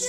Hey,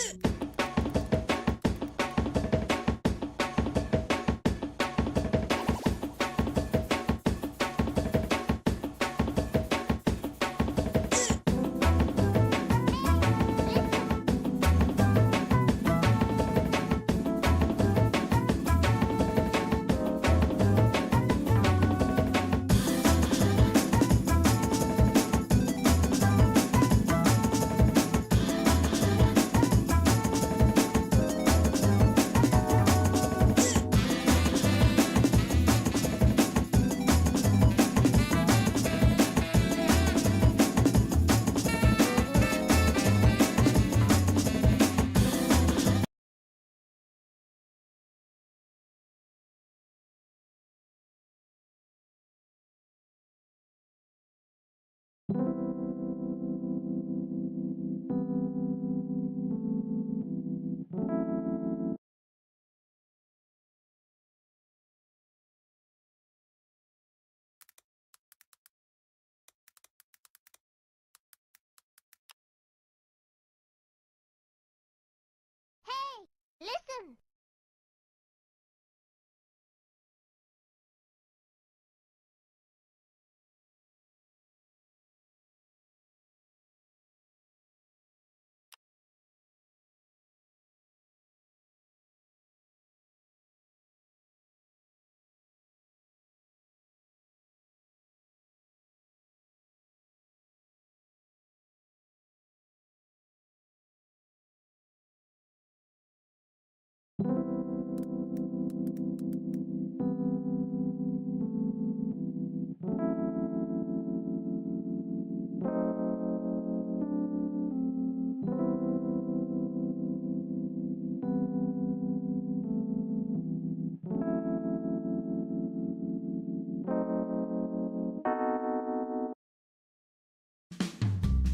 listen!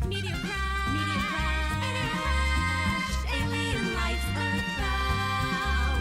Meteor crash, alien lights Earth bound.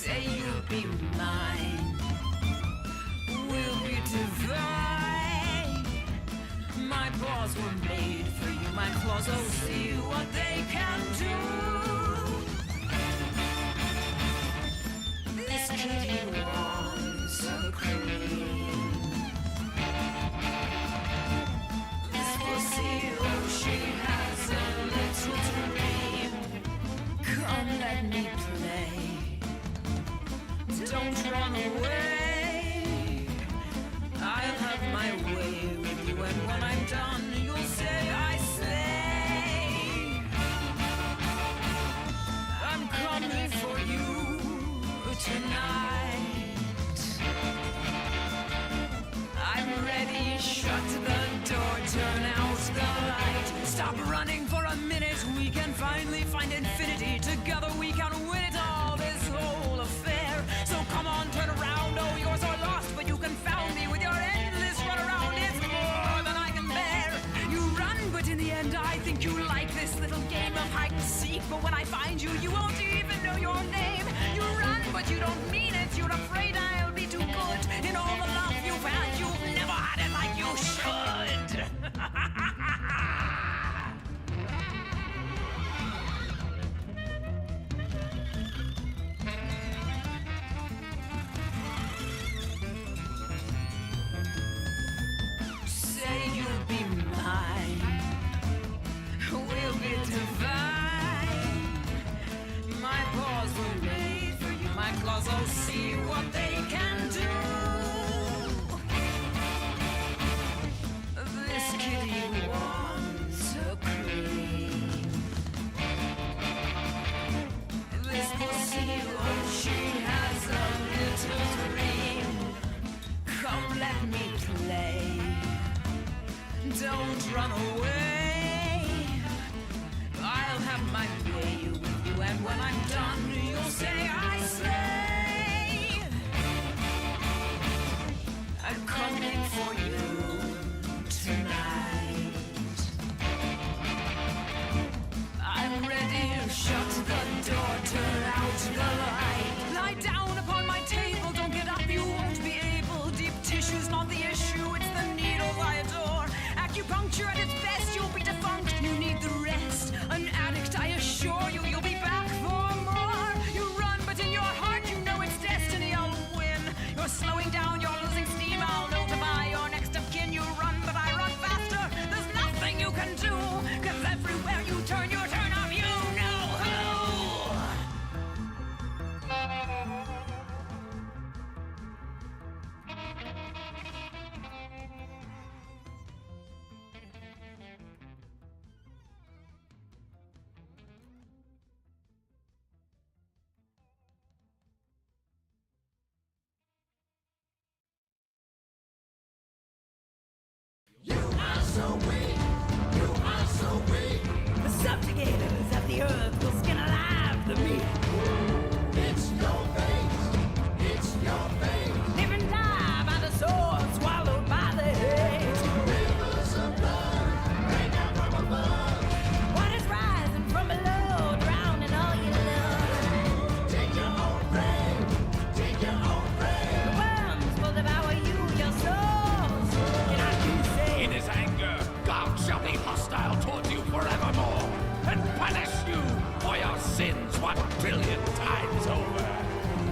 Say you'll be mine. We'll be divine. My paws were made for you. My claws will see what they can do. This kitty wants a cream. This pussy, oh, she has a little dream. Come, let me play. Don't run away. I'll have my way with you, and when I'm done, you'll say I slay. I'm coming for you tonight. I'm ready. Shut the door, turn out the light. Stop running for a minute. We can finally find infinity. Together we can win it all. This whole affair. So come on, turn around. Oh, you're so lost, but you confound me with your endless run around. It's more than I can bear. You run, but in the end, I think you like this little game of hide and seek. But when I find you, you won't even know your name. You run, but you don't mean it. You're afraid I'll be too good. In all the love you've had, you've never had it like you should. Say you'll be mine. We'll be divine. My paws were made for you. My claws will see what they can do. This kitty wants a cream. This pussy, oh, she has a little dream. Come, let me play. Don't run away. I'll have my way with you, and when I'm done, you'll say I slay. I'm coming for you tonight. I'm ready. Shut the door, turn out the light. Lie down upon my table. Don't get up, you won't be able. Deep tissue's not the issue, it's the needle I adore. Acupuncture at its best, you'll be defunct. You need the rest. An addict, I assure you, you'll be back for more. You run, but in your heart, you know it's destiny. I'll win. You're slowing down, you're losing steam. I'll notify your next of kin. You run, but I run faster. There's nothing you can do, 'cause everywhere you turn up, you know who. The subjugators of the earth will skin alive the meat. It's your face. It's your face. Live and die by the sword, swallowed by the hate. Rivers of blood rain down from above. What is rising from below, drowning all you love? Take your own grave. Take your own The grave. worms will devour you, your souls cannot be In saved. his anger, God shall be hostile towards you forevermore, and punish you for your sins 1,000,000,000 times over.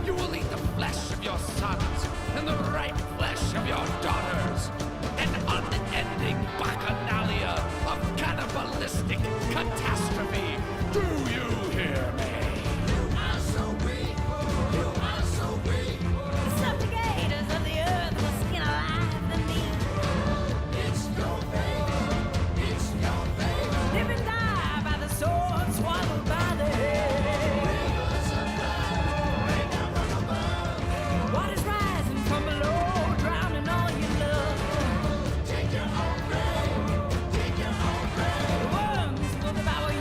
You will eat the flesh of your sons and the ripe flesh of your daughters, an unending bacchanalia of cannibalistic catastrophe. Do you hear me? You are so weak. You are so weak. The subjugators of the earth will skin alive the meat. It's your face. It's your face. Live and die by the sword, swallowed by the hate. Rivers of blood rain down from above. What is rising from below, drowning all you love? Take your own grave. Take your own grave. The worms will devour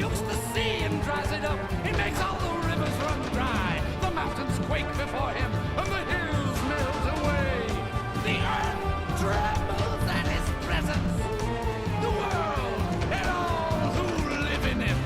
yokes the sea and dries it up. He makes all the rivers run dry. The mountains quake before him, and the hills melt away. The earth trembles at his presence. The world and all who live in it.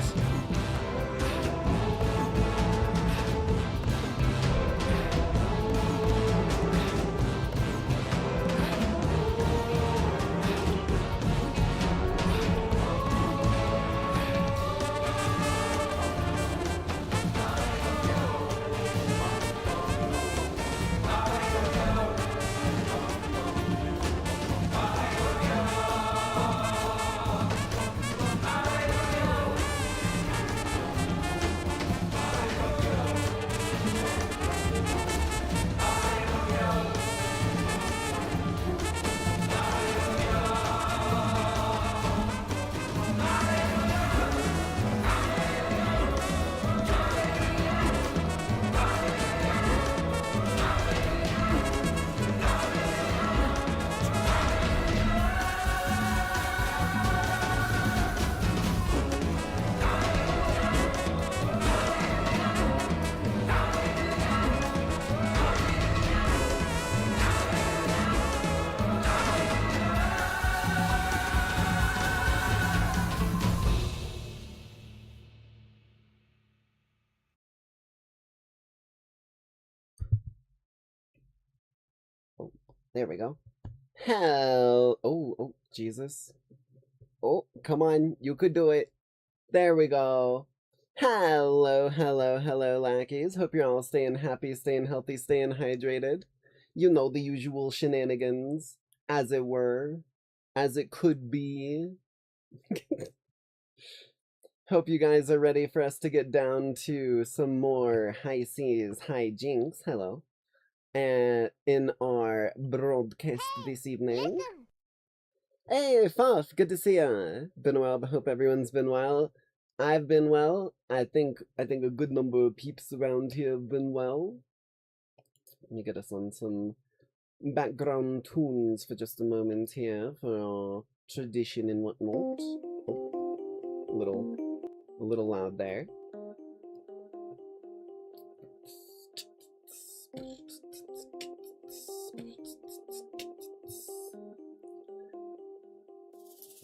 There we go. Hell. Oh, Jesus. Oh, come on. You could do it. There we go. Hello, lackeys. Hope you're all staying happy, staying healthy, staying hydrated. You know the usual shenanigans, as it were, as it could be. Hope you guys are ready for us to get down to some more high seas, hijinks. Hello. And in our broadcast this evening. Listen. Hey, Fuff, good to see ya. Been a while, but hope everyone's been well. I've been well. I think a good number of peeps around here have been well. Let me get us on some background tunes for just a moment here for our tradition and whatnot. Oh, a little loud there.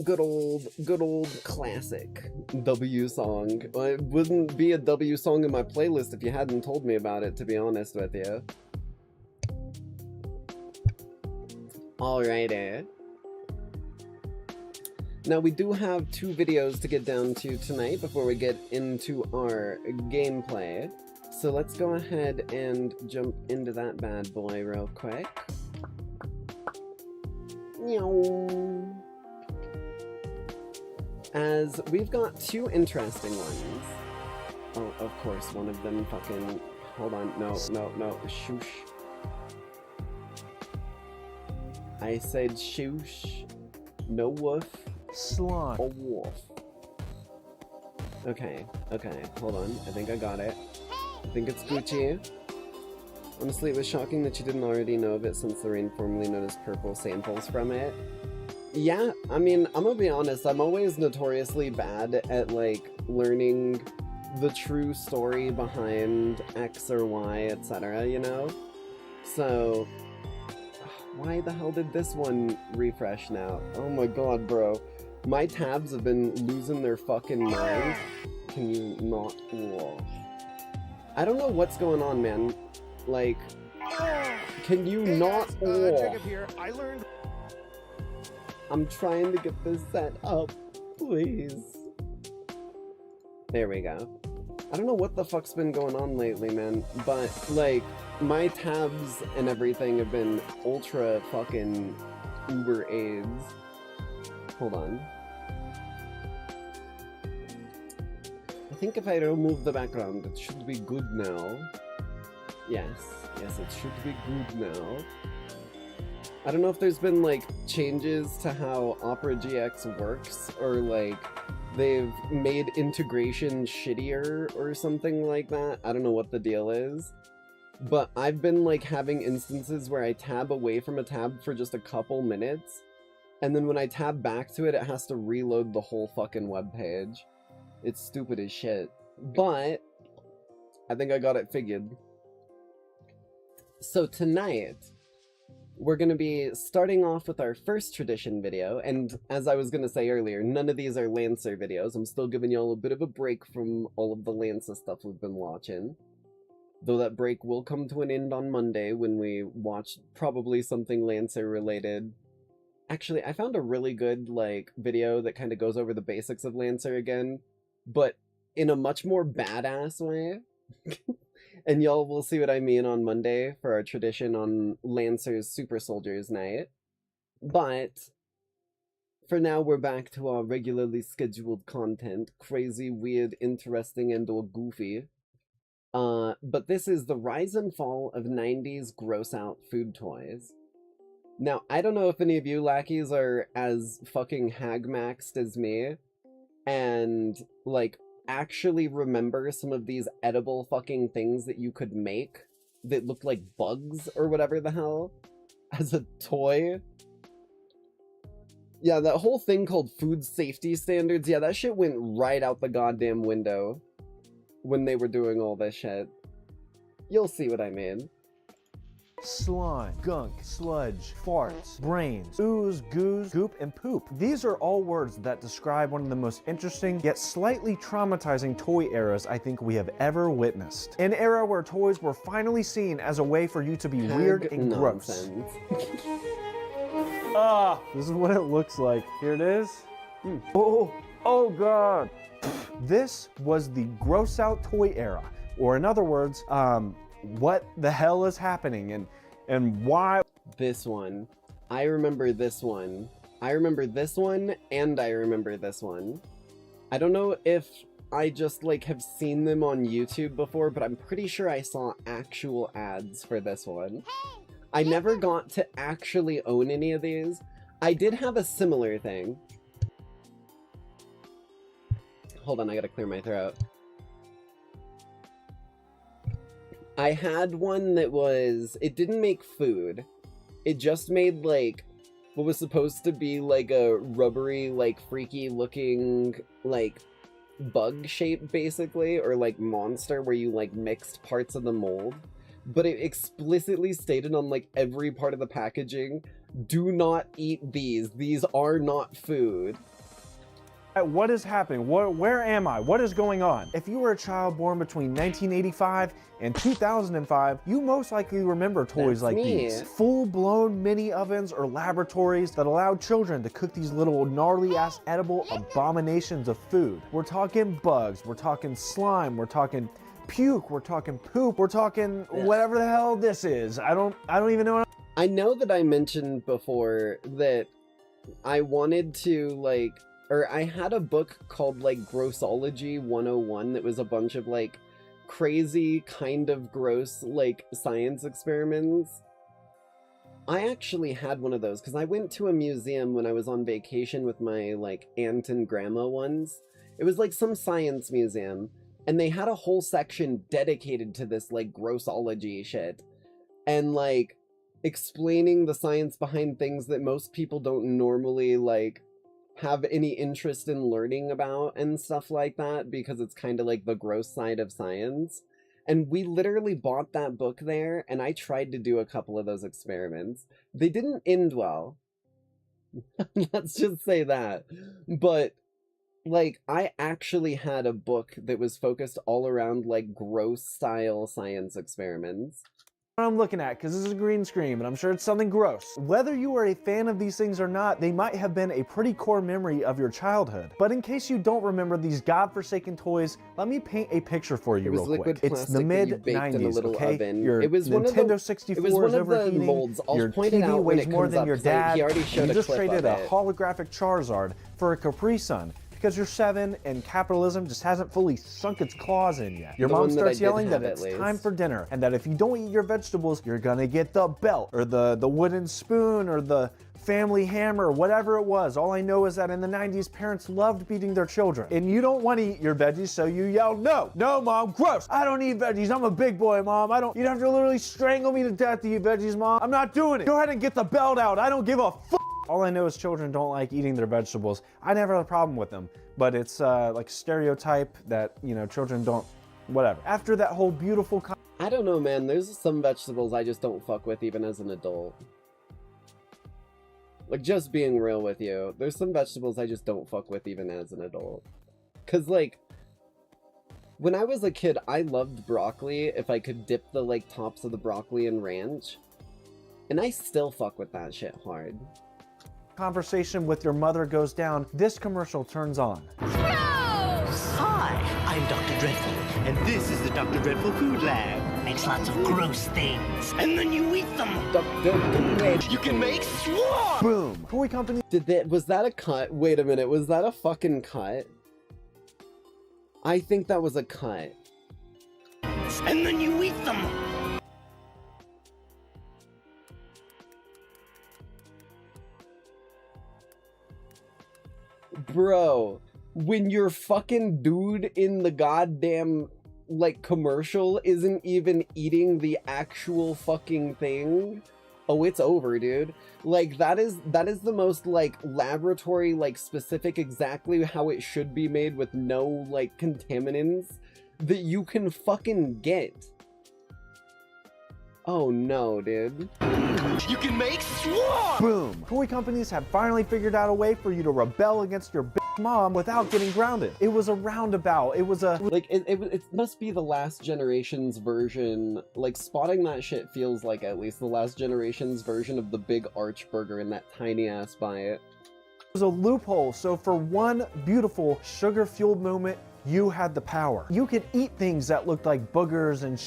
Good old classic W song. Well, it wouldn't be a W song in my playlist if you hadn't told me about it, to be honest with you. Alrighty. Now we do have 2 videos to get down to tonight before we get into our gameplay. So let's go ahead and jump into that bad boy real quick. Meow. As we've got 2 interesting ones. Oh, of course, one of them fucking... Hold on, no, shoosh. I said shoosh. No woof. Slot. Or wolf. Okay, hold on. I think I got it. I think it's Gucci. Honestly, it was shocking that you didn't already know of it since the rain formerly known as Purple samples from it. Yeah, I mean, I'm gonna be honest, I'm always notoriously bad at, like, learning the true story behind X or Y, etc., you know? So, why the hell did this one refresh now? Oh my god, bro. My tabs have been losing their fucking mind. Can you not? Whoa. I don't know what's going on, man. Like, can you not? Jacob here. I learned. I'm trying to get this set up, please. There we go. I don't know what the fuck's been going on lately, man, but, like, my tabs and everything have been ultra fucking uber AIDS. Hold on. I think if I remove the background, it should be good now. Yes, it should be good now. I don't know if there's been, like, changes to how Opera GX works, or, like, they've made integration shittier or something like that. I don't know what the deal is. But I've been, like, having instances where I tab away from a tab for just a couple minutes, and then when I tab back to it, it has to reload the whole fucking web page. It's stupid as shit. But I think I got it figured. So tonight, we're going to be starting off with our first tradition video, and as I was going to say earlier, none of these are Lancer videos. I'm still giving y'all a bit of a break from all of the Lancer stuff we've been watching. Though that break will come to an end on Monday when we watch probably something Lancer related. Actually, I found a really good, like, video that kind of goes over the basics of Lancer again, but in a much more badass way. And y'all will see what I mean on Monday for our tradition on Lancer's Super Soldiers Night. But for now, we're back to our regularly scheduled content. Crazy, weird, interesting, and or goofy. But this is the rise and fall of 90s gross-out food toys. Now, I don't know if any of you lackeys are as fucking hag-maxed as me, and, like, actually remember some of these edible fucking things that you could make that looked like bugs or whatever the hell as a toy. Yeah, that whole thing called food safety standards, yeah, that shit went right out the goddamn window when they were doing all this shit. You'll see what I mean. Slime, gunk, sludge, farts, brains, ooze, goose, goop, and poop. These are all words that describe one of the most interesting yet slightly traumatizing toy eras I think we have ever witnessed. An era where toys were finally seen as a way for you to be weird and gross. Ah, this is what it looks like. Here it is. Oh god. This was the gross out toy era, or in other words, what the hell is happening and why? This one. I remember this one. I remember this one, and I remember this one. I don't know if I just, like, have seen them on YouTube before, but I'm pretty sure I saw actual ads for this one. I never got to actually own any of these. I did have a similar thing. Hold on, I gotta clear my throat. I had one that was, it didn't make food. It just made, like, what was supposed to be, like, a rubbery, like, freaky looking, like, bug shape, basically, or, like, monster where you, like, mixed parts of the mold. But it explicitly stated on, like, every part of the packaging, do not eat these. These are not food. What is happening? Where am I? What is going on? If you were a child born between 1985 and 2005, you most likely remember toys like these. Full-blown mini ovens or laboratories that allowed children to cook these little gnarly-ass edible abominations of food. We're talking bugs, we're talking slime, we're talking puke, we're talking poop, we're talking whatever the hell this is. I don't even know. I know that I mentioned before that I wanted to, like, or I had a book called, like, Grossology 101 that was a bunch of, like, crazy, kind of gross, like, science experiments. I actually had one of those, because I went to a museum when I was on vacation with my, like, aunt and grandma once. It was, like, some science museum, and they had a whole section dedicated to this, like, grossology shit. And, like, explaining the science behind things that most people don't normally, like, have any interest in learning about and stuff like that, because it's kind of like the gross side of science. And we literally bought that book there, and I tried to do a couple of those experiments. They didn't end well. Let's just say that. But, like, I actually had a book that was focused all around, like, gross style science experiments. I'm looking at, because this is a green screen, but I'm sure it's something gross. Whether you are a fan of these things or not, they might have been a pretty core memory of your childhood. But in case you don't remember these godforsaken toys, let me paint a picture for you real quick. It's the mid-90s, okay? Oven. Your it was Nintendo 64 is overheating, molds. your TV weighs more than your dad, you just traded a holographic Charizard for a Capri Sun. Because you're 7 and capitalism just hasn't fully sunk its claws in yet. Your mom starts yelling that it's time for dinner, and that if you don't eat your vegetables, you're gonna get the belt, or the wooden spoon, or the family hammer, whatever it was. All I know is that in the 90s, parents loved beating their children. And you don't want to eat your veggies, so you yell, no, no, mom, gross. I don't eat veggies. I'm a big boy, mom. You'd have to literally strangle me to death to eat veggies, mom. I'm not doing it. Go ahead and get the belt out. I don't give a fuck. All I know is children don't like eating their vegetables. I never had a problem with them, but it's like stereotype that, you know, children don't, whatever. After that whole beautiful... I don't know, man. There's some vegetables I just don't fuck with even as an adult. Like, just being real with you. There's some vegetables I just don't fuck with even as an adult. Cause, like, when I was a kid, I loved broccoli if I could dip the, like, tops of the broccoli in ranch. And I still fuck with that shit hard. Conversation with your mother goes down, this commercial turns on. Hi, I'm Dr. Dreadful, and this is the Dr. Dreadful Food Lab. Makes lots of gross things, and then you eat them. You can make swarm! Boom! Toy company. Was that a cut? Wait a minute, was that a fucking cut? I think that was a cut. And then you eat them. Bro, when your fucking dude in the goddamn, like, commercial isn't even eating the actual fucking thing, oh, it's over, dude. Like, that is the most, like, laboratory, like, specific exactly how it should be made with no, like, contaminants that you can fucking get. Oh no, dude. You can make swarm! Boom! Toy companies have finally figured out a way for you to rebel against your bitch mom without getting grounded. It was a roundabout. It was a... Like, it must be the last generation's version. Like, spotting that shit feels like at least the last generation's version of the big arch burger in that tiny-ass bite. It was a loophole, so for one beautiful sugar-fueled moment, you had the power. You could eat things that looked like boogers and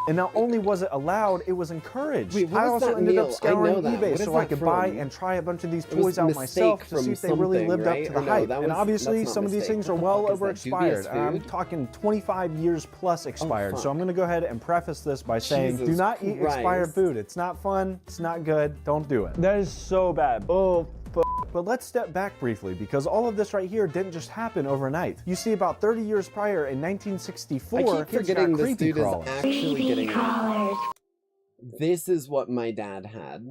and not only was it allowed, it was encouraged. Wait, what I was also that ended meal? up scouring eBay so I could buy from? and try a bunch of these It was toys out myself Mistake to see from if they really something, lived right? up to the Or no, hype. that And was- obviously, that's not some of these Mistake. things are What the well fuck is over that? expired. Dubious I'm food? talking 25 years plus expired. So fuck. I'm going to go ahead and preface this by saying, do Jesus not eat expired Christ. food. It's not fun. It's not good. Don't do it. That is so bad. Oh, but let's step back briefly, because all of this right here didn't just happen overnight. You see, about 30 years prior, in 1964, I keep kids forgetting got this creepy dude crawlers. is actually getting it. This is what my dad had.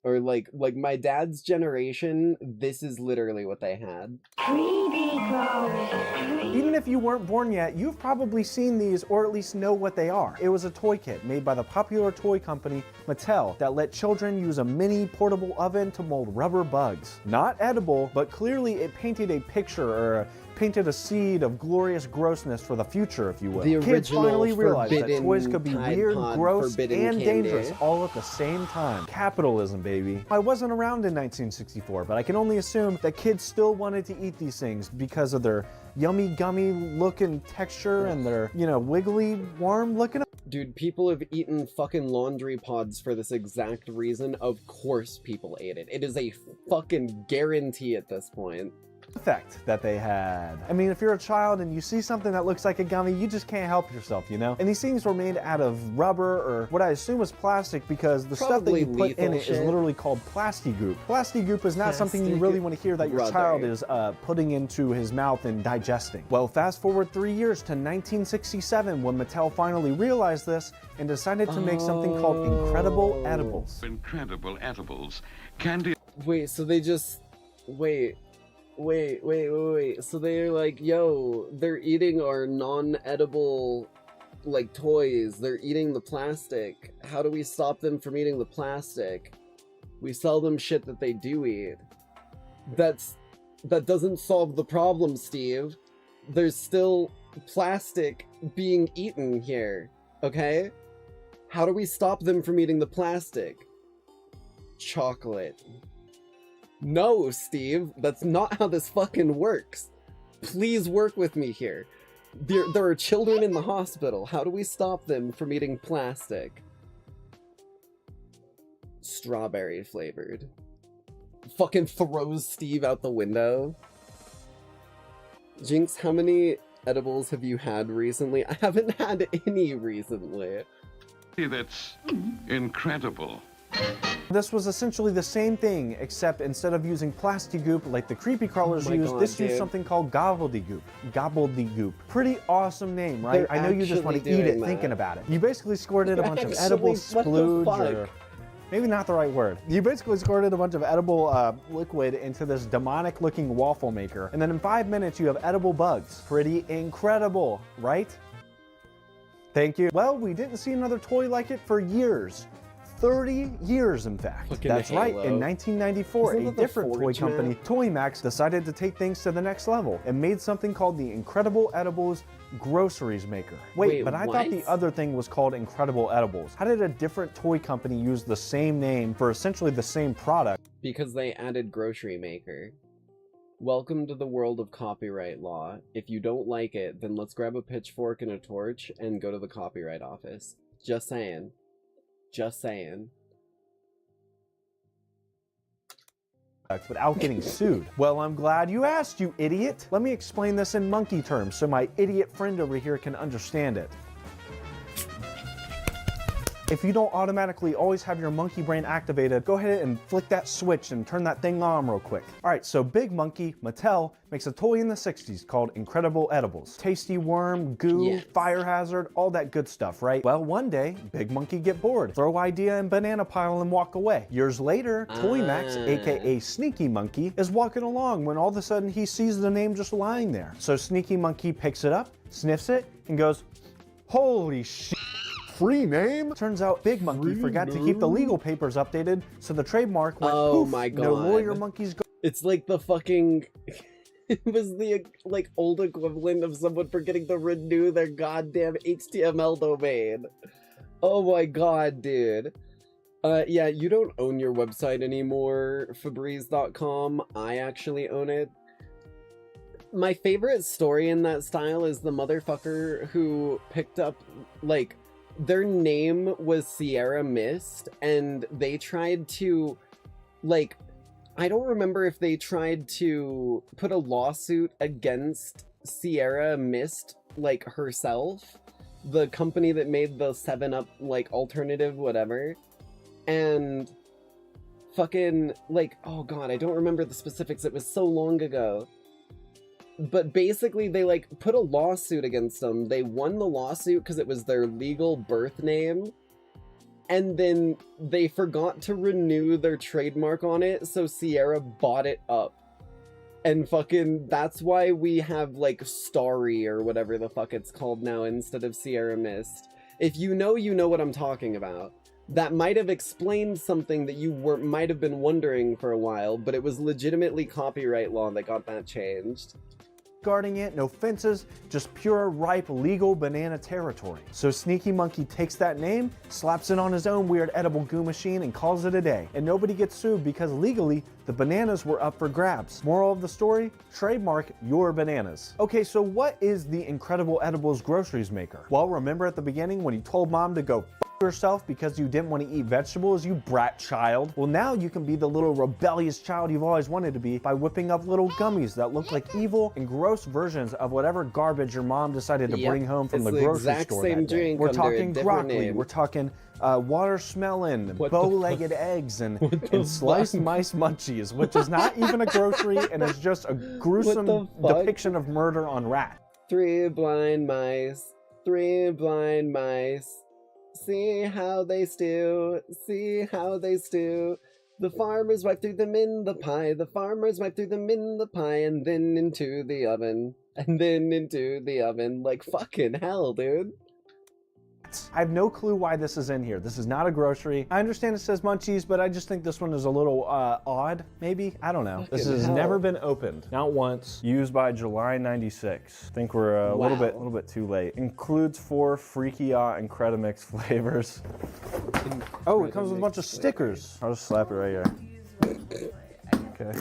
Or like my dad's generation, this is literally what they had. Even if you weren't born yet, you've probably seen these or at least know what they are. It was a toy kit made by the popular toy company Mattel that let children use a mini portable oven to mold rubber bugs. Not edible, but clearly it painted a picture or painted a seed of glorious grossness for the future, if you will. The Kids finally original realized that forbidden toys could be Tide weird, Pod gross, forbidden and candy. dangerous all at the same time. Capitalism, baby. I wasn't around in 1964, but I can only assume that kids still wanted to eat these things because of their yummy, gummy look and texture and their, you know, wiggly, warm looking. Dude, people have eaten fucking laundry pods for this exact reason. Of course people ate it. It is a fucking guarantee at this point. Effect that they had. I mean, if you're a child and you see something that looks like a gummy, you just can't help yourself, you know? And these things were made out of rubber or what I assume is plastic, because the stuff that Probably you put in lethal it is shit. literally called plastigoop. Plastigoop is not something you really want to hear that your Brother. child is putting into his mouth and digesting. Well, fast forward 3 years to 1967 when Mattel finally realized this and decided to make something called Incredible Edibles. Incredible edibles. Candy. Wait, so they just... Wait. So they're like, yo, they're eating our non-edible, like, toys. They're eating the plastic. How do we stop them from eating the plastic? We sell them shit that they do eat. That doesn't solve the problem, Steve. There's still plastic being eaten here, okay? How do we stop them from eating the plastic? Chocolate. No, Steve, that's not how this fucking works. Please work with me here. There are children in the hospital. How do we stop them from eating plastic? Strawberry flavored. Fucking throws Steve out the window. Jinx, how many edibles have you had recently? I haven't had any recently. That's incredible. This was essentially the same thing, except instead of using Plastigoop like the creepy crawlers used, God, this used dude. something called Gobbledygook. Gobbledygook. Pretty awesome name, right? They're I know you just want to actually eat it doing that. thinking about it. You basically squirted a bunch of Actually, edible what the splooge or fuck? Maybe not the right word. You basically squirted a bunch of edible liquid into this demonic looking waffle maker, and then in 5 minutes you have edible bugs. Pretty incredible, right? Thank you. Well, we didn't see another toy like it for years. 30 years, in fact. Fucking That's Halo. right, in 1994, Isn't a that the different toy Forge company, map? Toymax, decided to take things to the next level and made something called the Incredible Edibles Groceries Maker. Wait, but I thought the what? other thing was called Incredible Edibles. How did a different toy company use the same name for essentially the same product? Because they added grocery maker. Welcome to the world of copyright law. If you don't like it, then let's grab a pitchfork and a torch and go to the copyright office. Just saying. Just saying. Without getting sued. Well, I'm glad you asked, you idiot. Let me explain this in monkey terms so my idiot friend over here can understand it. If you don't automatically always have your monkey brain activated, go ahead and flick that switch and turn that thing on real quick. All right, so Big Monkey, Mattel, makes a toy in the 60s called Incredible Edibles. Tasty worm, goo, Yes. fire hazard, all that good stuff, right? Well, one day, Big Monkey get bored, throw idea in banana pile and walk away. Years later, Toymax, aka Sneaky Monkey, is walking along when all of a sudden he sees the name just lying there. So Sneaky Monkey picks it up, sniffs it, and goes, holy shit. Free name? Turns out Big Monkey forgot to keep the legal papers updated, so the trademark went poof. My God. No lawyer monkeys go. It's like the fucking... It was the, like, old equivalent of someone forgetting to renew their goddamn HTML domain. Oh my god, dude. Yeah, you don't own your website anymore, Febreze.com. I actually own it. My favorite story in that style is the motherfucker who picked up, like... Their name was Sierra Mist, and they tried to, like, I don't remember if they tried to put a lawsuit against Sierra Mist, like, herself, the company that made the 7-Up, like, alternative whatever, and fucking, like, oh god, I don't remember the specifics, it was so long ago. But basically, they, like, put a lawsuit against them. They won the lawsuit because it was their legal birth name. And then they forgot to renew their trademark on it, so Sierra bought it up. And fucking, that's why we have, like, Starry or whatever the fuck it's called now instead of Sierra Mist. If you know what I'm talking about. That might have explained something that you might have been wondering for a while, but it was legitimately copyright law that got that changed. Guarding it, no fences, just pure, ripe, legal banana territory. So Sneaky Monkey takes that name, slaps it on his own weird edible goo machine, and calls it a day. And nobody gets sued because legally, the bananas were up for grabs. Moral of the story, trademark your bananas. Okay, so what is the Incredible Edibles Groceries Maker? Well, remember at the beginning when you told mom to go f yourself because you didn't want to eat vegetables, you brat child? Well, now you can be the little rebellious child you've always wanted to be by whipping up little gummies that look like evil and gross versions of whatever garbage your mom decided to bring home from the grocery store that day. We're talking broccoli, we're talking water-smelling, bow-legged eggs, and sliced mice munchies, which is not even a grocery and is just a gruesome depiction of murder on rat. 3 blind mice, 3 blind mice. See how they stew, see how they stew. The farmers wipe through them in the pie, the farmers wipe through them in the pie, and then into the oven, and then into the oven. Like, fucking hell, dude. I have no clue why this is in here. This is not a grocery. I understand it says munchies, but I just think this one is a little odd, maybe? I don't know. This has never been opened. Not once. Used by July 96. I think we're a little bit too late. Includes 4 Freaky and Incredimix flavors. Oh, it comes with a bunch of stickers. I'll just slap it right here. Okay.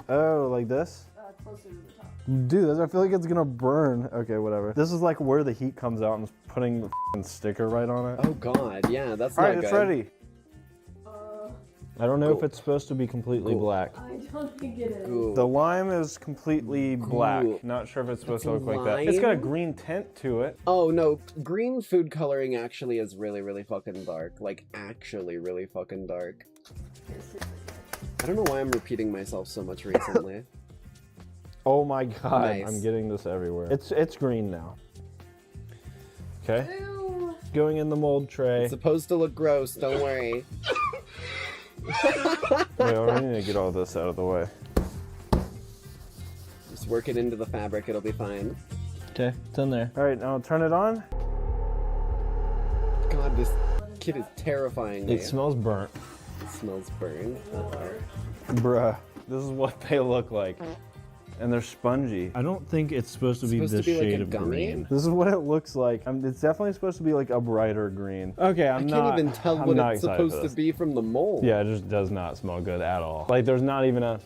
Oh, like this? Dude, I feel like it's gonna burn. Okay, whatever. This is like where the heat comes out and it's putting the f***ing sticker right on it. Oh god, yeah, that's not good. Alright, it's ready. I don't know if it's supposed to be completely black. I don't think it is. Cool. The lime is completely black. Not sure if it's supposed to look like that. It's got a green tint to it. Oh no, green food coloring actually is really, really fucking dark. Like, actually really fucking dark. I don't know why I'm repeating myself so much recently. Oh my god, Nice. I'm getting this everywhere. It's green now. Okay. Ew. going in the mold tray. It's supposed to look gross, don't worry. Wait, I need to get all this out of the way. Just work it into the fabric, it'll be fine. Okay, it's in there. All right, now turn it on. God, this kid is terrifying me. It smells burnt. It smells burned. Bruh, this is what they look like. And they're spongy. I don't think it's supposed to be this shade of green. This is what it looks like. It's definitely supposed to be like a brighter green. Okay, I can't even tell what it's supposed to be from the mold. Yeah, it just does not smell good at all. Like there's not even a,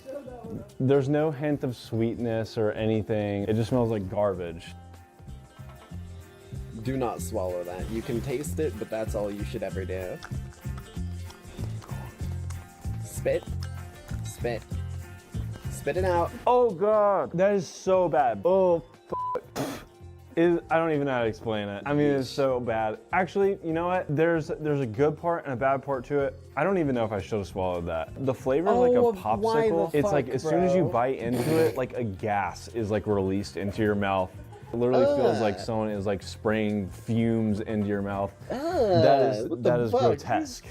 there's no hint of sweetness or anything. It just smells like garbage. Do not swallow that. You can taste it, but that's all you should ever do. Spit. Spit. Spit it out. Oh God, that is so bad. Oh, I don't even know how to explain it. I mean, it's so bad. Actually, you know what? There's a good part and a bad part to it. I don't even know if I should have swallowed that. The flavor is like a popsicle. It's like as soon as you bite into it, like a gas is like released into your mouth. It literally feels like someone is like spraying fumes into your mouth. That is grotesque.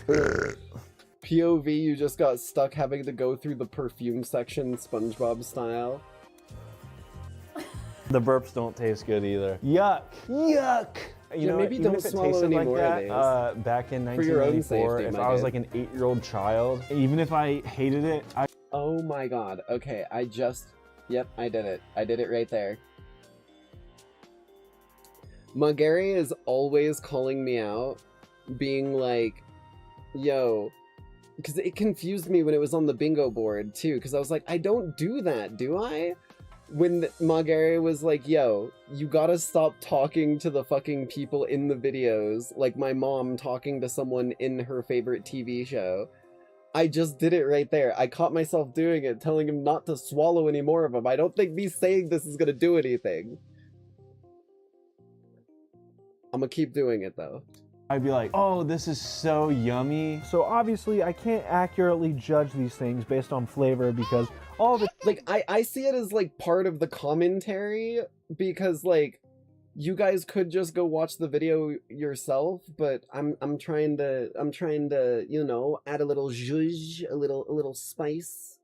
POV, you just got stuck having to go through the perfume section, SpongeBob style. The burps don't taste good either. Yuck! Yuck! You know, maybe don't swallow any more of these. Back in 1994, For your own safety, if I was like an 8-year-old child, even if I hated it, Oh my God. Okay, Yep, I did it. I did it right there. Magari is always calling me out, being like, yo, because it confused me when it was on the bingo board too, because I was like, I don't do that, do I? When Magari was like, yo, you gotta stop talking to the fucking people in the videos, like my mom talking to someone in her favorite TV show. I just did it right there. I caught myself doing it, telling him not to swallow any more of them. I don't think me saying this is gonna do anything. I'm gonna keep doing it though. I'd be like, oh, this is so yummy. So obviously I can't accurately judge these things based on flavor because all of it... Like, I see it as like part of the commentary because like, you guys could just go watch the video yourself, but I'm trying to, you know, add a little zhuzh, a little spice.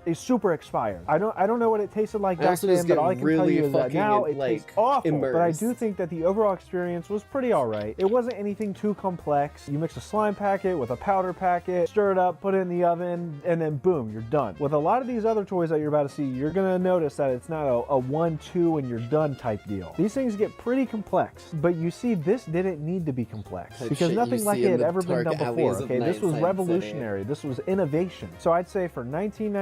It's super expired. I don't know what it tasted like back then, but all I can tell you is that now it tastes awful. But I do think that the overall experience was pretty alright. It wasn't anything too complex. You mix a slime packet with a powder packet, stir it up, put it in the oven, and then boom, you're done. With a lot of these other toys that you're about to see, you're gonna notice that it's not a 1-2 and you're done type deal. These things get pretty complex, but you see, this didn't need to be complex because nothing like it had ever been done before. Okay, this was revolutionary. This was innovation. So I'd say for 1994,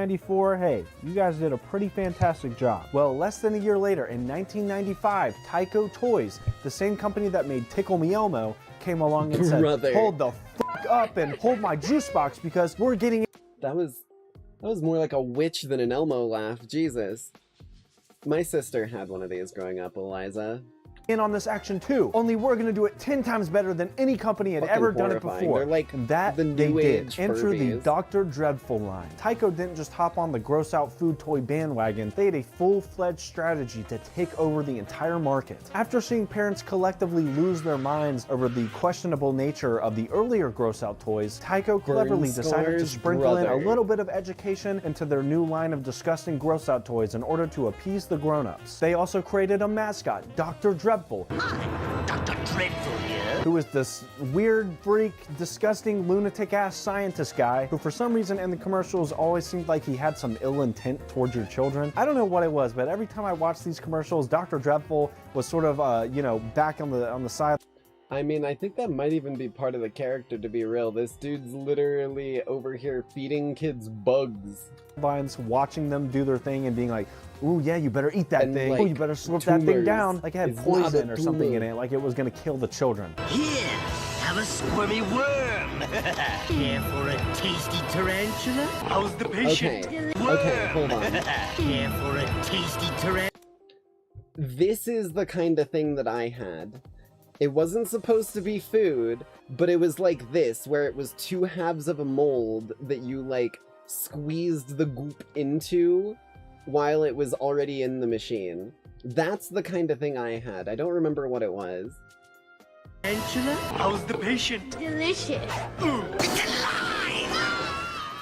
hey, you guys did a pretty fantastic job. Well, less than a year later, in 1995, Tyco Toys, the same company that made Tickle Me Elmo, came along and said, hold the fuck up and hold my juice box because we're getting... That was more like a witch than an Elmo laugh, Jesus. My sister had one of these growing up, Eliza. In on this action too. Only we're gonna do it 10 times better than any company had ever done it before. They're like that the new age Enter the Furbies. Dr. Dreadful line. Tyco didn't just hop on the gross out food toy bandwagon. They had a full-fledged strategy to take over the entire market. After seeing parents collectively lose their minds over the questionable nature of the earlier gross out toys, Tyco cleverly decided to sprinkle in a little bit of education into their new line of disgusting gross out toys in order to appease the grown-ups. They also created a mascot, Dr. Dreadful. Hi, Dr. Dreadful here. Who is this weird, freak, disgusting, lunatic-ass scientist guy who for some reason in the commercials always seemed like he had some ill intent towards your children. I don't know what it was, but every time I watched these commercials, Dr. Dreadful was sort of, you know, back on the side. I mean, I think that might even be part of the character, to be real. This dude's literally over here feeding kids bugs. Watching them do their thing and being like, ooh, yeah, you better eat that thing. Like, ooh, you better slurp that thing down. Like it had poison or something in it, like it was gonna kill the children. Here, have a squirmy worm. Care for a tasty tarantula? How's the patient? Okay, hold on. Care for a tasty tarantula? This is the kind of thing that I had. It wasn't supposed to be food, but it was like this, where it was 2 halves of a mold that you, like, squeezed the goop into while it was already in the machine. That's the kind of thing I had. I don't remember what it was. Angela, how's the patient? Delicious.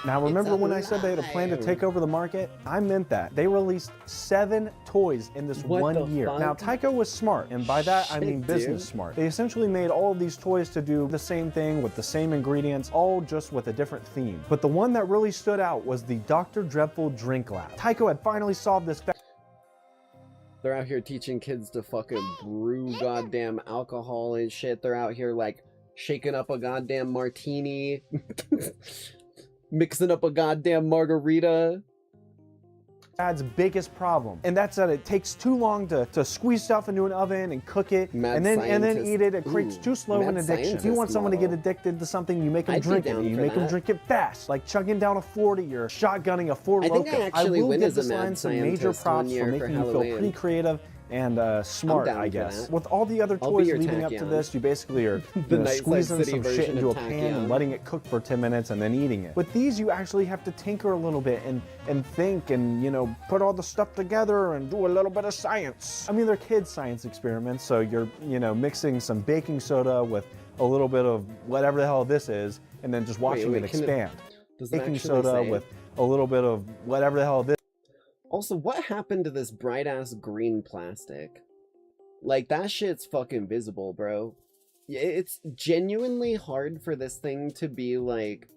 Now remember when I said they had a plan to take over the market? I meant that. They released 7 toys in this one year. Fuck? Now Tyco was smart, and by that I mean Shit, business dude. smart. They essentially made all of these toys to do the same thing with the same ingredients, all just with a different theme. But the one that really stood out was the Dr. Dreadful Drink Lab. Tyco had finally solved this. They're out here teaching kids to fucking brew goddamn alcohol and shit. They're out here like shaking up a goddamn martini, mixing up a goddamn margarita. Dad's biggest problem, and that's that it takes too long to squeeze stuff into an oven and cook it, and then eat it. It creates too slow an addiction. If you want someone to get addicted to something, you make them drink it. You make them drink it fast, like chugging down a 40 or shotgunning a 4 Loko. I think I actually win as a line mad some major scientist props one year for for making you feel Halloween. pretty creative and smart, down I for guess. that. With all the other I'll be toys your leading up to Tachyon. this, you basically are The you know, Nightside squeezing City some shit version into a of pan Tachyon. and letting it cook for 10 minutes and then eating it. With these, you actually have to tinker a little bit and think and, you know, put all the stuff together and do a little bit of science. I mean, they're kids' science experiments, so you're, you know, mixing some baking soda with a little bit of whatever the hell this is, and then just watching it can expand. Does it Baking actually soda say? with a little bit of whatever the hell this. Also, what happened to this bright ass green plastic? Like, that shit's fucking visible, bro. It's genuinely hard for this thing to be, like,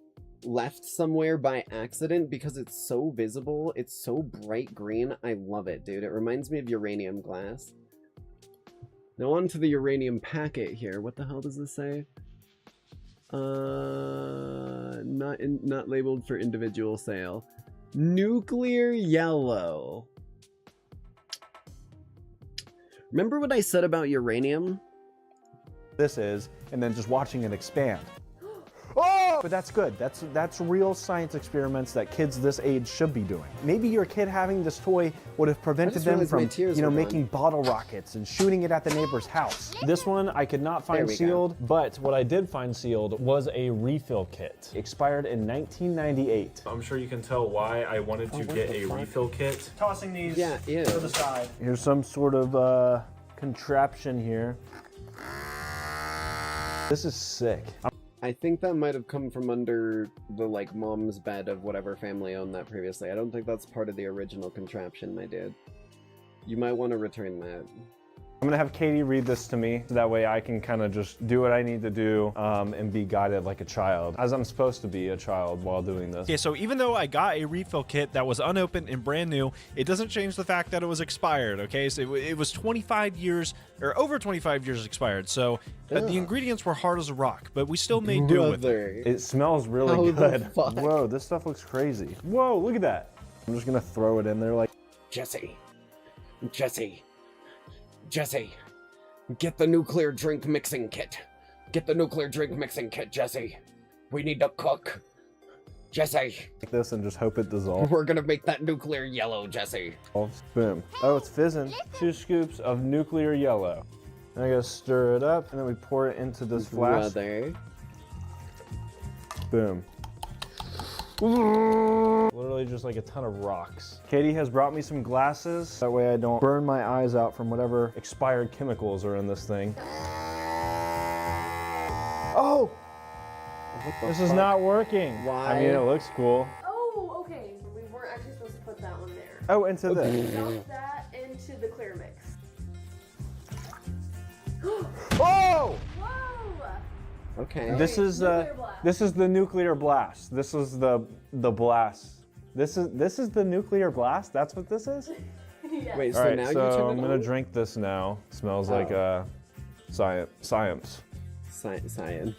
left somewhere by accident because it's so visible. It's so bright green. I love it, dude. It reminds me of uranium glass. Now on to the uranium packet here. What the hell does this say? Not labeled for individual sale. Nuclear yellow. Remember what I said about uranium? This is, and then just watching it expand. Oh! But that's good. That's real science experiments that kids this age should be doing. Maybe your kid having this toy would have prevented them from, you know, making bottle rockets and shooting it at the neighbor's house. This one I could not find sealed, but what I did find sealed was a refill kit. Expired in 1998. I'm sure you can tell why I wanted to get a refill kit. Tossing these to the side. Here's some sort of contraption here. This is sick. I think that might have come from under the, like, mom's bed of whatever family owned that previously. I don't think that's part of the original contraption, my dude. You might want to return that. I'm gonna have Katie read this to me, so that way I can kind of just do what I need to do and be guided like a child, as I'm supposed to be a child while doing this. Okay, so even though I got a refill kit that was unopened and brand new, it doesn't change the fact that it was expired, okay? So it was 25 years, or over 25 years expired, so the ingredients were hard as a rock, but we still made do with it. It smells really How the good. fuck? Whoa, this stuff looks crazy. Whoa, look at that. I'm just gonna throw it in there like... Jesse. Get the nuclear drink mixing kit. Get the nuclear drink mixing kit, Jesse. We need to cook. Jesse. Like this and just hope it dissolves. We're gonna make that nuclear yellow, Jesse. Boom. Oh, it's fizzing. 2 scoops of nuclear yellow. Then I gotta stir it up, and then we pour it into this flask. Brother. Boom. Literally just like a ton of rocks. Katie has brought me some glasses. That way I don't burn my eyes out from whatever expired chemicals are in this thing. Oh! This is not working. Why? I mean, it looks cool. Oh, okay. We weren't actually supposed to put that one there. Oh, into this. Dump that into the clear mix. Whoa! Whoa! Okay. This is Nuclear blast. this is the nuclear blast. This is the blast. This is the nuclear blast. That's what this is. Yes. Wait, All so right, now you so turn I'm it gonna on? drink this now. Smells like science. Science.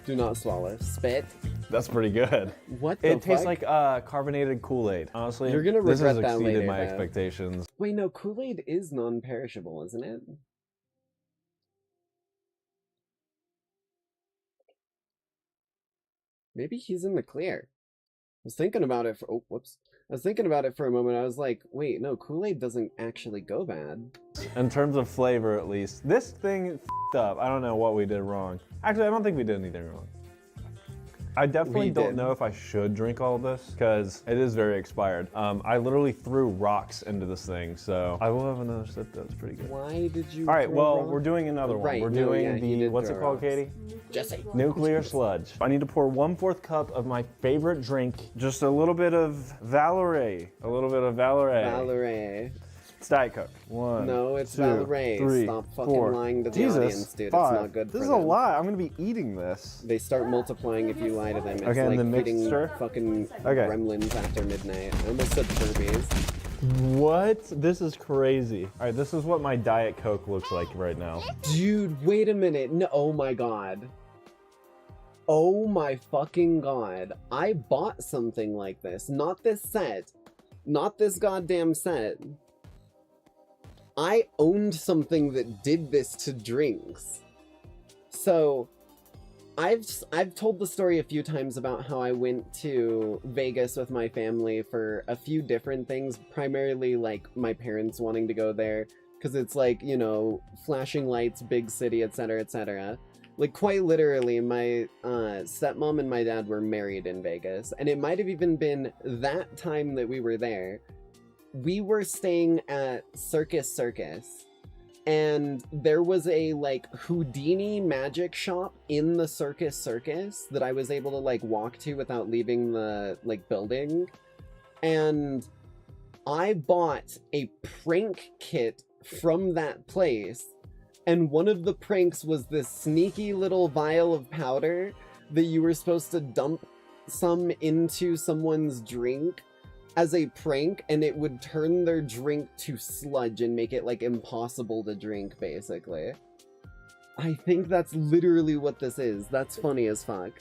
Do not swallow. Spit. That's pretty good. What the It tastes fuck? like carbonated Kool-Aid. Honestly, You're gonna this has regret that exceeded later, my though. expectations. Wait, no, Kool-Aid is non-perishable, isn't it? Maybe he's in the clear. I was thinking about it for, I was thinking about it for a moment. I was like, wait, no, Kool-Aid doesn't actually go bad. In terms of flavor, at least, this thing f***ed up. I don't know what we did wrong. Actually, I don't think we did anything wrong. I definitely don't know if I should drink all of this because it is very expired. I literally threw rocks into this thing, so I will have another sip. That's pretty good. Why did you? All right, well, rocks? We're doing another one. Right, We're doing the, what's it called, rocks. Katie? Jesse. Nuclear sludge. I need to pour 1/4 cup of my favorite drink. Just a little bit of Valorey. A little bit of Valorey. Valorey. It's Diet Coke. 1, No, it's 2, Valorey. 3, Stop fucking 4. lying to the Jesus, audience, dude. 5. It's not good This for is them. a lot. I'm gonna be eating this. They start multiplying if you lie to them. It's Okay, like and the feeding mixture? fucking Okay. gremlins after midnight. I almost said Furbies. What? This is crazy. All right, this is what my Diet Coke looks like right now. Dude, wait a minute. No, oh my god. Oh my fucking god. I bought something like this. Not this set. Not this goddamn set. I owned something that did this to drinks. So, I've told the story a few times about how I went to Vegas with my family for a few different things, primarily like my parents wanting to go there, because it's like, you know, flashing lights, big city, etc., etc. Like, quite literally, my stepmom and my dad were married in Vegas, and it might have even been that time that we were there. We were staying at Circus, and there was a, like, Houdini magic shop in the Circus that I was able to, like, walk to without leaving the, like, building. And I bought a prank kit from that place, and one of the pranks was this sneaky little vial of powder that you were supposed to dump some into someone's drink as a prank, and it would turn their drink to sludge and make it, like, impossible to drink, basically. I think that's literally what this is. That's funny as fuck.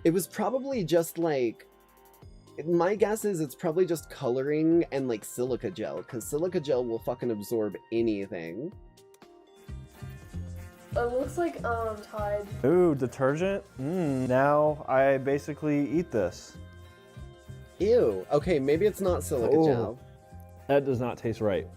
It was probably just, like... My guess is it's probably just coloring and, like, silica gel, because silica gel will fucking absorb anything. It looks like, Tide. Ooh, detergent? Now I basically eat this. Ew. Okay, maybe it's not silica gel. That does not taste right.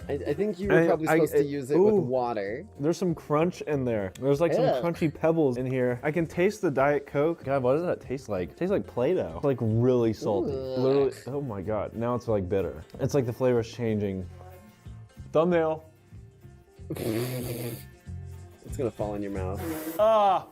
I think you were probably supposed to use it with water. There's some crunch in there. There's like some crunchy pebbles in here. I can taste the Diet Coke. God, what does that taste like? It tastes like Play-Doh. It's like really salty. Ugh. Literally, oh my god. Now it's like bitter. It's like the flavor's changing. Thumbnail. It's gonna fall in your mouth. Ah!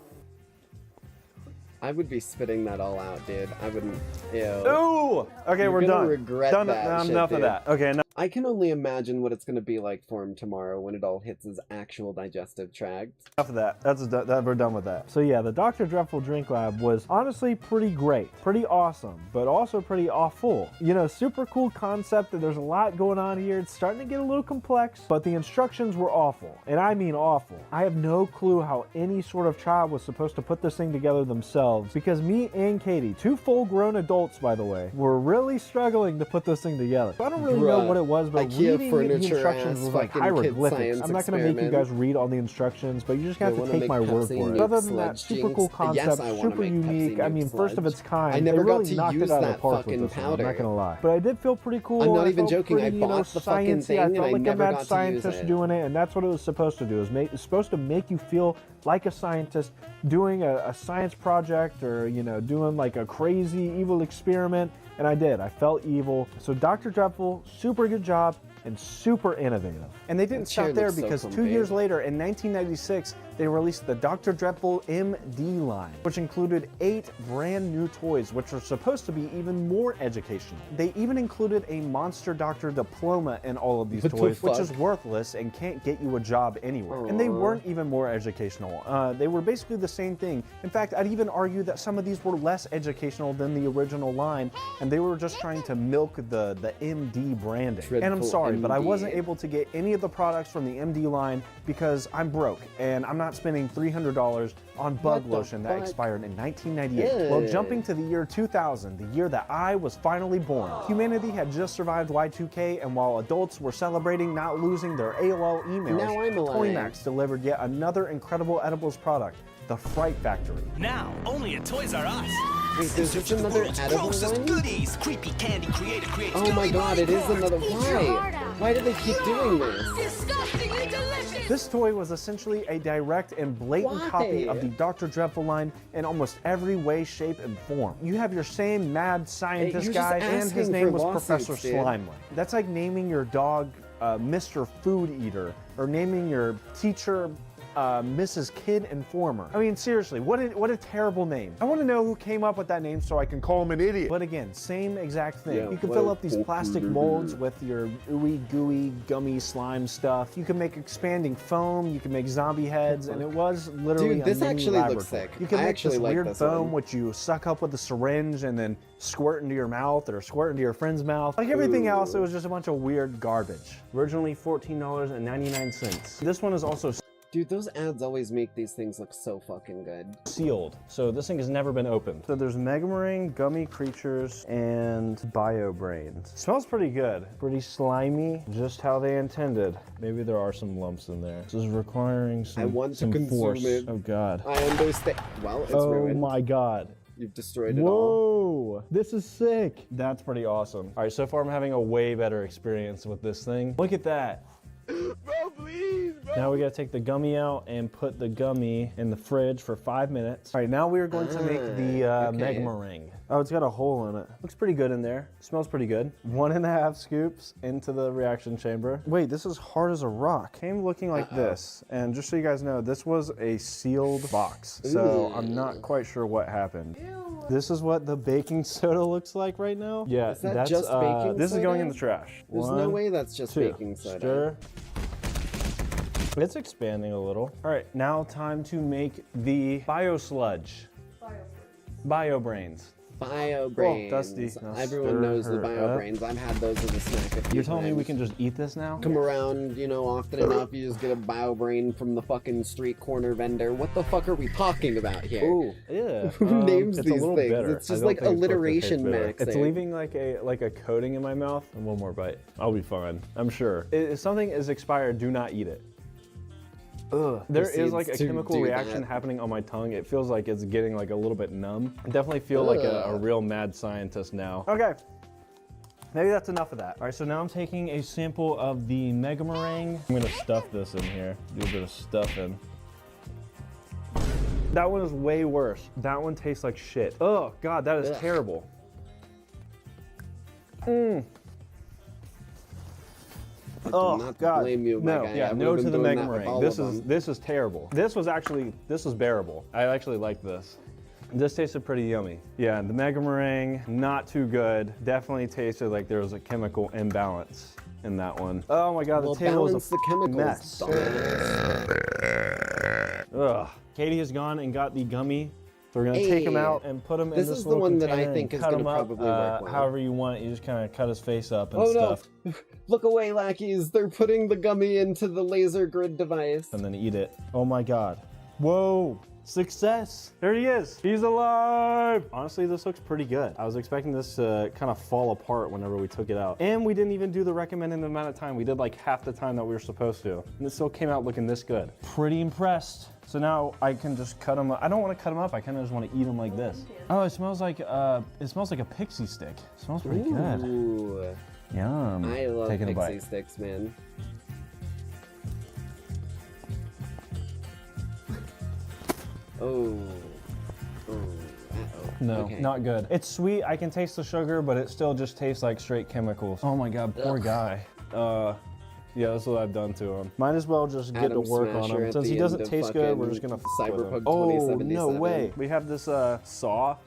I would be spitting that all out, dude. I wouldn't. Ew. Ooh! Okay, You're we're gonna done. regret done. that shit, Enough dude. of that. Okay, no. I can only imagine what it's gonna be like for him tomorrow when it all hits his actual digestive tract. Enough of that. We're done with that. So yeah, the Dr. Dreadful Drink Lab was honestly pretty great, pretty awesome, but also pretty awful. You know, super cool concept. That there's a lot going on here. It's starting to get a little complex, but the instructions were awful, and I mean awful. I have no clue how any sort of child was supposed to put this thing together themselves, because me and Katie, two full-grown adults, by the way, were really struggling to put this thing together. I don't really know what it was, but reading the instructions was like hieroglyphics. I'm not going to make you guys read all the instructions, but you just have to take my word for it. Other than that, super cool concept, super unique. I mean, first of its kind. I never they really got to knocked use it out of that the park fucking with this one, powder. I'm not going to lie. But I did feel pretty cool. I'm not I even felt joking. pretty, I bought the fucking sciencey. thing I and felt I like never a got mad to use scientist it. doing it, and that's what it was supposed to do. It's supposed to make you feel like a scientist doing a science project, or, you know, doing like a crazy evil experiment. And I did. I felt evil. So Dr. Dreadful, super good job and super innovative. And they didn't stop there, because 2 years later, in 1996, they released the Dr. Dreadful MD line, which included 8 brand new toys, which were supposed to be even more educational. They even included a Monster Doctor diploma in all of these toys, which is worthless and can't get you a job anywhere. And they weren't even more educational. They were basically the same thing. In fact, I'd even argue that some of these were less educational than the original line, and they were just trying to milk the MD branding. And I'm sorry, but I wasn't able to get any of the products from the MD line because I'm broke, and I'm not spending $300 on bug lotion that expired in 1998. Well, jumping to the year 2000, the year that I was finally born, humanity had just survived Y2K, and while adults were celebrating not losing their AOL emails, Toymax delivered yet another incredible edibles product, the Fright Factory. Now, only at Toys R Us. Wait, there's just another edible one? Goodies, creepy candy, create Oh my god, it is another. Why? Why do they keep doing this? Disgustingly delicious! This toy was essentially a direct and blatant copy of the Dr. Dreadful line in almost every way, shape, and form. You have your same mad scientist guy, and his name was Professor Slimely. That's like naming your dog Mr. Food Eater, or naming your teacher Mrs. Kid Informer. I mean, seriously, what a terrible name. I want to know who came up with that name so I can call him an idiot. But again, same exact thing. Yeah, you can fill up these plastic molds with your ooey gooey gummy slime stuff. You can make expanding foam. You can make zombie heads, and it was literally this a mini actually laboratory. looks sick. You can make this weird foam, one. which you suck up with a syringe and then squirt into your mouth or squirt into your friend's mouth. Like everything else, it was just a bunch of weird garbage. Originally $14.99. This one is also Dude, those ads always make these things look so fucking good. sealed, so this thing has never been opened. So there's Megamarine, Gummy Creatures, and Bio Brains. Smells pretty good. Pretty slimy, just how they intended. Maybe there are some lumps in there. This is requiring some, force. It. Oh God. I understand. Well, it's ruined. Oh my God. You've destroyed it all. Whoa, this is sick. That's pretty awesome. All right, so far I'm having a way better experience with this thing. Look at that. Bro, please, bro. Now we gotta take the gummy out and put the gummy in the fridge for 5 minutes. All right, now we are going to make the Megamarine. Oh, it's got a hole in it. Looks pretty good in there. Smells pretty good. 1.5 scoops into the reaction chamber. Wait, this is hard as a rock. Came looking like this. And just so you guys know, this was a sealed box. So I'm not quite sure what happened. Ew. This is what the baking soda looks like right now. Yeah, is that just baking soda? This is going in the trash. There's no way that's just baking soda. Stir. It's expanding a little. All right, now time to make the bio sludge. Bio brains. Bio brains. Oh, dusty. Now everyone knows the bio brains. I've had those as a snack a few You're telling me times. we can just eat this now? Come around, you know, often enough, you just get a bio brain from the fucking street corner vendor. What the fuck are we talking about here? Ooh, yeah. Who names it's these a little things? Bitter. It's just like alliteration, Max. It's leaving like a coating in my mouth. And one more bite. I'll be fine. I'm sure. If something is expired, do not eat it. Ugh. There is like a chemical reaction happening on my tongue. It feels like it's getting like a little bit numb. I definitely feel like a real mad scientist now. Okay. Maybe that's enough of that. All right, so now I'm taking a sample of the Megamarine. I'm gonna stuff this in here. Do a bit of stuffing. That one is way worse. That one tastes like shit. Oh God, that is terrible. Mmm. Oh God! Blame you, my guy. Yeah, no to the Megamarine. This is terrible. This was bearable. I actually like this. This tasted pretty yummy. Yeah, the Megamarine, not too good. Definitely tasted like there was a chemical imbalance in that one. Oh my God, the table is a mess. Ugh. Katie has gone and got the gummy. So we're gonna take him out and put him in this little container. This is the one that I think is gonna probably work well. However you want it, you just kind of cut his face up and stuff. No. Look away, lackeys. They're putting the gummy into the laser grid device. And then eat it. Oh my God. Whoa. Success! There he is! He's alive! Honestly, this looks pretty good. I was expecting this to kind of fall apart whenever we took it out. And we didn't even do the recommended amount of time. We did like half the time that we were supposed to. And it still came out looking this good. Pretty impressed. So now I can just cut them up. I don't want to cut them up. I kind of just want to eat them like this. Oh, it smells like a pixie stick. It smells pretty good. Yum. I love pixie sticks, man. Oh. No, not good. It's sweet, I can taste the sugar, but it still just tastes like straight chemicals. Oh my God, poor guy. Yeah, that's what I've done to him. Might as well just get to work on him. Since he doesn't taste good, we're just gonna Cyberpunk 2077. Oh, no way. We have this saw.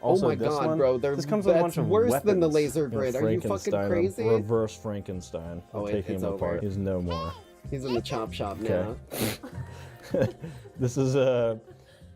Also, oh my God, bro, this comes with a bunch of worse than the laser grid. Are you fucking crazy? Reverse Frankenstein. I'm taking him apart. He's no more. He's in the chop shop now. This is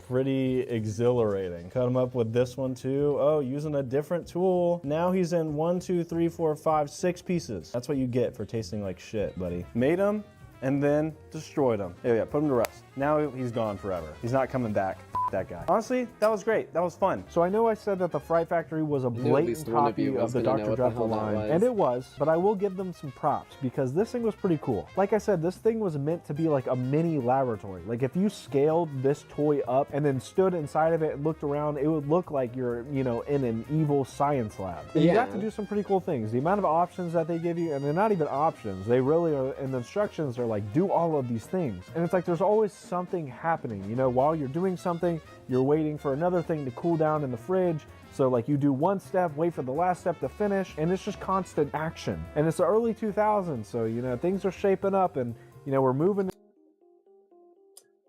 pretty exhilarating. Cut him up with this one too. Oh, using a different tool. Now he's in 1, 2, 3, 4, 5, 6 pieces. That's what you get for tasting like shit, buddy. Made him and then destroyed him. Yeah, put him to rest. Now he's gone forever. He's not coming back. That guy. Honestly, that was great. That was fun. So I know I said that the Fright Factory was a blatant copy of the Dr. Dreadful line, and it was, but I will give them some props because this thing was pretty cool. Like I said, this thing was meant to be like a mini laboratory. Like if you scaled this toy up and then stood inside of it and looked around, it would look like you're, you know, in an evil science lab. And you got to do some pretty cool things. The amount of options that they give you, and they're not even options, they really are, and the instructions are like, do all of these things. And it's like there's always something happening, you know, while you're doing something, you're waiting for another thing to cool down in the fridge. So like you do one step, wait for the last step to finish, and it's just constant action. And it's the early 2000s, so you know, things are shaping up and you know, we're moving.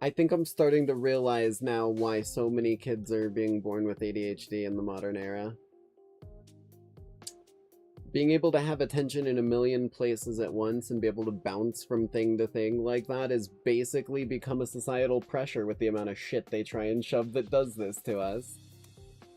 I think I'm starting to realize now why so many kids are being born with ADHD in the modern era. Being able to have attention in a million places at once and be able to bounce from thing to thing like that has basically become a societal pressure with the amount of shit they try and shove that does this to us.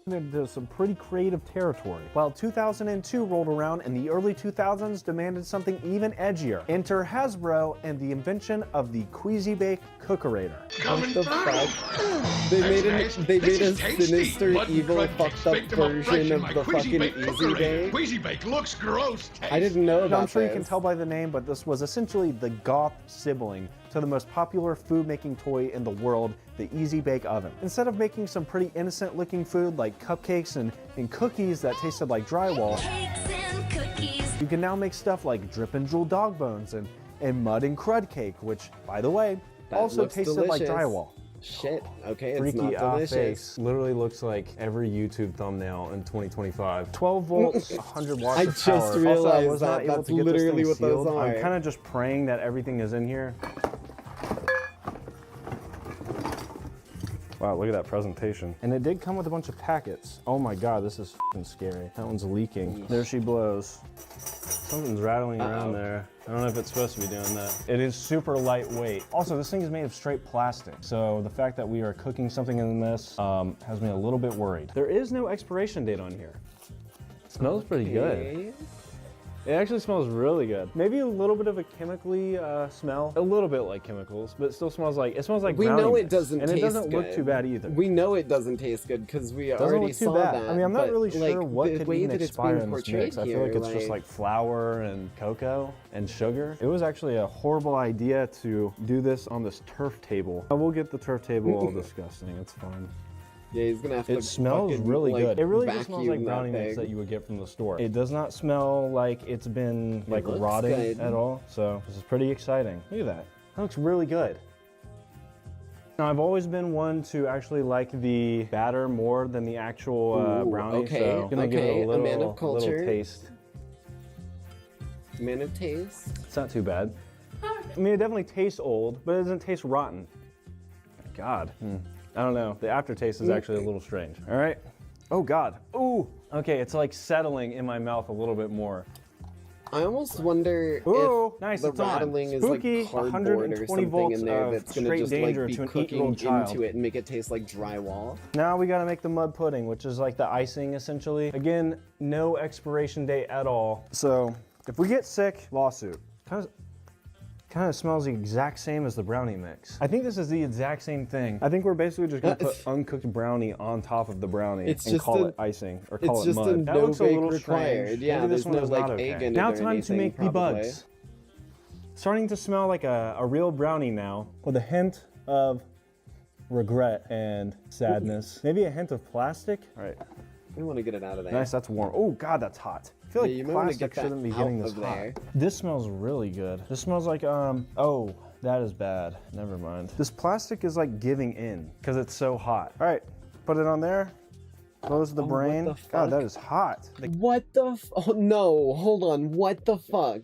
Into some pretty creative territory. While 2002 rolled around and the early 2000s demanded something even edgier. Enter Hasbro and the invention of the Queasy Bake Cookerator. What the fuck? They made a sinister, evil, fucked up version of the fucking Easy Bake. Queasy Bake looks gross. I didn't know about I'm sure this. you can tell by the name, but this was essentially the goth sibling to the most popular food making toy in the world, the Easy Bake Oven. Instead of making some pretty innocent looking food like cupcakes and cookies that tasted like drywall, you can now make stuff like drip and drool dog bones and mud and crud cake, which, by the way, That also looks tasted delicious. like drywall. Shit, okay, it's Freaky not delicious. face literally looks like every YouTube thumbnail in 2025. 12 volts, 100 watts I of just power. realized Also, I was not that. able That's to get this literally thing what those sealed. are. I'm kind of just praying that everything is in here. Wow, look at that presentation. And it did come with a bunch of packets. Oh my god, this is f***ing scary. That one's leaking. There she blows. Something's rattling around there. I don't know if it's supposed to be doing that. It is super lightweight. Also, this thing is made of straight plastic. So the fact that we are cooking something in this has me a little bit worried. There is no expiration date on here. It smells pretty good. It actually smells really good. Maybe a little bit of a chemically smell. A little bit like chemicals, but it still smells like, We know it doesn't and taste it doesn't look good. too bad either. We know it doesn't taste good because we Doesn't already look too saw bad. that. I mean, I'm not but, really sure like, what the could way even that it's expire being in this portrayed mix. I feel here, like it's just like flour and cocoa and sugar. It was actually a horrible idea to do this on this turf table. I will get the turf table all disgusting. It's fine. Yeah, he's gonna have to. It smells fucking, really like, good. It really just smells like vacuum brownie that mix thing. that you would get from the store. It does not smell like it's been like looks rotting good. at all. So this is pretty exciting. Look at that. That looks really good. Now, I've always been one to actually like the batter more than the actual Ooh, brownie. okay, So I'm gonna give it okay, a a little, man of culture. little taste. Man of taste. It's not too bad. I mean, it definitely tastes old, but it doesn't taste rotten. God. I don't know. The aftertaste is actually a little strange. All right. Oh God. Ooh. Okay, it's like settling in my mouth a little bit more. I almost wonder Ooh, if nice, the it's on. rattling is Spooky, like cardboard 120 or something volts in there of that's gonna straight just danger like be to an cooking 8-year-old child. into it and make it taste like drywall. Now we gotta make the mud pudding, which is like the icing essentially. Again, no expiration date at all. So if we get sick, lawsuit. Kind of smells the exact same as the brownie mix. I think this is the exact same thing. I think we're basically just gonna put uncooked brownie on top of the brownie and call it icing or call it mud. That looks a little strange. Yeah, Maybe this there's one no is like not egg okay. in it Now or time to anything, make the probably. bugs. Starting to smell like a real brownie now, with a hint of regret and sadness. Maybe a hint of plastic. All right. We want to get it out of there. Nice, that's warm. Oh God, that's hot. I feel like you might wanna plastic get that shouldn't be out getting this of hot. there. This smells really good. This smells like, oh, that is bad. Never mind. This plastic is like giving in because it's so hot. All right, put it on there. Close the brain. What the fuck? God, that is hot. What the oh no, hold on, what the fuck?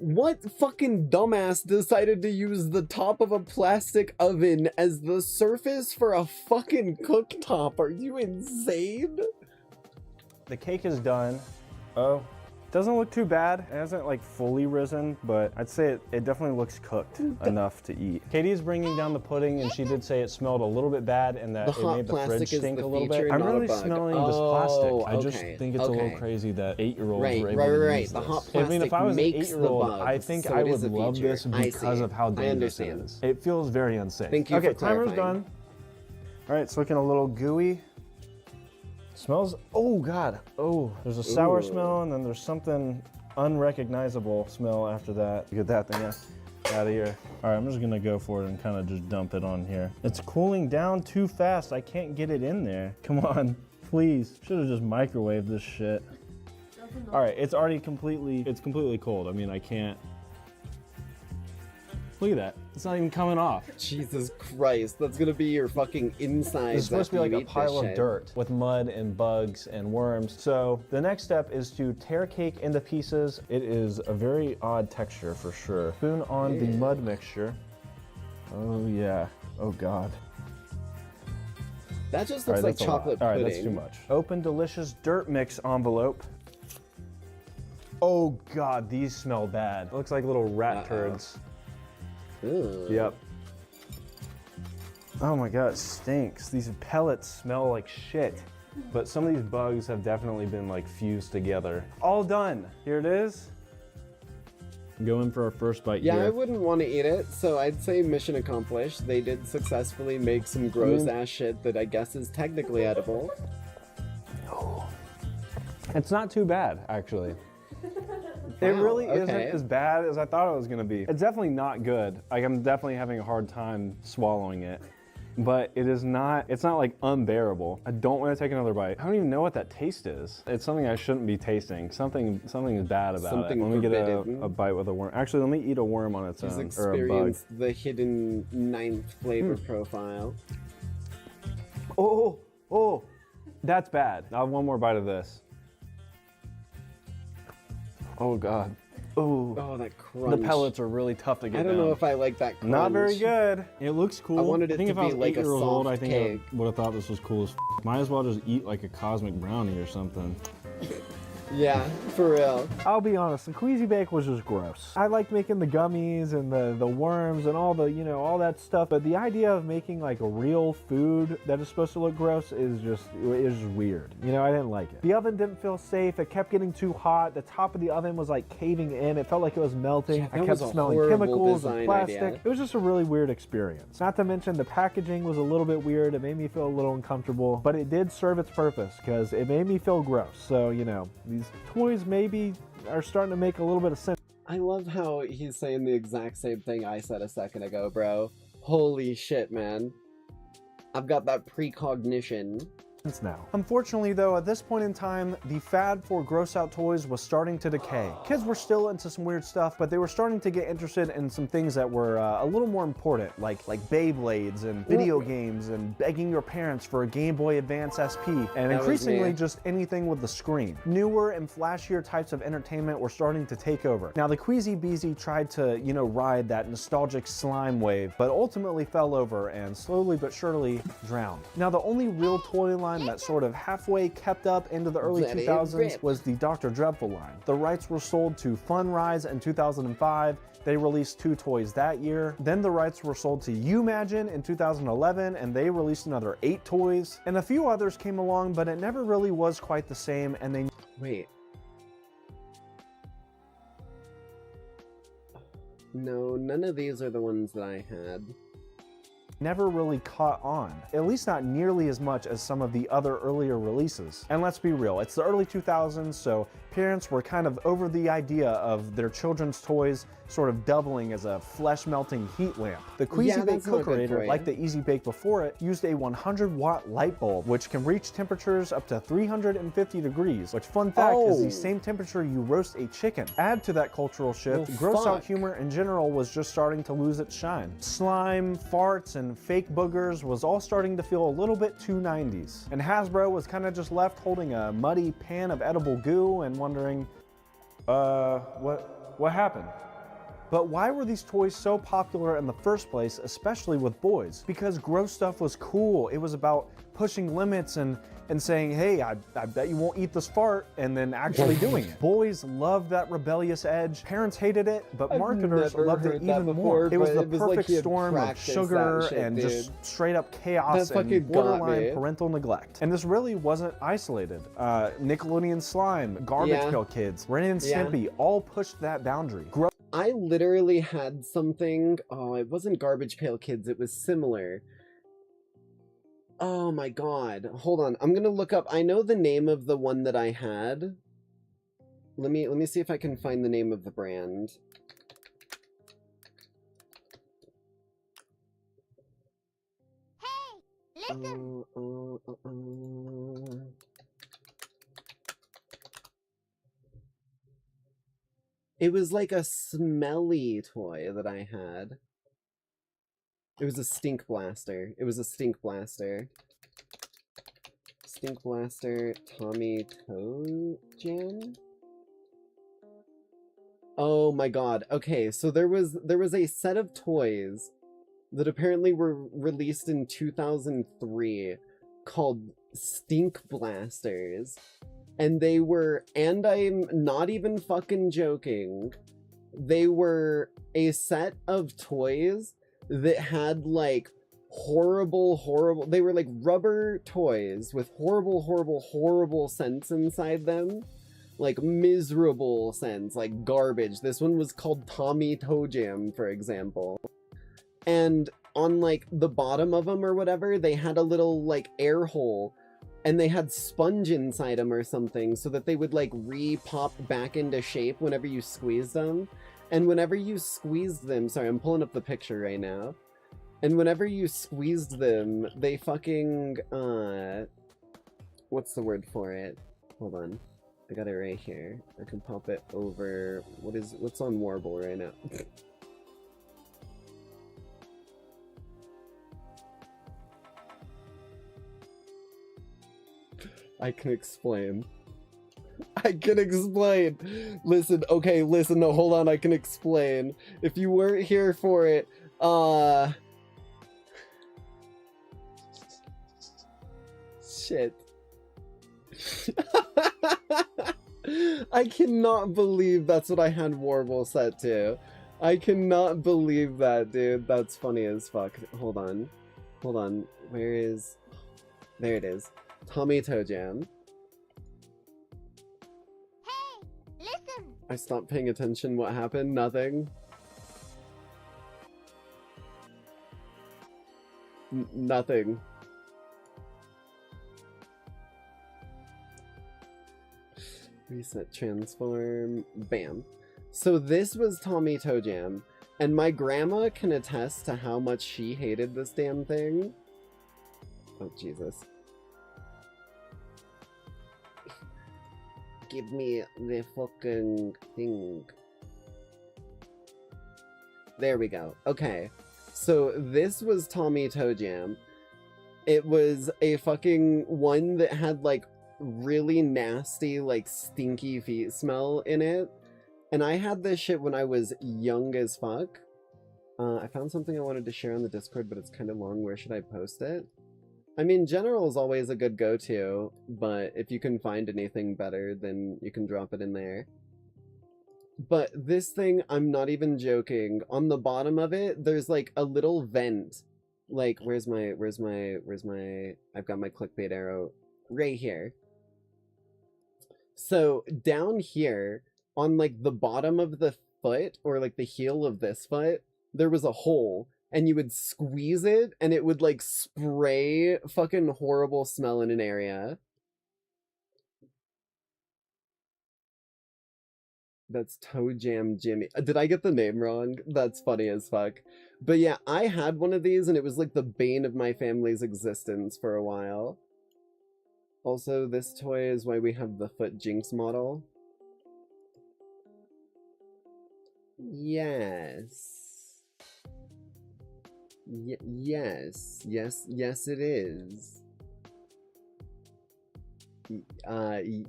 What fucking dumbass decided to use the top of a plastic oven as the surface for a fucking cooktop? Are you insane? The cake is done. Oh, Doesn't look too bad. It hasn't like fully risen, but I'd say it definitely looks cooked enough to eat. Katie's bringing down the pudding, and she did say it smelled a little bit bad and that it made the fridge stink a little bit. I'm really smelling this plastic. I just think it's a little crazy that 8-year-olds were able to use the this. hot plastic I mean, if I was an makes 8-year-old, the I bugs, think so I it is would a love feature. this because of how dangerous it is. It feels very unsafe. Thank you okay, for timer's clarifying. done. All right, it's looking a little gooey. Smells, oh God. Oh, there's a sour smell and then there's something unrecognizable smell after that. Get that thing out of here. All right, I'm just gonna go for it and kind of just dump it on here. It's cooling down too fast. I can't get it in there. Come on, please. Should have just microwaved this shit. All right, it's already completely cold. I mean, I can't. Look at that. It's not even coming off. Jesus Christ, that's gonna be your fucking inside. It's supposed to be like a pile of dirt with mud and bugs and worms. So the next step is to tear cake into pieces. It is a very odd texture for sure. Spoon on the mud mixture. Oh yeah. Oh God. That just looks like chocolate pudding. All right, that's too much. Open delicious dirt mix envelope. Oh God, these smell bad. It looks like little rat turds. Ooh. Yep. Oh my God, it stinks. These pellets smell like shit. But some of these bugs have definitely been like fused together. All done. Here it is. Go in for our first bite here. Yeah, I wouldn't want to eat it, so I'd say mission accomplished. They did successfully make some gross ass shit that I guess is technically edible. It's not too bad, actually. It really isn't as bad as I thought it was gonna be. It's definitely not good. Like, I'm definitely having a hard time swallowing it. But it's not like unbearable. I don't want to take another bite. I don't even know what that taste is. It's something I shouldn't be tasting. Something is bad about it. Let me get a bite with a worm. Actually, let me eat a worm on its own, or a bug. Experience the hidden 9th flavor profile. Oh, that's bad. I'll have one more bite of this. Oh God. Oh, that crunch. The pellets are really tough to get down. I don't know if I like that crunch. Not very good. It looks cool. I wanted it think to if I was be like a 8-year-old, soft I think cake. I would have thought this was cool as f. Might as well just eat like a cosmic brownie or something. Yeah, for real. I'll be honest, the Queasy Bake was just gross. I liked making the gummies and the worms and all the, all that stuff, but the idea of making like a real food that is supposed to look gross is just weird. I didn't like it. The oven didn't feel safe. It kept getting too hot. The top of the oven was like caving in. It felt like it was melting. Yeah, I kept smelling chemicals and plastic. Idea. It was just a really weird experience. Not to mention the packaging was a little bit weird. It made me feel a little uncomfortable, but it did serve its purpose because it made me feel gross. So, these toys maybe are starting to make a little bit of sense. I love how he's saying the exact same thing I said a second ago, bro. Holy shit, man. I've got that precognition. Now. Unfortunately though, at this point in time, the fad for gross out toys was starting to decay. Kids were still into some weird stuff, but they were starting to get interested in some things that were a little more important, like Beyblades and video games and begging your parents for a Game Boy Advance SP, and increasingly just anything with the screen. Newer and flashier types of entertainment were starting to take over. Now the Queasy Beezy tried to, ride that nostalgic slime wave, but ultimately fell over and slowly but surely drowned. Now the only real toy line that sort of halfway kept up into the early 2000s was the Dr. Dreadful line. The rights were sold to Fun Rise in 2005. They released 2 toys that year. Then the rights were sold to Umagine in 2011, and they released another 8 toys. And a few others came along, but it never really was quite the same, and they... Wait. No, none of these are the ones that I had. Never really caught on, at least not nearly as much as some of the other earlier releases. And let's be real, it's the early 2000s, so parents were kind of over the idea of their children's toys sort of doubling as a flesh-melting heat lamp. The Queasy Bake Cookerator, like the Easy Bake before it, used a 100-watt light bulb, which can reach temperatures up to 350 degrees, which, fun fact, is the same temperature you roast a chicken. Add to that cultural shift, gross-out humor in general was just starting to lose its shine. Slime, farts, and fake boogers was all starting to feel a little bit too 90s. And Hasbro was kind of just left holding a muddy pan of edible goo and wondering, what happened? But why were these toys so popular in the first place, especially with boys? Because gross stuff was cool. It was about pushing limits and saying, hey, I bet you won't eat this fart, and then actually doing it. Boys loved that rebellious edge. Parents hated it, but marketers loved it even more. It was the perfect storm of sugar and just straight up chaos and borderline parental neglect. And this really wasn't isolated. Nickelodeon Slime, Garbage Pail Kids, Ren and Stimpy all pushed that boundary. I literally had something, oh, it wasn't Garbage Pail Kids, it was similar. Oh my god, hold on, I'm gonna look up, I know the name of the one that I had. Let me see if I can find the name of the brand. Hey, listen. It was like a smelly toy that I had. It was a stink blaster. It was a stink blaster. Stink blaster Tommy Toe Jam? Oh my god. Okay, so there was a set of toys that apparently were released in 2003 called Stink Blasters. And they were, and I'm not even fucking joking, they were a set of toys that had like horrible, they were like rubber toys with horrible scents inside them. Like miserable scents, like garbage. This one was called Tommy Toe Jam, for example. And on like the bottom of them or whatever, they had a little like air hole. And they had sponge inside them or something so that they would like re-pop back into shape whenever you squeezed them. And whenever you squeezed them, sorry, I'm pulling up the picture right now. And whenever you squeezed them, they fucking, what's the word for it? Hold on. I got it right here. I can pop it over, what's on Warble right now? I can explain. I can explain. Listen, okay, listen, no, hold on, I can explain. If you weren't here for it, shit. I cannot believe that's what I had Warble set to. I cannot believe that, dude. That's funny as fuck. Hold on. Hold on. Where is... There it is. Tommy Toe Jam. Hey, listen. I stopped paying attention. What happened? Nothing. Nothing. Reset transform. Bam. So this was Tommy Toe Jam, and my grandma can attest to how much she hated this damn thing. Oh, Jesus. Give me the fucking thing. There we go. Okay. So this was Tommy Toe Jam. It was a fucking one that had like really nasty, like stinky feet smell in it. And I had this shit when I was young as fuck. I found something I wanted to share on the Discord, but it's kind of long. Where should I post it? I mean, general is always a good go-to, but if you can find anything better, then you can drop it in there. But this thing, I'm not even joking. On the bottom of it, there's like a little vent. Like, where's my, I've got my clickbait arrow right here. So down here, on like the bottom of the foot, or like the heel of this foot, there was a hole. And you would squeeze it, and it would, like, spray fucking horrible smell in an area. That's Toe Jam Jimmy. Did I get the name wrong? That's funny as fuck. But yeah, I had one of these, and it was, like, the bane of my family's existence for a while. Also, this toy is why we have the Hijinx model. Yes. Yes, it is.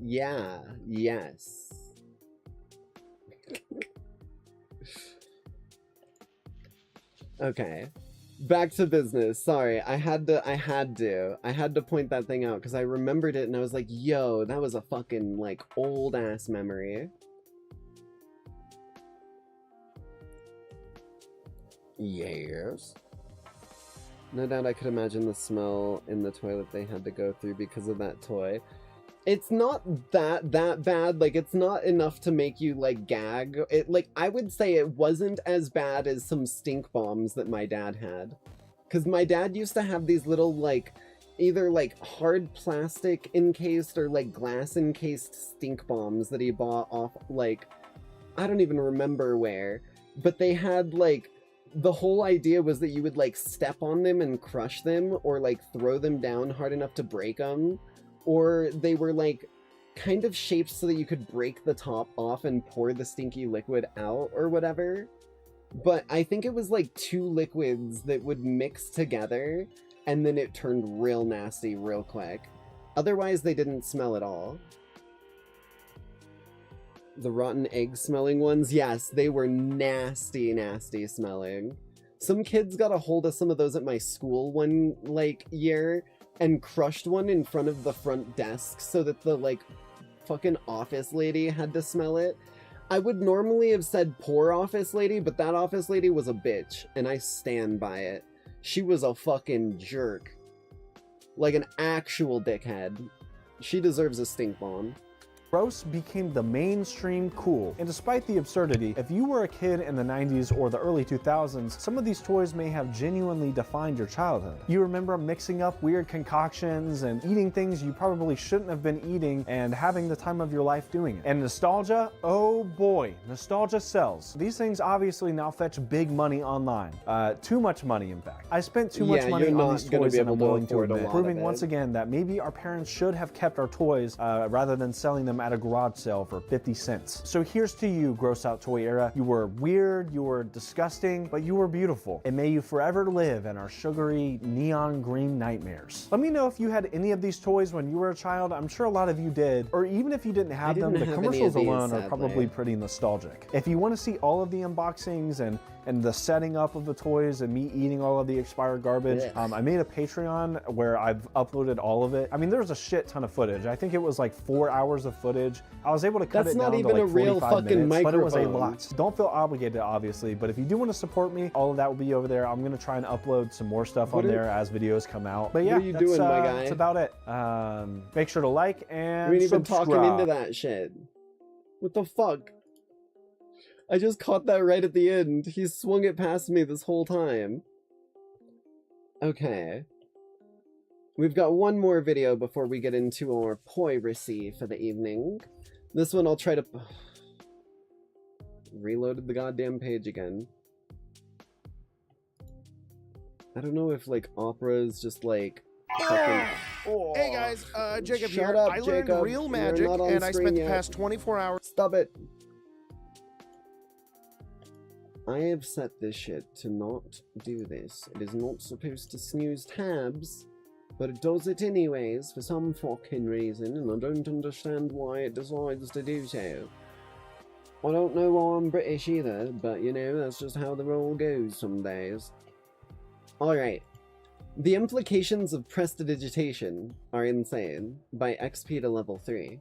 Yeah, yes. Okay. Back to business. Sorry, I had to point that thing out because I remembered it and I was like, yo, that was a fucking, like, old-ass memory. Yes. No doubt I could imagine the smell in the toilet they had to go through because of that toy. It's not that bad, like, it's not enough to make you, like, gag. I would say it wasn't as bad as some stink bombs that my dad had. Because my dad used to have these little, like, either, like, hard plastic encased or, like, glass encased stink bombs that he bought off, like, I don't even remember where. But they had, like, the whole idea was that you would, like, step on them and crush them, or, like, throw them down hard enough to break them. Or they were, like, kind of shaped so that you could break the top off and pour the stinky liquid out or whatever. But I think it was, like, two liquids that would mix together, and then it turned real nasty real quick. Otherwise, they didn't smell at all. The rotten egg smelling ones, yes, they were nasty, nasty smelling. Some kids got a hold of some of those at my school one, like, year, and crushed one in front of the front desk so that the, like, fucking office lady had to smell it. I would normally have said poor office lady, but that office lady was a bitch, and I stand by it. She was a fucking jerk. Like an actual dickhead. She deserves a stink bomb. Gross became the mainstream cool. And despite the absurdity, if you were a kid in the 90s or the early 2000s, some of these toys may have genuinely defined your childhood. You remember mixing up weird concoctions and eating things you probably shouldn't have been eating and having the time of your life doing it. And nostalgia, oh boy, nostalgia sells. These things obviously now fetch big money online. Too much money, in fact. I spent too much money on these toys and I'm willing to admit, proving once again that maybe our parents should have kept our toys rather than selling them at a garage sale for 50 cents. So here's to you, gross out toy era. You were weird, you were disgusting, but you were beautiful. And may you forever live in our sugary neon green nightmares. Let me know if you had any of these toys when you were a child. I'm sure a lot of you did. Or even if you didn't have them, the commercials alone are probably pretty nostalgic. If you want to see all of the unboxings and the setting up of the toys and me eating all of the expired garbage, I made a Patreon where I've uploaded all of it. I mean, there's a shit ton of footage. I think it was like 4 hours of footage. I was able to cut it down to like 45 minutes, but it was a lot. Don't feel obligated, obviously, but if you do want to support me, all of that will be over there. I'm going to try and upload some more stuff on there as videos come out. But yeah, what are you doing, my guy? That's about it. Make sure to like and we ain't even subscribe. talking into that shit. What the fuck? I just caught that right at the end. He swung it past me this whole time. Okay. We've got one more video before we get into our Piracy for the evening. This one I'll try to... Reloaded the goddamn page again. I don't know if, like, Opera is just, like... fucking... Hey guys, Jacob Shut here. up, I Jacob. learned real magic, You're not on and I spent screen the yet. past 24 hours... Stop it! I have set this shit to not do this. It is not supposed to snooze tabs, but it does it anyways for some fucking reason, and I don't understand why it decides to do so. I don't know why I'm British either, but you know, that's just how the roll goes some days. Alright. The implications of prestidigitation are insane by XP to level 3.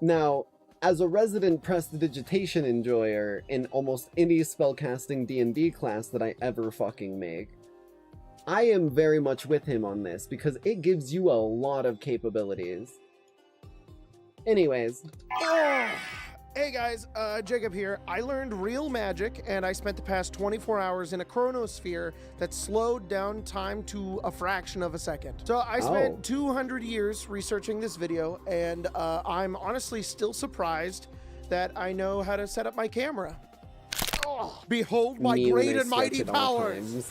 Now, as a resident prestidigitation enjoyer in almost any spellcasting D&D class that I ever fucking make, I am very much with him on this because it gives you a lot of capabilities. Anyways. Hey guys, Jacob here. I learned real magic, and I spent the past 24 hours in a chronosphere that slowed down time to a fraction of a second. So I spent 200 years researching this video, and I'm honestly still surprised that I know how to set up my camera. Oh, behold my great and mighty powers!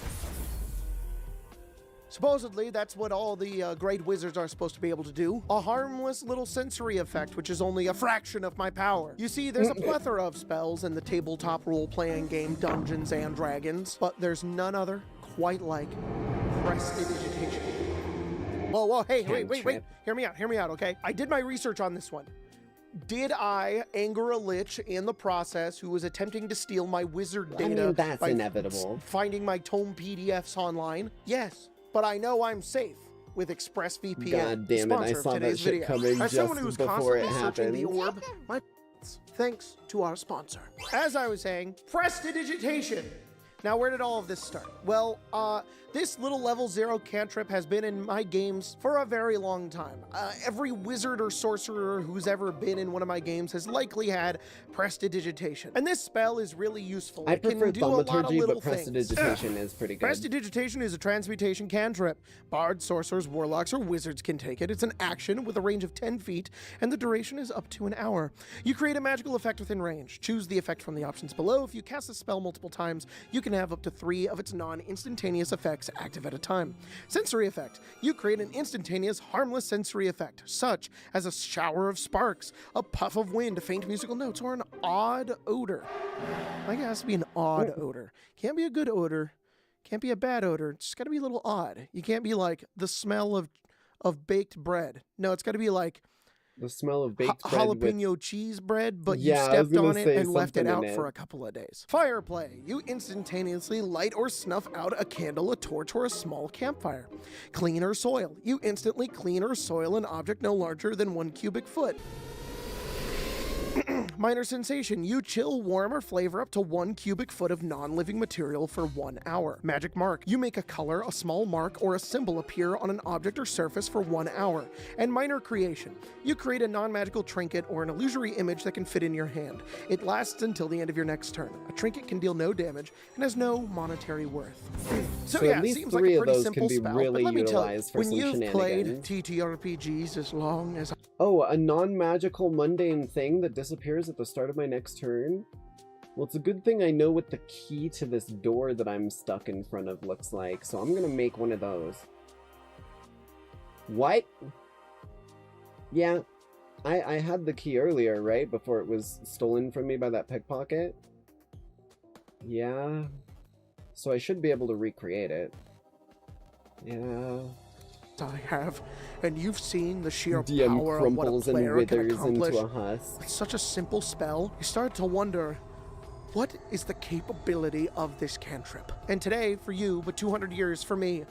Supposedly, that's what all the great wizards are supposed to be able to do. A harmless little sensory effect, which is only a fraction of my power. You see, there's a plethora of spells in the tabletop role-playing game Dungeons & Dragons, but there's none other quite like prestidigitation. Whoa, hey, wait. Hear me out, okay? I did my research on this one. did I anger a lich in the process who was attempting to steal my wizard data? I mean, that's by inevitable. Finding my tome PDFs online? Yes, but I know I'm safe with ExpressVPN. God damn it, I saw that shit coming As just someone who's before it constantly searching the happened. orb, my thanks to our sponsor. As I was saying, prestidigitation. Now, where did all of this start? Well, this little level 0 cantrip has been in my games for a very long time. Every wizard or sorcerer who's ever been in one of my games has likely had prestidigitation. And this spell is really useful. I It can prefer do a lot of thaumaturgy, little but things. prestidigitation is pretty good. Prestidigitation is a transmutation cantrip. Bards, sorcerers, warlocks, or wizards can take it. It's an action with a range of 10 feet, and the duration is up to an hour. You create a magical effect within range. Choose the effect from the options below. If you cast the spell multiple times, you can have up to 3 of its non-instantaneous effects active at a time. Sensory effect. You create an instantaneous, harmless sensory effect, such as a shower of sparks, a puff of wind, faint musical notes, or an odd odor. I think it has to be an odd odor. Can't be a good odor. Can't be a bad odor. It's just got to be a little odd. You can't be like the smell of baked bread. No, it's got to be like the smell of baked bread jalapeno cheese bread, but Yeah, I you was stepped gonna on it say and left it something out in for it. a couple of days. Fire play. You instantaneously light or snuff out a candle, a torch, or a small campfire. Clean or soil. You instantly clean or soil an object no larger than 1 cubic foot. Minor sensation. You chill, warm, or flavor up to 1 cubic foot of non-living material for 1 hour. Magic mark. You make a color, a small mark, or a symbol appear on an object or surface for 1 hour. And minor creation. You create a non-magical trinket or an illusory image that can fit in your hand. It lasts until the end of your next turn. A trinket can deal no damage and has no monetary worth. So yeah, at least seems 3 like a of pretty those simple can be spell, really but let me tell you, utilized for when some you've played shenanigans. TTRPGs as long as Oh, a non-magical mundane thing that disappears at the start of my next turn? Well, it's a good thing I know what the key to this door that I'm stuck in front of looks like, so I'm gonna make one of those. What? Yeah, I had the key earlier, right? Before it was stolen from me by that pickpocket? Yeah. So I should be able to recreate it. Yeah. I have, and you've seen the sheer DM power of what a crumples and player can withers accomplish. into a husk. It's such a simple spell. You start to wonder, what is the capability of this cantrip? And today, for you, but 200 years for me,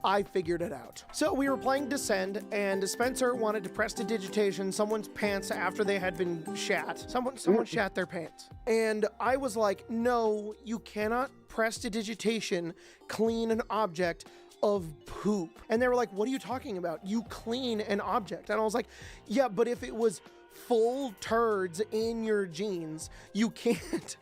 I figured it out. So we were playing Descend, and Spencer wanted to prestidigitation someone's pants after they had been shat. Someone shat their pants. And I was like, no, you cannot prestidigitation clean an object of poop. And they were like, what are you talking about? You clean an object. And I was like, yeah, but if it was full turds in your jeans, you can't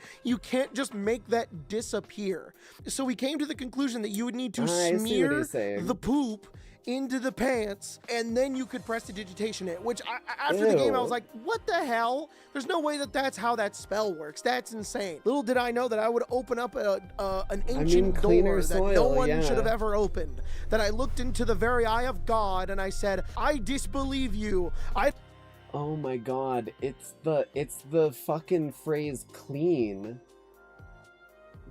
just make that disappear. So we came to the conclusion that you would need to smear the poop into the pants, and then you could prestidigitation it, which after the game I was like, what the hell? There's no way that that's how that spell works. That's insane. Little did I know that I would open up an ancient door that no one should have ever opened. That I looked into the very eye of God and I said, I disbelieve you. Oh my god, it's the fucking phrase clean.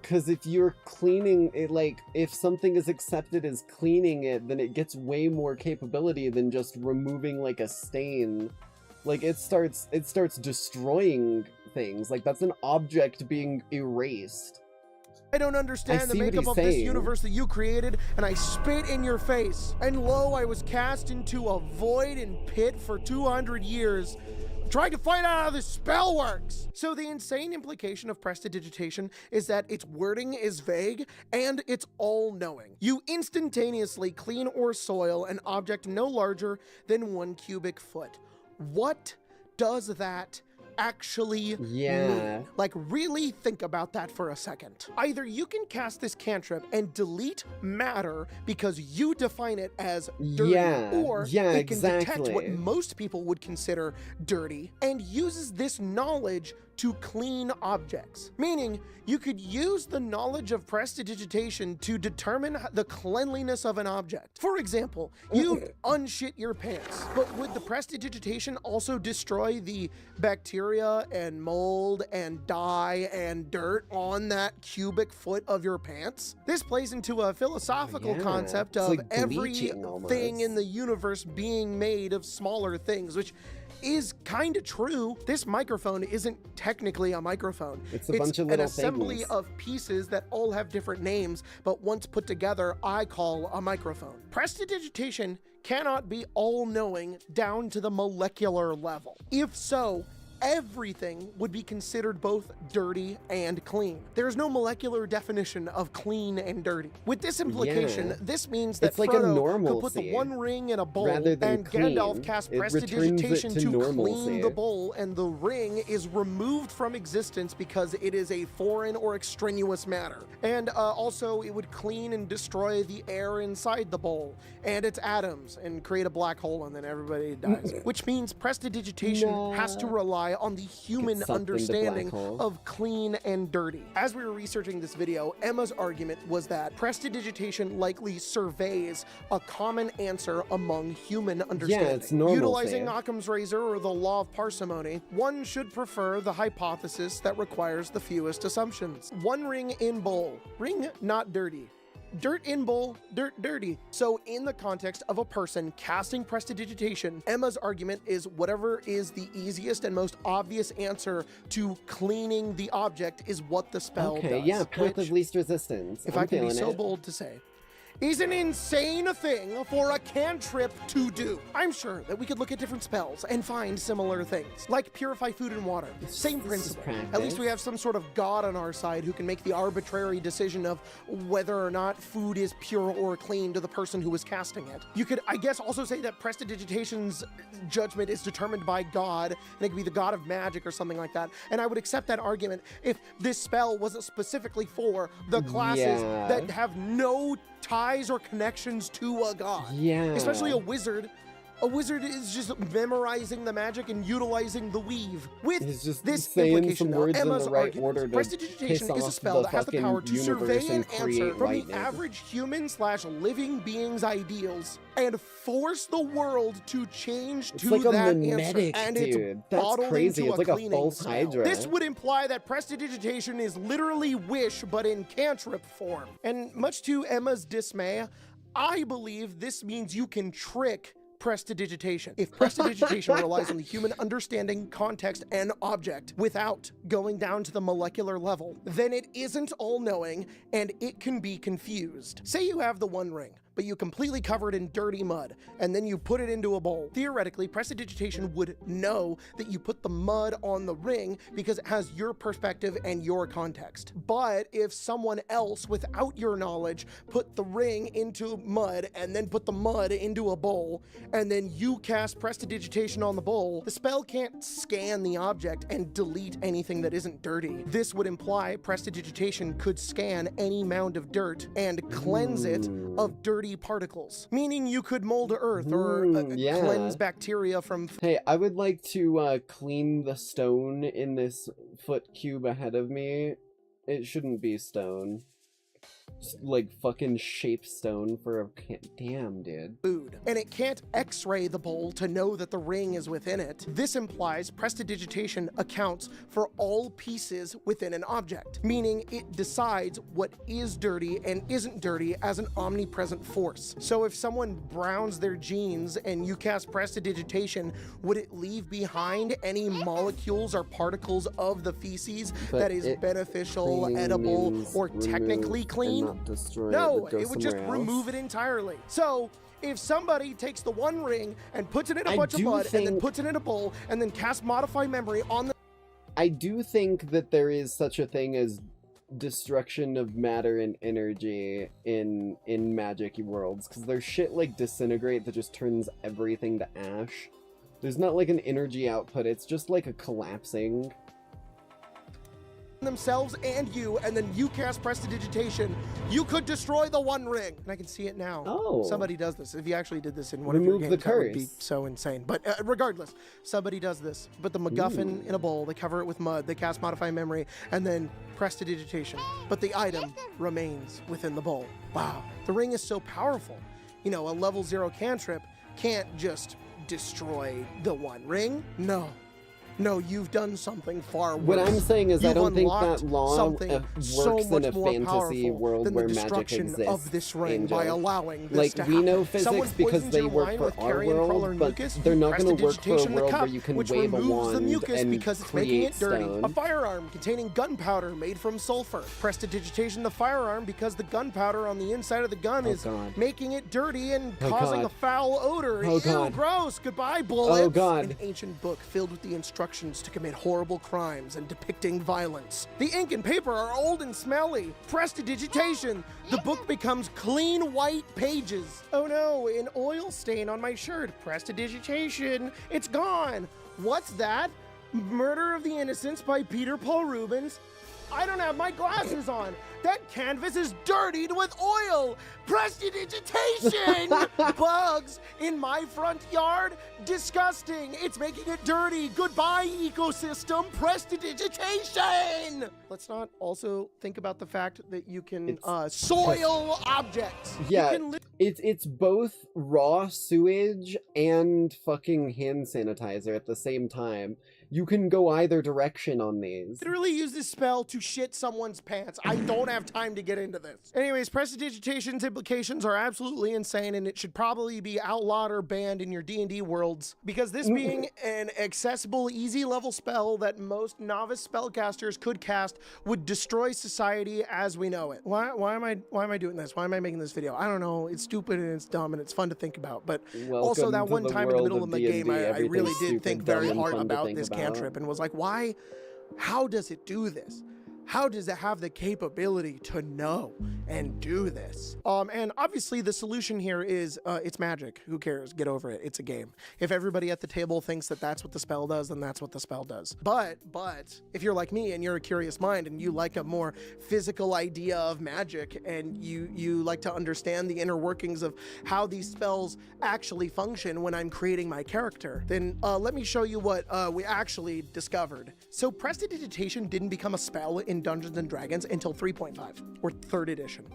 Because if you're cleaning it, like, if something is accepted as cleaning it, then it gets way more capability than just removing, like, a stain. Like, it starts destroying things. Like, that's an object being erased. I don't understand the makeup of this universe that you created, and I spit in your face. And lo, I was cast into a void and pit for 200 years, trying to find out how this spell works. So the insane implication of prestidigitation is that its wording is vague and it's all-knowing. You instantaneously clean or soil an object no larger than 1 cubic foot. What does that actually mean? Like, really think about that for a second. Either you can cast this cantrip and delete matter because you define it as dirty, or it can detect what most people would consider dirty and uses this knowledge to clean objects. Meaning, you could use the knowledge of prestidigitation to determine the cleanliness of an object. For example, you unshit your pants, but would the prestidigitation also destroy the bacteria and mold and dye and dirt on that cubic foot of your pants? This plays into a philosophical concept of everything in the universe being made of smaller things, which is kind of true. This microphone isn't technically a microphone. It's a bunch of little an assembly things. of pieces that all have different names, but once put together, I call a microphone. Prestidigitation cannot be all-knowing down to the molecular level. If so, everything would be considered both dirty and clean. There is no molecular definition of clean and dirty. With this implication, this means that it's like Frodo could put the one ring in a bowl and Gandalf cast prestidigitation to clean the bowl, and the ring is removed from existence because it is a foreign or extraneous matter. And also it would clean and destroy the air inside the bowl and its atoms and create a black hole, and then everybody dies. Which means prestidigitation has to rely on the human understanding of clean and dirty. As we were researching this video, Emma's argument was that prestidigitation likely surveys a common answer among human understanding. Yeah, it's normal. Utilizing Occam's razor or the law of parsimony, one should prefer the hypothesis that requires the fewest assumptions. One ring in bowl. Ring not dirty. Dirt in bowl, dirt dirty. So in the context of a person casting prestidigitation, Emma's argument is whatever is the easiest and most obvious answer to cleaning the object is what the spell does. Okay, yeah, path of least resistance. If I can be so bold to say, is an insane thing for a cantrip to do. I'm sure that we could look at different spells and find similar things, like purify food and water. Same principle. At least we have some sort of god on our side who can make the arbitrary decision of whether or not food is pure or clean to the person who is casting it. You could, I guess, also say that prestidigitation's judgment is determined by God, and it could be the god of magic or something like that. And I would accept that argument if this spell wasn't specifically for the classes that have no ties or connections to a god. Especially a wizard. A wizard is just memorizing the magic and utilizing the weave. With this implication, though, Emma's argument, prestidigitation is a spell that has the power to survey and answer from the average human/living being's ideals and force the world to change to like a that mimetic, answer. And dude. it's That's bottled crazy. into It's like a false spell. Hydra. This would imply that prestidigitation is literally wish, but in cantrip form. And much to Emma's dismay, I believe this means you can trick prestidigitation. If prestidigitation relies on the human understanding, context, and object without going down to the molecular level, then it isn't all-knowing and it can be confused. Say you have the One Ring, but you completely cover it in dirty mud, and then you put it into a bowl. Theoretically, prestidigitation would know that you put the mud on the ring because it has your perspective and your context. But if someone else, without your knowledge, put the ring into mud and then put the mud into a bowl, and then you cast prestidigitation on the bowl, the spell can't scan the object and delete anything that isn't dirty. This would imply prestidigitation could scan any mound of dirt and cleanse it of dirty particles, meaning you could mold earth or cleanse bacteria from. Hey, I would like to clean the stone in this foot cube ahead of me. It shouldn't be stone. Just like fucking shape stone for a damn, dude. Food. And it can't x-ray the bowl to know that the ring is within it. This implies prestidigitation accounts for all pieces within an object, meaning it decides what is dirty and isn't dirty as an omnipresent force. So if someone browns their jeans and you cast prestidigitation, would it leave behind any molecules or particles of the feces that is beneficial, edible, or technically clean? No, it would just remove it entirely. So if somebody takes the One Ring and puts it in a bunch of mud and then puts it in a bowl and then casts Modify Memory on the... I do think that there is such a thing as destruction of matter and energy in magic worlds, because there's shit like Disintegrate that just turns everything to ash. There's not like an energy output, it's just like a collapsing themselves and you, and then you cast prestidigitation, you could destroy the One Ring. And I can see it now. Oh. Somebody does this. If you actually did this in one of your games, that would be so insane. But regardless, somebody does this. But the MacGuffin in a bowl, they cover it with mud, they cast Modify Memory, and then prestidigitation. But the item remains within the bowl. Wow. The ring is so powerful. You know, a level 0 cantrip can't just destroy the One Ring. No. No, you've done something far worse. What I'm saying is I don't think that unlocked law something so works much in a more fantasy powerful world than where the magic destruction exists. of this ring by Angel. allowing this Like, to we happen. know physics Someone because poisons they your work wine for with our carrion world, crawler but mucus, they're not going to work for a prestidigitation the world cup, where you can which wave a removes the wand mucus and because it's making create it dirty. stone. A firearm containing gunpowder made from sulfur. Prestidigitation the firearm because the gunpowder on the inside of the gun is making it dirty and causing a foul odor. Oh, Ew, God. gross. Goodbye, bullets. Oh, God. An ancient book filled with the instructions to commit horrible crimes and depicting violence. The ink and paper are old and smelly. Prestidigitation. The book becomes clean white pages. Oh no, an oil stain on my shirt. Prestidigitation. It's gone. What's that? Murder of the Innocents by Peter Paul Rubens. I don't have my glasses on. That canvas is dirtied with oil. Prestidigitation. Bugs in my front yard. Disgusting. It's making it dirty. Goodbye, ecosystem. Prestidigitation. Let's not also think about the fact that you can soil objects. Yeah, You can it's both raw sewage and fucking hand sanitizer at the same time. You can go either direction on these. literally use this spell to shit someone's pants. I don't have time to get into this. Anyways, prestidigitation's implications are absolutely insane, and it should probably be outlawed or banned in your D&D worlds, because this being an accessible, easy-level spell that most novice spellcasters could cast would destroy society as we know it. Why am I doing this? Why am I making this video? I don't know. It's stupid and it's dumb and it's fun to think about, but also that one time in the middle of the game, I really did think very hard about this cantrip and was like, why? How does it do this? How does it have the capability to know and do this? And obviously the solution here is it's magic. Who cares? Get over it. It's a game. If everybody at the table thinks that that's what the spell does, then that's what the spell does. But if you're like me and you're a curious mind and you like a more physical idea of magic and you like to understand the inner workings of how these spells actually function when I'm creating my character, then let me show you what we actually discovered. So prestidigitation didn't become a spell in Dungeons and Dragons until 3.5 or 3rd edition.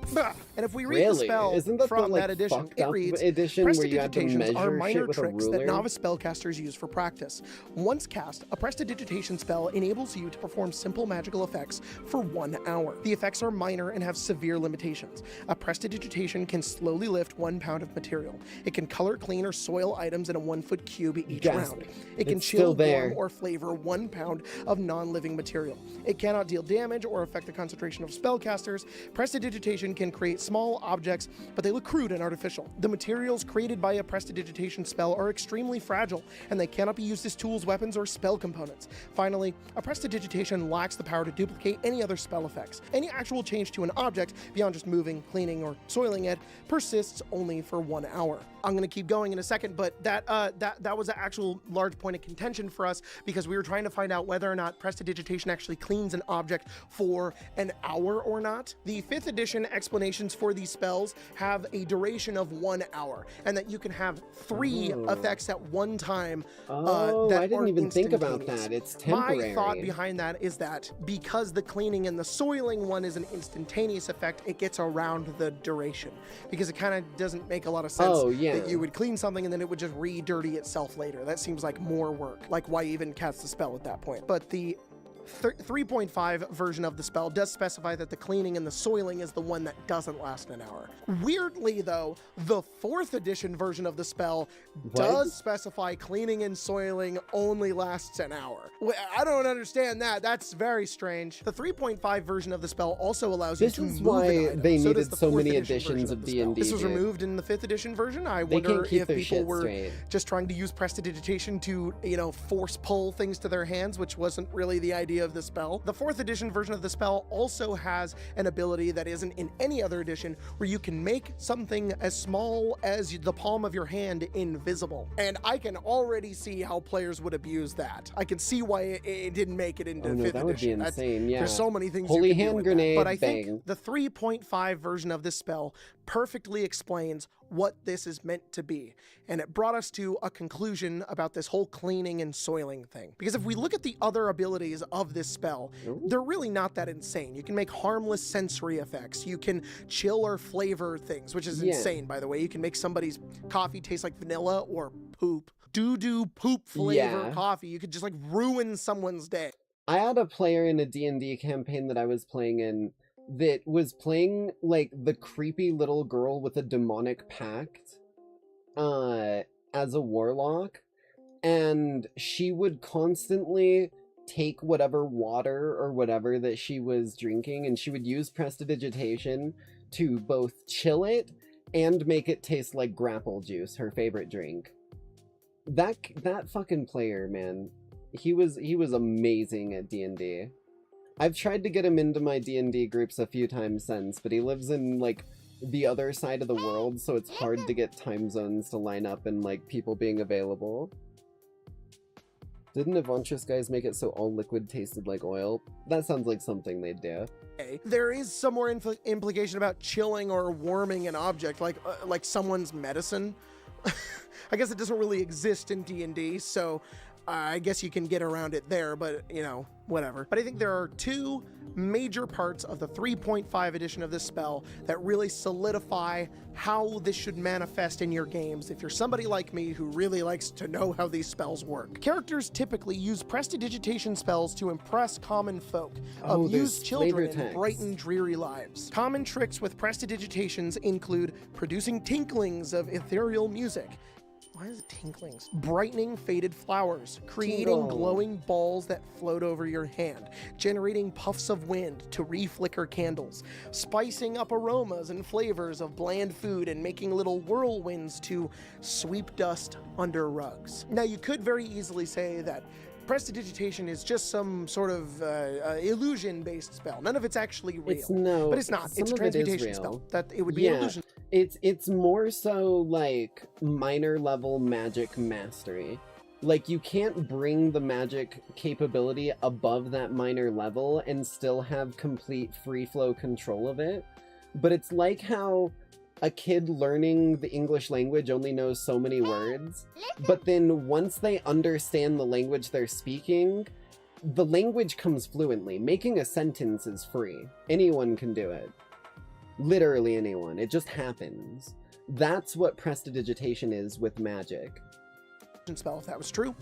And if we read the spell from that edition, it reads, prestidigitations are minor tricks that novice spellcasters use for practice. Once cast, a prestidigitation spell enables you to perform simple magical effects for 1 hour. The effects are minor and have severe limitations. A prestidigitation can slowly lift 1 pound of material. It can color, clean, or soil items in a 1-foot cube each round. It can chill, warm, or flavor 1 pound of non-living material. It cannot deal damage or affect the concentration of spellcasters. Prestidigitation can create small objects, but they look crude and artificial. The materials created by a prestidigitation spell are extremely fragile, and they cannot be used as tools, weapons, or spell components. Finally, a prestidigitation lacks the power to duplicate any other spell effects. Any actual change to an object, beyond just moving, cleaning, or soiling it, persists only for 1 hour. I'm going to keep going in a second, but that was an actual large point of contention for us, because we were trying to find out whether or not prestidigitation actually cleans an object for an hour or not. The 5th edition explanations for these spells have a duration of 1 hour, and that you can have 3 effects at one time. That I didn't even think about that. It's temporary. My thought behind that is that because the cleaning and the soiling one is an instantaneous effect, it gets around the duration, because it kind of doesn't make a lot of sense that you would clean something and then it would just re-dirty itself later. That seems like more work. Like, why even cast the spell at that point? But the 3.5 version of the spell does specify that the cleaning and the soiling is the one that doesn't last an hour. Weirdly though, the 4th edition version of the spell does specify cleaning and soiling only lasts an hour. I don't understand that. That's very strange. The 3.5 version of the spell also allows you to move an item. This is why they needed so many edition editions of D&D. This was removed in the 5th edition version. I wonder if people were just trying to use prestidigitation to, force pull things to their hands, which wasn't really the idea of the spell. The 4th edition version of the spell also has an ability that isn't in any other edition, where you can make something as small as the palm of your hand invisible. And I can already see how players would abuse that. I can see why it didn't make it into 5th edition. That would be insane. There's so many things Holy you can hand do with grenade, that. But I think the 3.5 version of this spell perfectly explains what this is meant to be. And it brought us to a conclusion about this whole cleaning and soiling thing. Because if we look at the other abilities of this spell, they're really not that insane. You can make harmless sensory effects. You can chill or flavor things, which is insane, by the way. You can make somebody's coffee taste like vanilla or poop. doo-doo poop flavor coffee. You could just like ruin someone's day. I had a player in a D&D campaign that I was playing in that was playing like the creepy little girl with a demonic pact as a warlock, and she would constantly take whatever water or whatever that she was drinking, and she would use prestidigitation to both chill it and make it taste like grapple juice, her favorite drink. That fucking player, man, he was amazing at D&D. I've tried to get him into my D&D groups a few times since, but he lives in like the other side of the world, so it's hard to get time zones to line up and like people being available. Didn't Evantris guys make it so all liquid tasted like oil? That sounds like something they'd do. There is some more implication about chilling or warming an object, like someone's medicine. I guess it doesn't really exist in D&D, so I guess you can get around it there, but, you know, whatever. But I think there are two major parts of the 3.5 edition of this spell that really solidify how this should manifest in your games if you're somebody like me who really likes to know how these spells work. Characters typically use prestidigitation spells to impress common folk, amuse children, and brighten dreary lives. Common tricks with prestidigitations include producing tinklings of ethereal music. Why is it tinklings? Brightening faded flowers, creating glowing balls that float over your hand, generating puffs of wind to reflicker candles, spicing up aromas and flavors of bland food, and making little whirlwinds to sweep dust under rugs. Now, you could very easily say that prestidigitation is just some sort of illusion-based spell. None of it's actually real. But it's not. It's a transmutation spell. That it would be an illusion. It's more so like minor level magic mastery. Like, you can't bring the magic capability above that minor level and still have complete free flow control of it. But it's like how a kid learning the English language only knows so many words, but then once they understand the language they're speaking, the language comes fluently. Making a sentence is free. Anyone can do it. Literally anyone. It just happens. That's what prestidigitation is with magic. Spell, if that was true.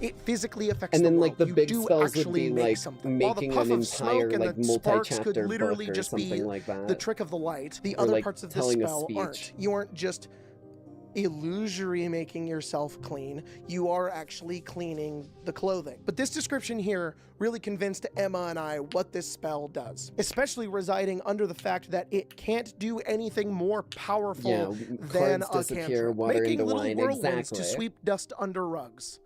It physically affects and then the like world. the big spells would be like making an entire like multi-chapter book or something like that. The trick of the light. The other parts of the spell aren't. You aren't just illusory making yourself clean. You are actually cleaning the clothing. But this description here really convinced Emma and I what this spell does, especially residing under the fact that it can't do anything more powerful than a cantrip. Making little whirlwinds to sweep dust under rugs.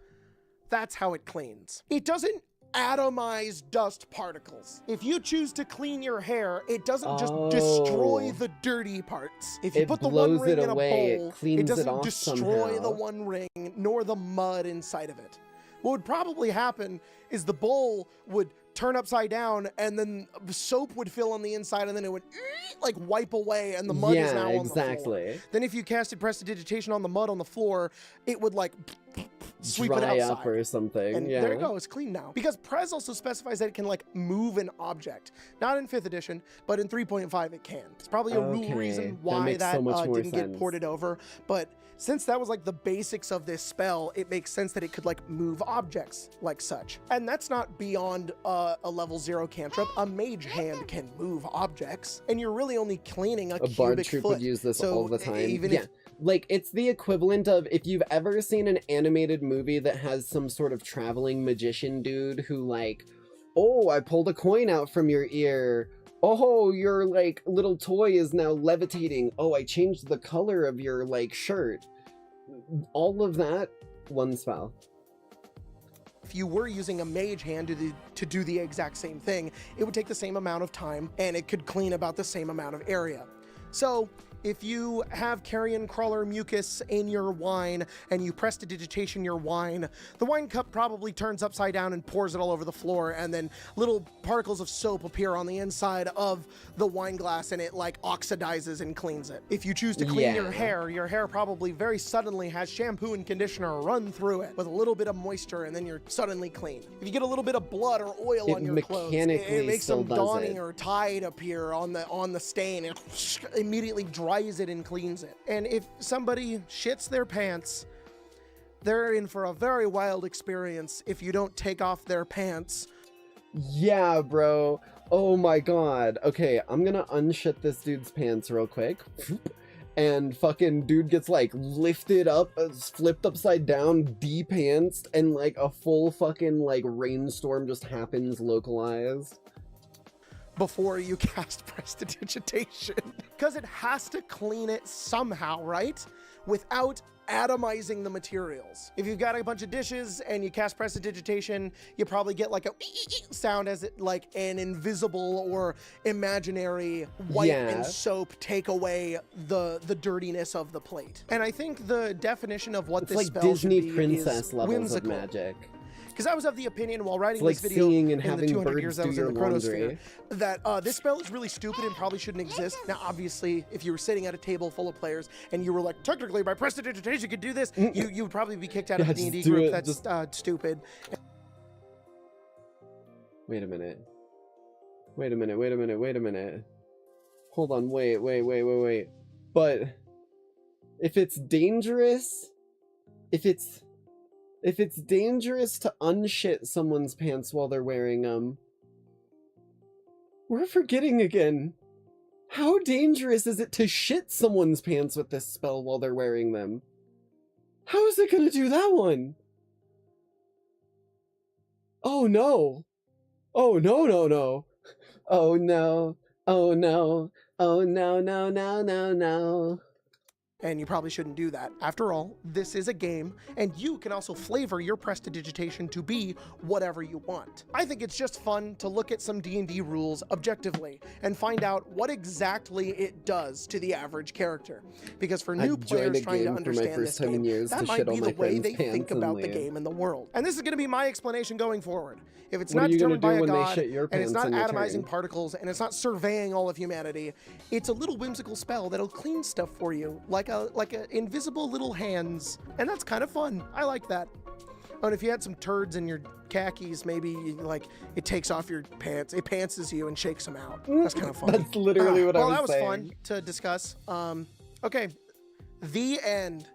That's how it cleans. It doesn't atomize dust particles. If you choose to clean your hair, it doesn't just destroy the dirty parts. If you put the one ring in a bowl, it doesn't destroy the one ring nor the mud inside of it. What would probably happen is the bowl would turn upside down and then the soap would fill on the inside and then it would like wipe away and the mud is now on the floor. Then if you casted prestidigitation on the mud on the floor, it would like sweep it outside up or something. And there you go, it's clean now. Because Prez also specifies that it can like move an object. Not in 5th edition, but in 3.5 it can. It's probably a rule reason why that didn't get ported over, but since that was like the basics of this spell, it makes sense that it could like move objects like such. And that's not beyond a level 0 cantrip. A mage hand can move objects, and you're really only cleaning a cubic bard troop foot. Would use this all the time. Like, it's the equivalent of if you've ever seen an animated movie that has some sort of traveling magician dude who like, oh, I pulled a coin out from your ear. Oh, your like little toy is now levitating. Oh, I changed the color of your like shirt. All of that, one spell. If you were using a mage hand to do the exact same thing, it would take the same amount of time and it could clean about the same amount of area. So if you have carrion crawler mucus in your wine and you prestidigitation your wine, the wine cup probably turns upside down and pours it all over the floor, and then little particles of soap appear on the inside of the wine glass and it like oxidizes and cleans it. If you choose to clean your hair probably very suddenly has shampoo and conditioner run through it with a little bit of moisture, and then you're suddenly clean. If you get a little bit of blood or oil on your clothes, it makes some dawning or tide appear on the stain and immediately dries it and cleans it. And if somebody shits their pants they're in for a very wild experience if you don't take off their pants. Yeah, bro. Oh my god. Okay, I'm gonna unshit this dude's pants real quick. And fucking dude gets like lifted up, flipped upside down, de-pantsed, and like a full fucking like rainstorm just happens localized. Before you cast prestidigitation. Because it has to clean it somehow, right? Without atomizing the materials. If you've got a bunch of dishes and you cast prestidigitation, you probably get like a sound as it like an invisible or imaginary wipe and soap take away the dirtiness of the plate. And I think the definition of what it's this like spell Disney should be princess is levels whimsical. of magic. Because I was of the opinion while writing It's like this video seeing and in the having 200 years birds I do was in your the chronosphere, laundry. that this spell is really stupid and probably shouldn't exist. Now, obviously, if you were sitting at a table full of players and you were like, technically, by prestidigitation, you could do this, you would probably be kicked out of the D&D group. That's stupid. Wait a minute. Wait a minute, wait a minute, wait a minute. Hold on, wait. But if it's dangerous, if it's dangerous to unshit someone's pants while they're wearing them, we're forgetting again. How dangerous is it to shit someone's pants with this spell while they're wearing them? How is it gonna do that one? Oh no. Oh no. Oh no. Oh no. Oh no. And you probably shouldn't do that. After all, this is a game, and you can also flavor your prestidigitation to be whatever you want. I think it's just fun to look at some D&D rules objectively and find out what exactly it does to the average character. Because for new players trying to understand this game, that might be the way they think about the game and the world. And this is going to be my explanation going forward. If it's not determined by a god, and it's not atomizing particles, and it's not surveying all of humanity, it's a little whimsical spell that'll clean stuff for you, like a invisible little hands, and that's kind of fun. I like that. Oh, and if you had some turds in your khakis, maybe like it takes off your pants, it pantses you and shakes them out. That's kind of fun. That's literally what I was saying. Well, that was fun to discuss. Okay, the end.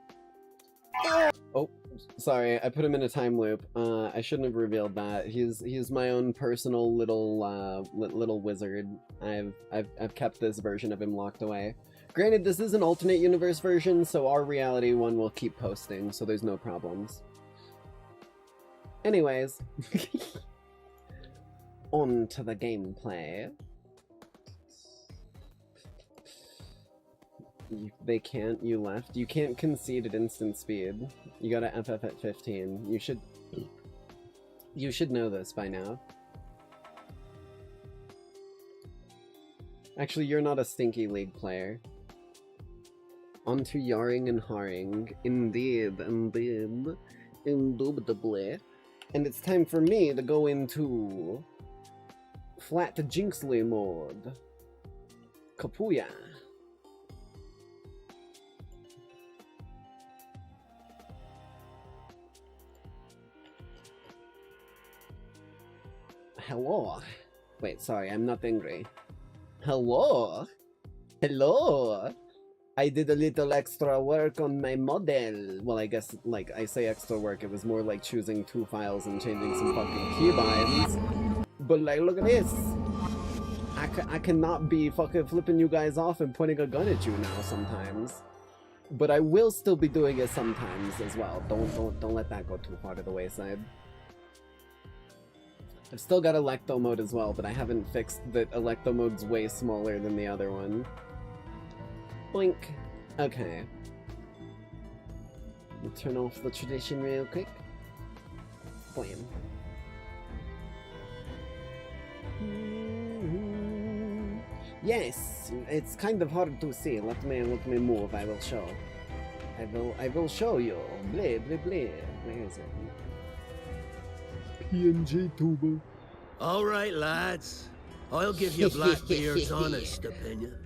Oh, sorry, I put him in a time loop. I shouldn't have revealed that. He's my own personal little wizard. I've kept this version of him locked away. Granted, this is an alternate universe version, so our reality one will keep posting, so there's no problems. Anyways, on to the gameplay. You left. You can't concede at instant speed. You gotta FF at 15. You should know this by now. Actually, you're not a Stinky League player. On to Yarring and Harring. Indeed. Indubitably. And it's time for me to go into flat Jinxley mode. Kapuya. Hello. Wait, sorry, I'm not angry. Hello. I did a little extra work on my model. Well, I guess, like, I say extra work, it was more like choosing 2 files and changing some fucking keybinds. But, like, look at this. I cannot be fucking flipping you guys off and pointing a gun at you now sometimes. But I will still be doing it sometimes as well. Don't let that go too far to the wayside. I've still got Electo mode as well, but I haven't fixed that Electo mode's way smaller than the other one. Blink. Okay. We'll turn off the tradition real quick. Blam. Yes, it's kind of hard to see. Let me move. I will show. I will show you. Blah blah blah. Where is it? PNG tuber. All right, lads. I'll give you Blackbeard's honest opinion.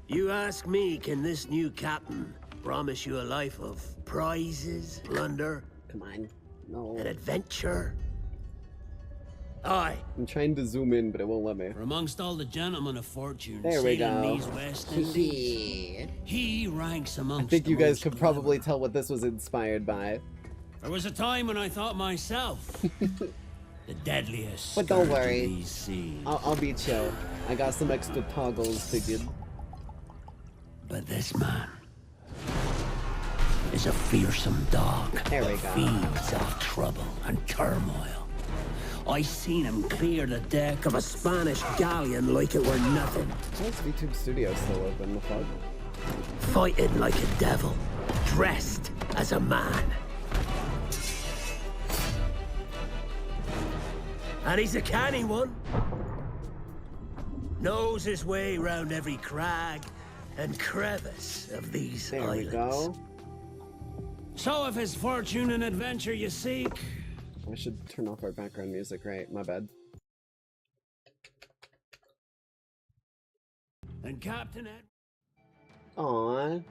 You ask me, can this new captain promise you a life of prizes, plunder? Come on. No. An adventure? Aye. I'm trying to zoom in, but it won't let me. For amongst all the gentlemen of fortune there we sailing go. these West Indies, he ranks amongst I think the you guys most could probably tell what this was inspired by. There was a time when I thought myself the deadliest. But don't scourge of worry, these seas. I'll be chill. I got some extra toggles figured. But this man is a fearsome dog There we that go. feeds off trouble and turmoil. I seen him clear the deck of a Spanish galleon like it were nothing. Why is VTube Studio still open? The fuck? Fighting like a devil, dressed as a man. And he's a canny one. Knows his way round every crag and crevice of these There islands. we go. So if his fortune and adventure you seek... I should turn off our background music, right? My bad. And Captain Ed... Aww.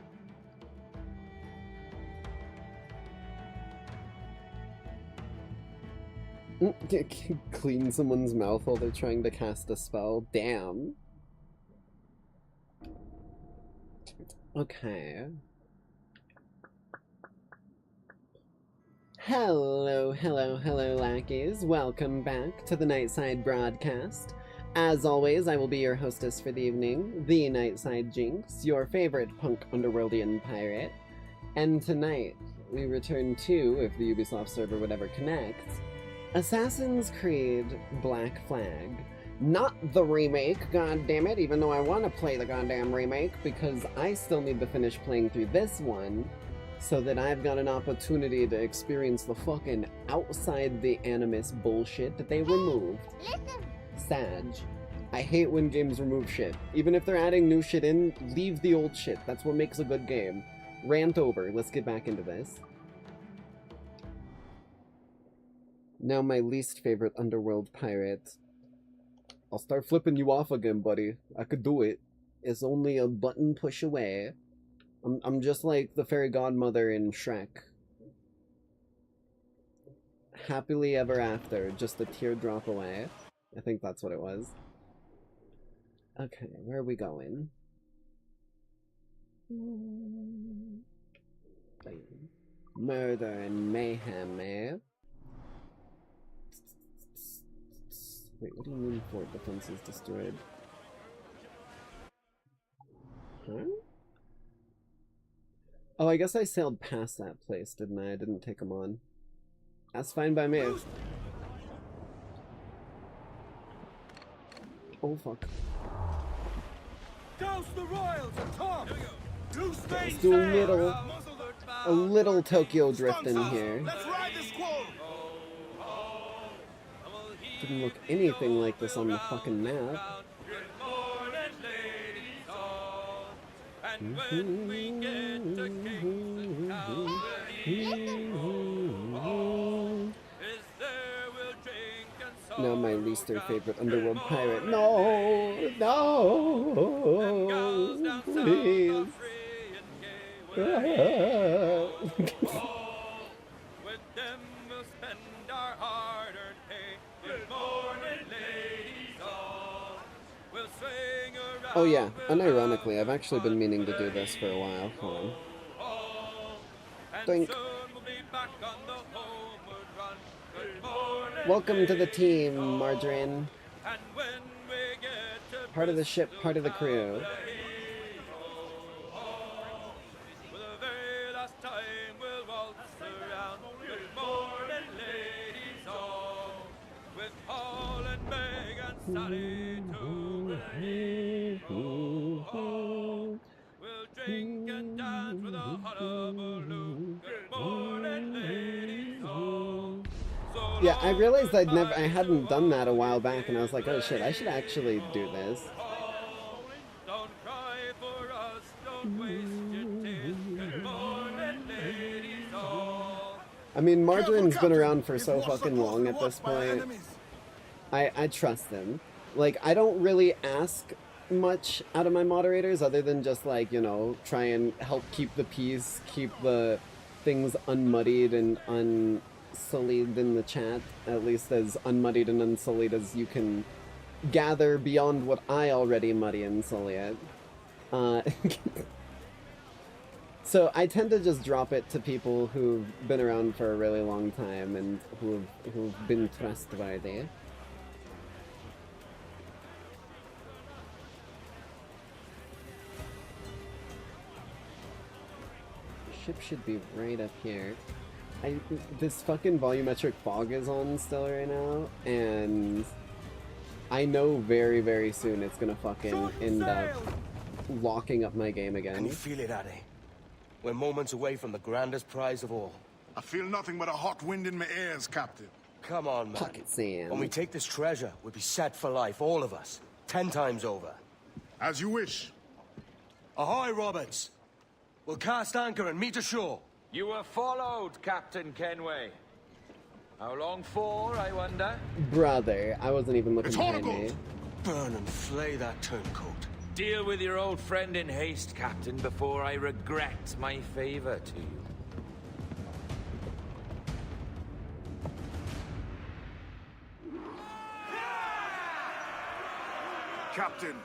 Clean someone's mouth while they're trying to cast a spell. Damn. Okay. Hello, hello, hello, lackeys. Welcome back to the Nightside broadcast. As always, I will be your hostess for the evening, the Nightside Jinx, your favorite punk underworldian pirate. And tonight, we return to, if the Ubisoft server would ever connect, Assassin's Creed Black Flag. Not the remake, goddammit, even though I want to play the goddamn remake, because I still need to finish playing through this one, so that I've got an opportunity to experience the fucking outside the animus bullshit that they removed. Sag. I hate when games remove shit. Even if they're adding new shit in, leave the old shit. That's what makes a good game. Rant over. Let's get back into this. Now my least favorite underworld pirate. I'll start flipping you off again, buddy. I could do it. It's only a button push away. I'm just like the fairy godmother in Shrek. Happily ever after, just a teardrop away. I think that's what it was. Okay, where are we going? Murder and mayhem, eh? Wait, what do you mean fort defense is destroyed? Huh? Oh, I guess I sailed past that place, didn't I? I didn't take them on. That's fine by me. Oh, fuck. Douse the royals at top. Let's do a little Tokyo drift in here. Let's ride this squall. Didn't look anything like this on the fucking map. Now my least favorite underworld pirate. No! No! Please! Oh yeah, unironically, I've actually been meaning to do this for a while. Hold on. Doink. Welcome to the team, Margarine. Part of the ship, part of the crew. We'll drink and dance with a hullabaloo. Good morning, ladies. Yeah, I realized I hadn't done that a while back, and I was like, oh shit, I should actually do this. Don't cry for us, don't waste your tears. Good morning, ladies. I mean, Margarine's been around for so fucking long at this point. I trust them. Like, I don't really ask much out of my moderators other than just, like, you know, try and help keep the peace, keep the things unmuddied and unsullied in the chat, at least as unmuddied and unsullied as you can gather beyond what I already muddy and sully it. So I tend to just drop it to people who've been around for a really long time and who've been trustworthy. Ship should be right up here. This fucking volumetric fog is on still right now, and I know very, very soon it's gonna fucking end up locking up my game again. Can you feel it, Addy? We're moments away from the grandest prize of all. I feel nothing but a hot wind in my ears, Captain. Come on, man. Pocket sand. When we take this treasure, we'll be set for life, all of us. 10 times over. As you wish. Ahoy, Roberts! We'll cast anchor and meet ashore. You were followed, Captain Kenway. How long for, I wonder? Brother, I wasn't even looking behind me. Burn and flay that turncoat. Deal with your old friend in haste, Captain, before I regret my favor to you. Captain,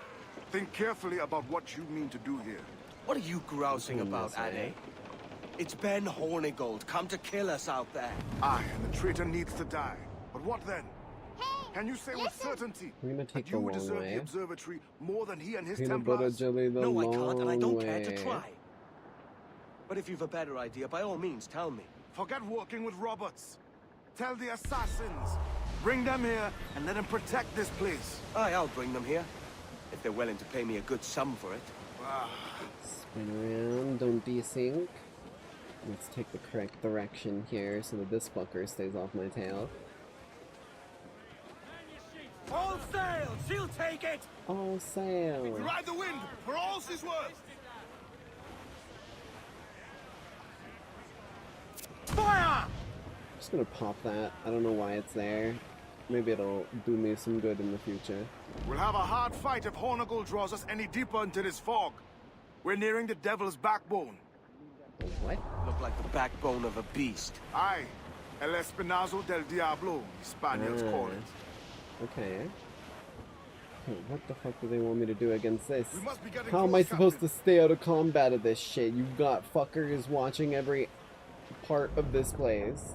think carefully about what you mean to do here. What are you grousing about, Addy? It's Ben Hornigold, come to kill us out there. Aye, and the traitor needs to die. But what then? Can you say with certainty We're gonna take that the you long deserve way. the observatory more than he and his Peanut butter Templars? jelly the No, I long can't, and I don't care way. to try. But if you've a better idea, by all means, tell me. Forget working with Roberts. Tell the assassins. Bring them here and let them protect this place. Aye, I'll bring them here. If they're willing to pay me a good sum for it. Spin around, don't desync. Let's take the correct direction here so that this fucker stays off my tail. All sail! She'll take it! All sail! We ride the wind for all she's worth! Fire! Just gonna pop that. I don't know why it's there. Maybe it'll do me some good in the future. We'll have a hard fight if Hornigold draws us any deeper into this fog. We're nearing the devil's backbone. What? Look like the backbone of a beast. Aye. El Espinazo del Diablo, the Spaniards call it. Okay. What the fuck do they want me to do against this? We must be getting How am I close, supposed to stay out of combat of this shit? You've got fuckers watching every part of this place.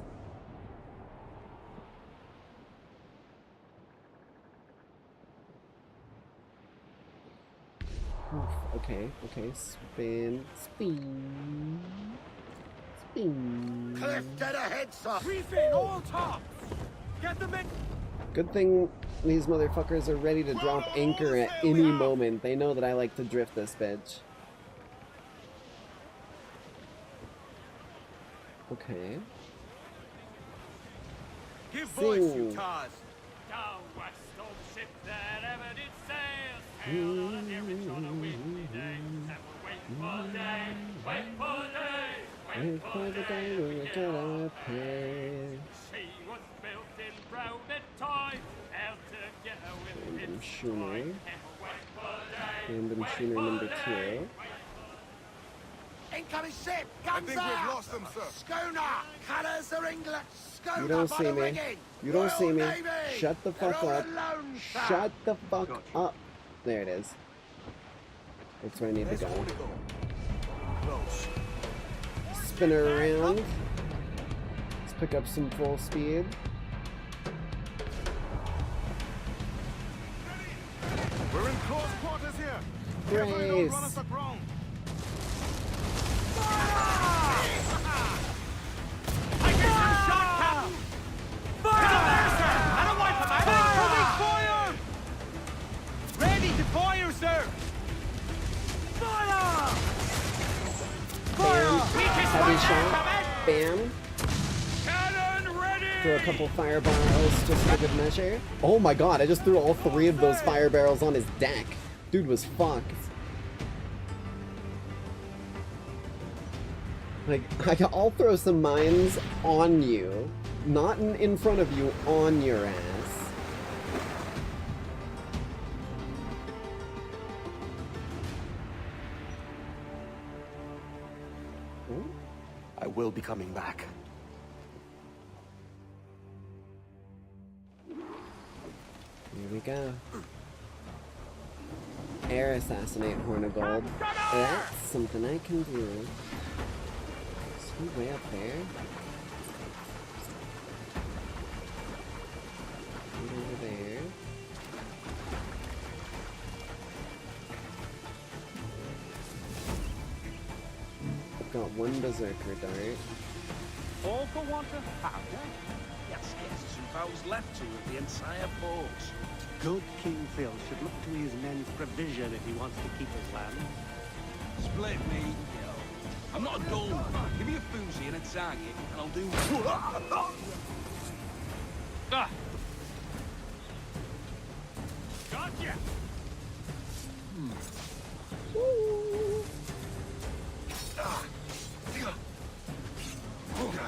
Okay, okay, spin, spin, spin. Cliff dead ahead, sir! Briefing all tops! Get them in! Good thing these motherfuckers are ready to drop anchor at any moment. They know that I like to drift this bitch. Okay. Give voice, you Sing. tars! Down west, old ship that ever did sail, sail on every on a windy day, and we'll wait for day, wait for day, Wait for the day when we gotta pay. She was built in browned time, out together with Random its schooner. wait for day, Random schooner number 2. Incoming ship! I Guns think we've out! lost them, sir. Schooner! Colours are England! Schooner You don't see bottom me. rigging! You don't see me. Royal Navy! Shut the fuck They're all up. alone, sir. Shut the fuck up. There it is. That's where I need to There's go. Hornigold. Close. Spin her around. Let's pick up some full speed. We're in close quarters here. Careful you don't Brace. run us aground. I get some shot, Captain! Fire! Sir! I don't want fire! Fire! Ready to fire, sir! Fire! Bam. Heavy shot. Coming! Bam. cannon ready! Throw a couple fire barrels just for good measure. Oh my god, I just threw all 3 of those fire barrels on his deck. Dude was fucked. Like, I'll throw some mines on you. Not in front of you, on your ass. Ooh. I will be coming back. Here we go. Air assassinate Hornigold. That's something I can do. he way up there? Right over there. I've got one berserker dart. All for want of powder? Yes, guess 2 foes left to of the entire force. Good King Phil should look to his men's provision if he wants to keep his land. Split me, yo. I'm not a dull man. Give me a foozy and a target, and I'll do... Ah! Gotcha!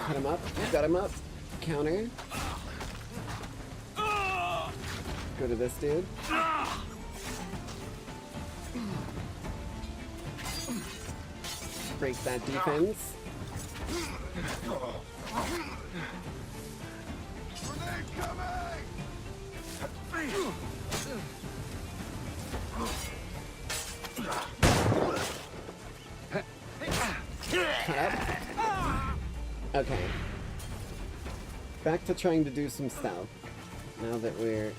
Cut him up. Got him up. Counter. Go to this dude. Break that defense. Okay. Back to trying to do some stuff. Now that we're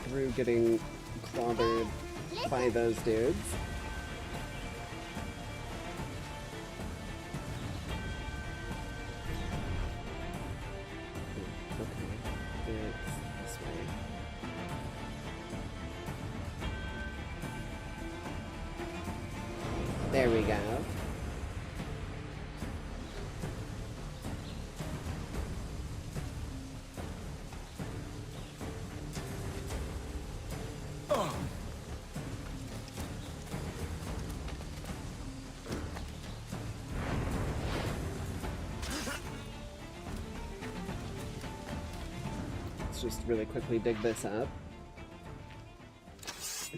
through getting clobbered by those dudes. Okay, it's this way. There we go. Just really quickly dig this up.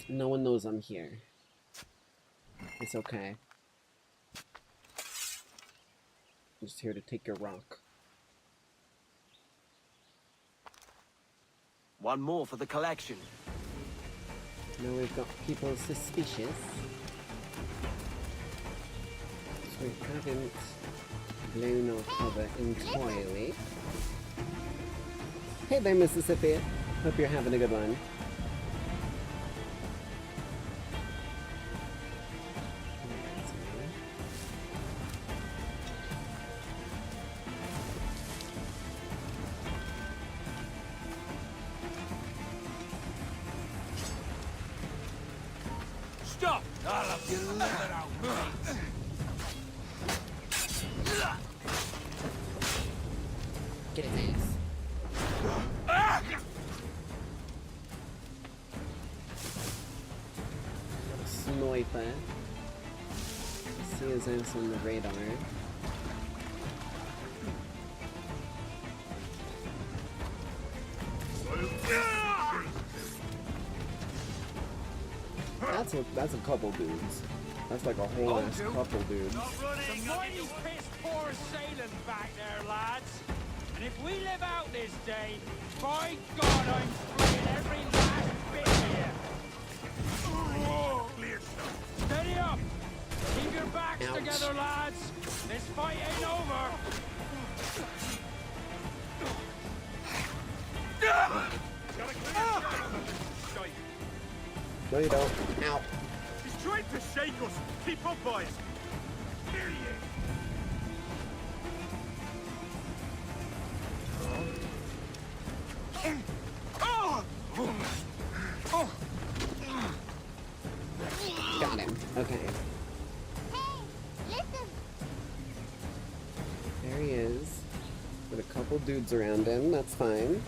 No one knows I'm here. It's okay. I'm just here to take your rock. One more for the collection. Now we've got people suspicious. So we haven't blown our cover entirely. Hey there, Mississippi. Hope you're having a good one. Stop! I'll have you let out, mate. Get his ass. Sniper. See his ass on the radar. That's a couple dudes. That's like a whole ass couple dudes. Some mighty piss poor sailing back there, lads. And if we live out this day, by God, I'm spraying every last bit here. Steady up! Keep your backs together, lads! This fight ain't over! No, you don't. Ow. He's trying to shake us! Keep up, boys! Here he is! Got him. Okay. Hey, listen. There he is. With a couple dudes around him. That's fine.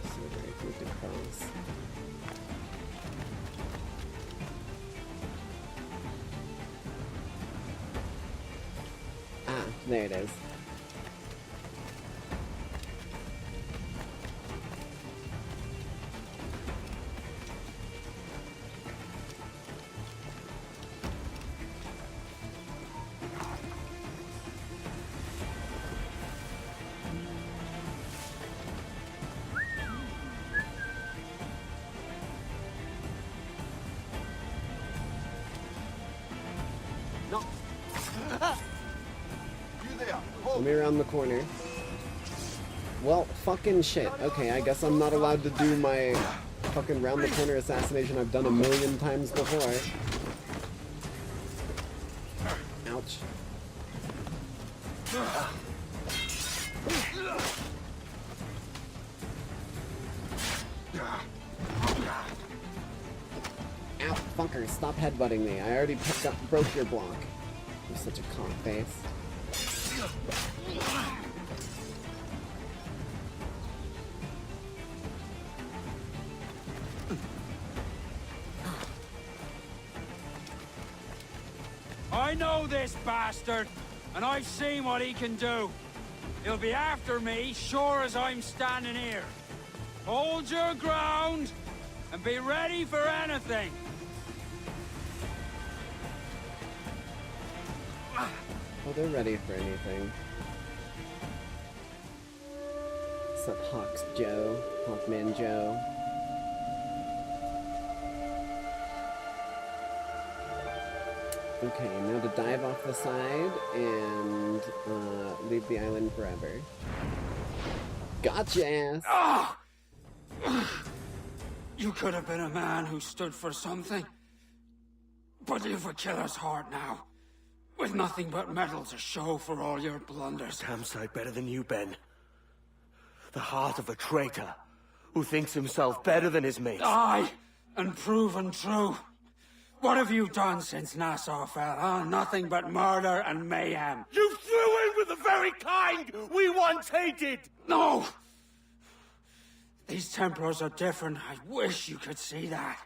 So where I moved across. Ah, there it is. Let me around the corner. Well, fucking shit. Okay, I guess I'm not allowed to do my fucking round the corner assassination I've done a million times before. Ouch. Ow, fucker, stop headbutting me. I already broke your block. You're such a cock face. I know this bastard, and I've seen what he can do. He'll be after me, sure as I'm standing here. Hold your ground, and be ready for anything. Oh, they're ready for anything. Except Hawkman Joe. Okay, now to dive off the side and leave the island forever. Gotcha, ass! You could have been a man who stood for something. But you've a killer's heart now. With nothing but metal to show for all your blunders. Damn sight better than you, Ben. The heart of a traitor who thinks himself better than his mates. Aye, and proven true. What have you done since Nassau fell, huh? Nothing but murder and mayhem. You threw in with the very kind we once hated! No! These Templars are different. I wish you could see that.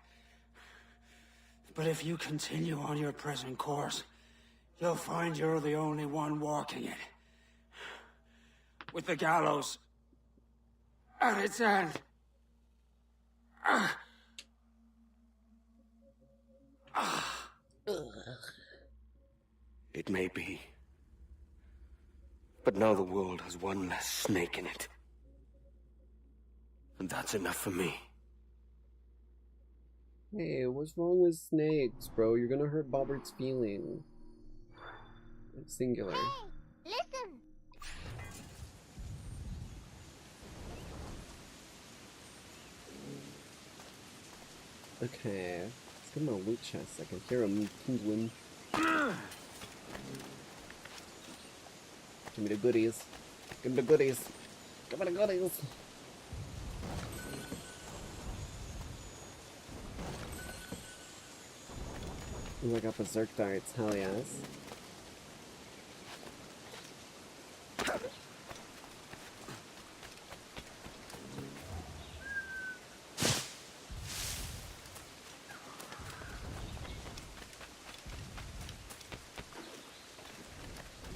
But if you continue on your present course, you'll find you're the only one walking it. With the gallows at its end. It may be. But now the world has one less snake in it. And that's enough for me. Hey, what's wrong with snakes, bro? You're gonna hurt Bobbert's feeling. It's singular. Hey, listen. Okay, let's get my loot chest. I can hear him tingling. Give me the goodies. Give me the goodies. Give me the goodies. Ooh, I got berserk darts. Hell yes.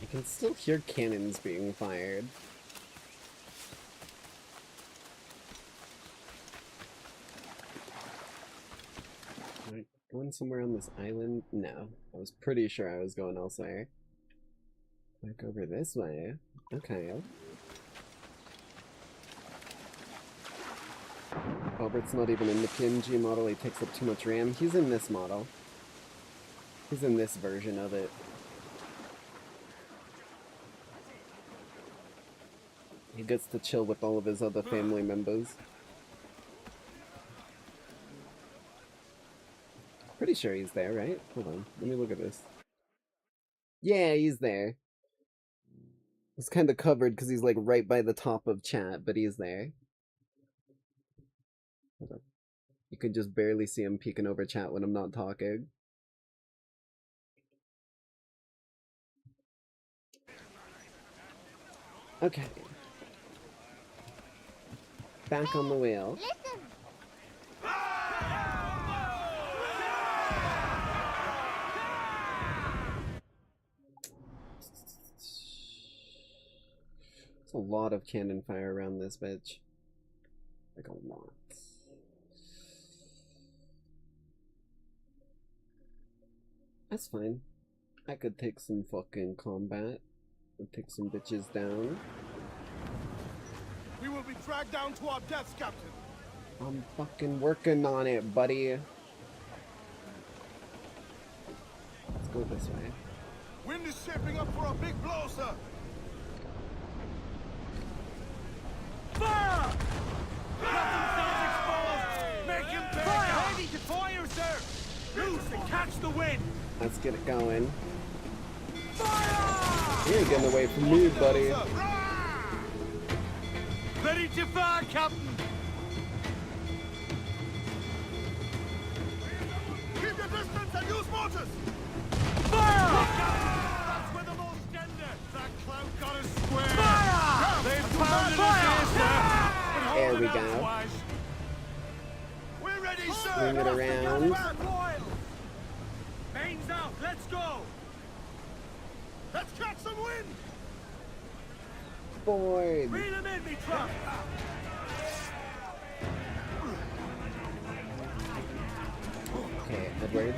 I can still hear cannons being fired. Am I going somewhere on this island? No. I was pretty sure I was going elsewhere. Back over this way. Okay. Albert's not even in the PNG model, he takes up too much RAM. He's in this model. He's in this version of it. He gets to chill with all of his other family members. Pretty sure he's there, right? Hold on, let me look at this. Yeah, he's there. It's kind of covered because he's like right by the top of chat, but he's there. Hold on. You can just barely see him peeking over chat when I'm not talking. Okay. Back on the wheel. Listen. There's a lot of cannon fire around this bitch. Like a lot. That's fine. I could take some fucking combat. I'll take some bitches down. We will be dragged down to our deaths, Captain. I'm fucking working on it, buddy. Let's go this way. Wind is shaping up for a big blow, sir. Fire! Make him pay! Fire! Ready to fire, sir! Loose and catch the wind! Let's get it going. Fire! You ain't getting away from me, buddy. Ready to fire, Captain! Keep your distance and use mortars! Fire! That's where the most tender! That cloud got us square! Fire! They've found it here, sir! There we go. We're ready, sir! Swing it around. Mains out, let's go! Let's catch some wind! Boy. Reel him in, me truck! Okay, Edward.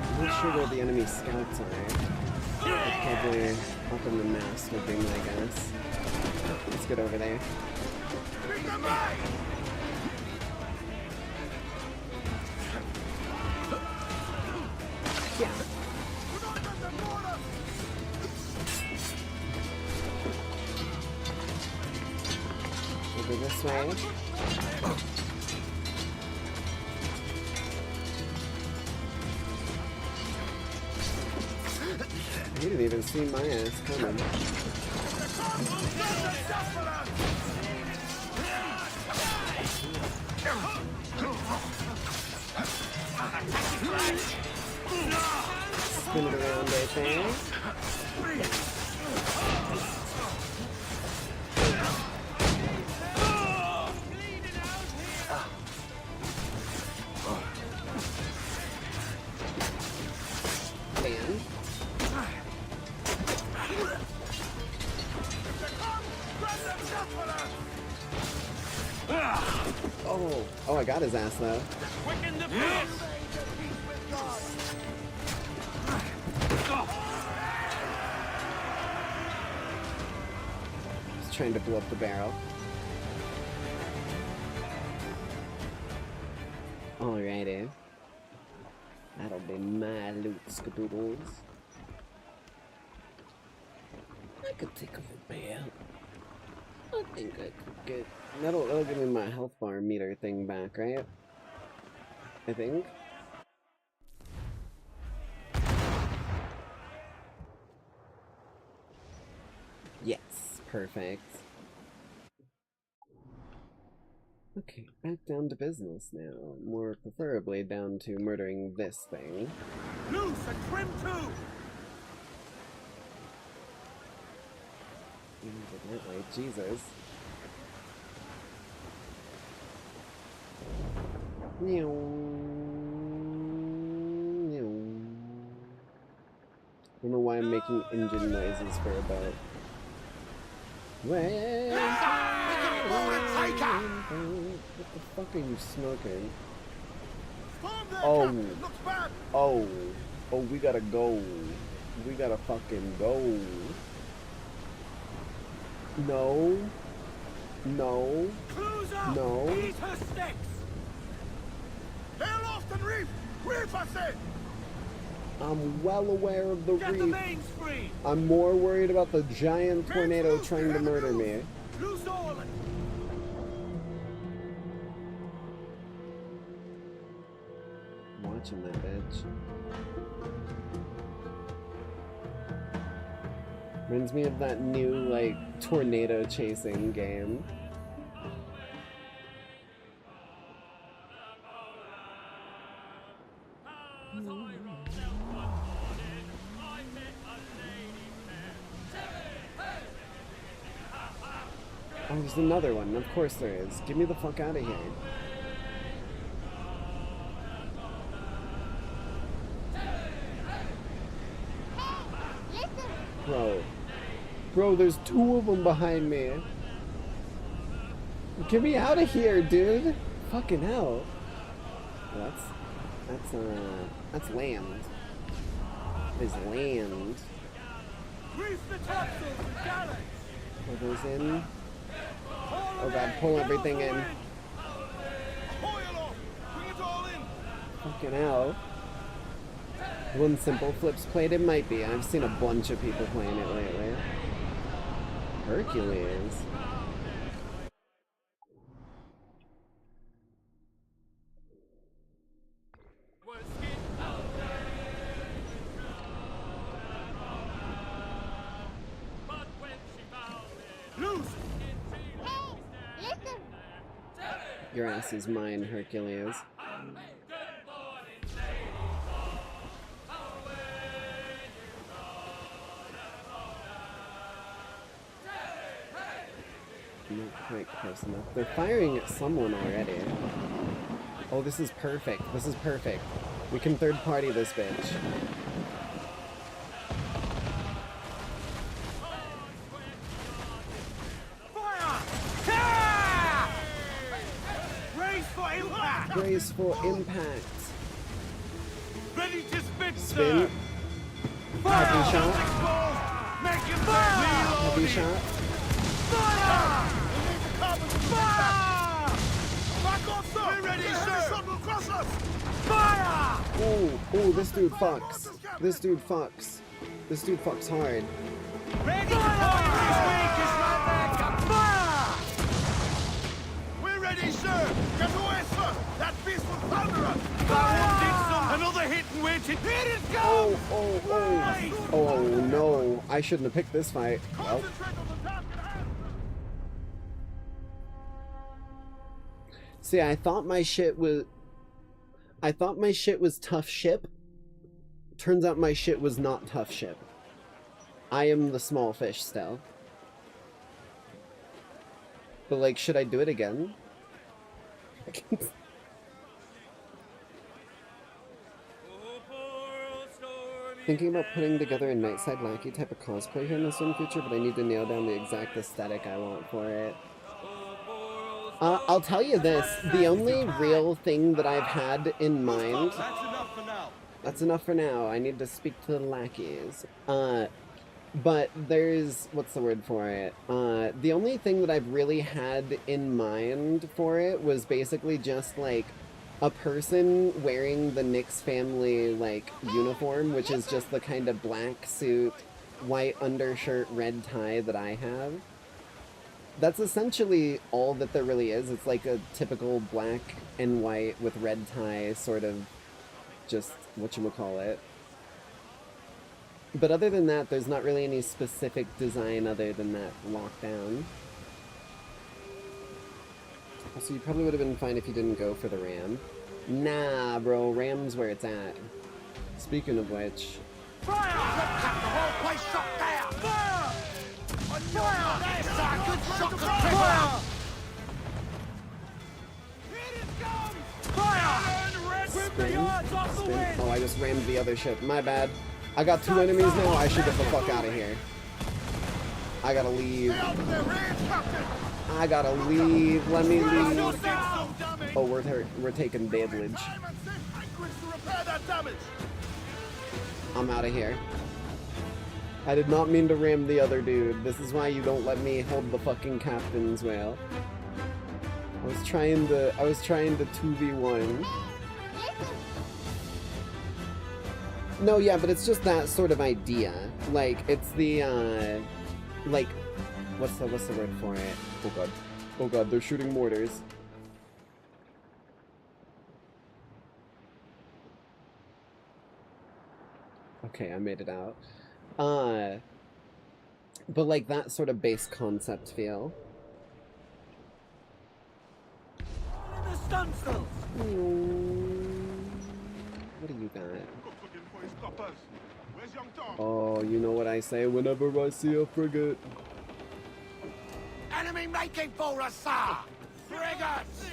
I'm not sure where the enemy scouts are. They're probably up in the mast would be my guess. Let's get over there. Yeah. Over this way. He didn't even see my ass coming. Spin it around right there. Bam. Oh, I got his ass though. Quicken the pace! Just trying to blow up the barrel. Alrighty. That'll be my loot, skadoodles. I could take a look back. I think I could get... That'll give me my health bar meter thing back, right? I think. Yes, perfect. Okay, back down to business now. More preferably down to murdering this thing. Loose and trim too! That way, Jesus. Meow. Meow. I don't know why I'm making engine noises for a boat. What the fuck are you smoking? Oh. Oh. Oh, we gotta go. We gotta fucking go. No. No. No. Eat her sticks! Hail off and reef! Reef, I said! I'm well aware of the Get reef. the mains free! I'm more worried about the giant tornado trying to murder me. Loose all and... Watching that bitch. Reminds me of that new, like, tornado chasing game. Oh, there's another one. Of course there is. Get me the fuck out of here. Bro. Bro, there's two of them behind me. Get me out of here, dude. Fucking hell. That's land. There's land. Reef the topsails and gallants! Pull those in. Oh god, pull everything in. Fucking hell. One simple flips played? It might be. I've seen a bunch of people playing it lately. Hercules. Your ass is mine, Hercules. Not quite close enough. They're firing at someone already. Oh, this is perfect. This is perfect. We can third party this bitch. Graceful impact. Ready to spin, Spin. Heavy shot. Heavy shot. Oh, oh, this dude fucks. This dude fucks. This dude fucks hard. We're ready, sir. Get away, sir. That beast will thunder us. Another hit and waiting. Here it goes. Oh no. I shouldn't have picked this fight. Well. See, I thought my shit was tough ship. Turns out my shit was not tough ship. I am the small fish still. But like, should I do it again? Thinking about putting together a Nightside Lackey type of cosplay here in the soon future, but I need to nail down the exact aesthetic I want for it. I'll tell you this, the only real thing that I've had in mind... That's enough for now. I need to speak to the lackeys. But there's... what's the word for it? The only thing that I've really had in mind for it was basically just, like, a person wearing the Nyx family, like, uniform, which is just the kind of black suit, white undershirt, red tie that I have. That's essentially all that there really is. It's like a typical black and white with red tie sort of just whatchamacallit. But other than that, there's not really any specific design other than that lockdown. Also, you probably would have been fine if you didn't go for the ram. Nah, bro, ram's where it's at. Speaking of which... Fire! The whole place shut down! Fire! Fire! Good shot! Fire! Here it comes! Fire! Spin. Oh, I just rammed the other ship. My bad. I got 2 enemies now. I should get the fuck out of here. I gotta leave. I gotta leave. Let me leave. Oh, we're taking damage. I'm out of here. I did not mean to ram the other dude. This is why you don't let me hold the fucking captain's whale. I was trying to 2v1. No, yeah, but it's just that sort of idea. Like, it's the, like, what's the word for it? Oh god. Oh god, they're shooting mortars. Okay, I made it out. But like that sort of base concept feel. What do you got? Oh, you know what I say whenever I see a frigate. Enemy making for us, sir! Frigates!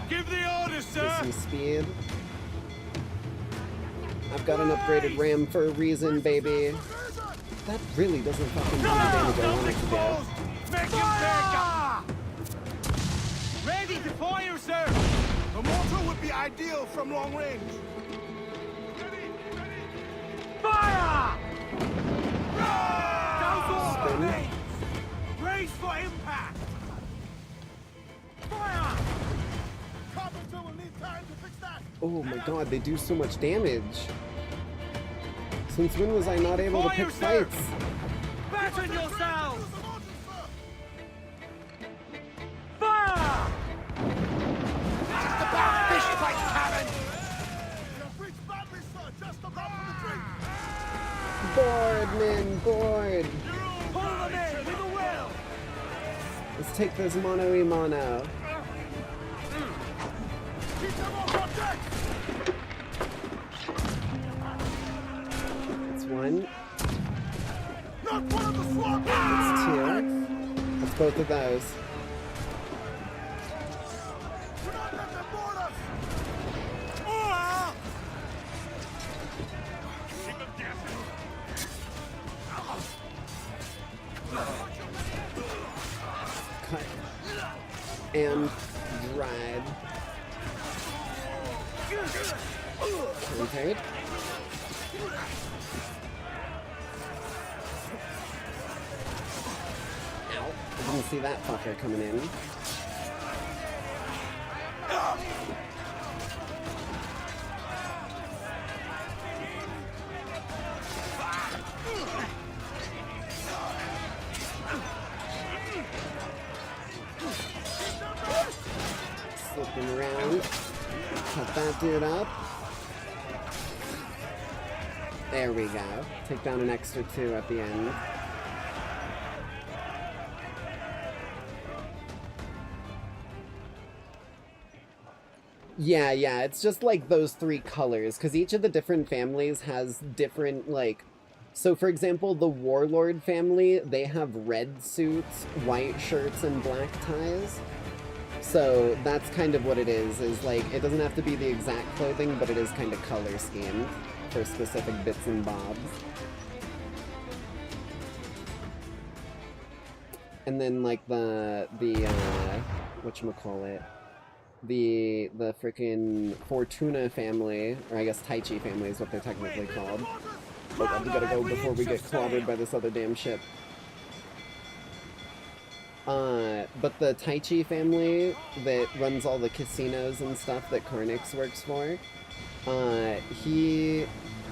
Give the orders, sir! Get some speed. I've got an upgraded ram for a reason, baby. That really doesn't fucking do the damage I want it to do. Make him back! Ready to fire, sir! The mortar would be ideal from long range. Fire! Oh my god, they do so much damage. Since when was I not able to pick fights? Batten yourselves! Fire! Just about fish plate cannon! Board, men, board! Pull them in with a will! Let's take this mono-y-mono. That's one. That's two. That's both of those. Cut and drive. Okay. Ow. I didn't see that fucker coming in. Slipping around. Cut that dude up. There we go. Take down an extra 2 at the end. Yeah, it's just like those 3 colors, because each of the different families has different, like... So, for example, the Warlord family, they have red suits, white shirts, and black ties. So that's kind of what it is like, it doesn't have to be the exact clothing, but it is kind of color schemed for specific bits and bobs. And then like the whatchamacallit, the frickin' Fortuna family, or I guess Taichi family is what they're technically called. Oh god, we gotta go before we get clobbered by this other damn ship. But the Taichi family that runs all the casinos and stuff that Karnix works for, he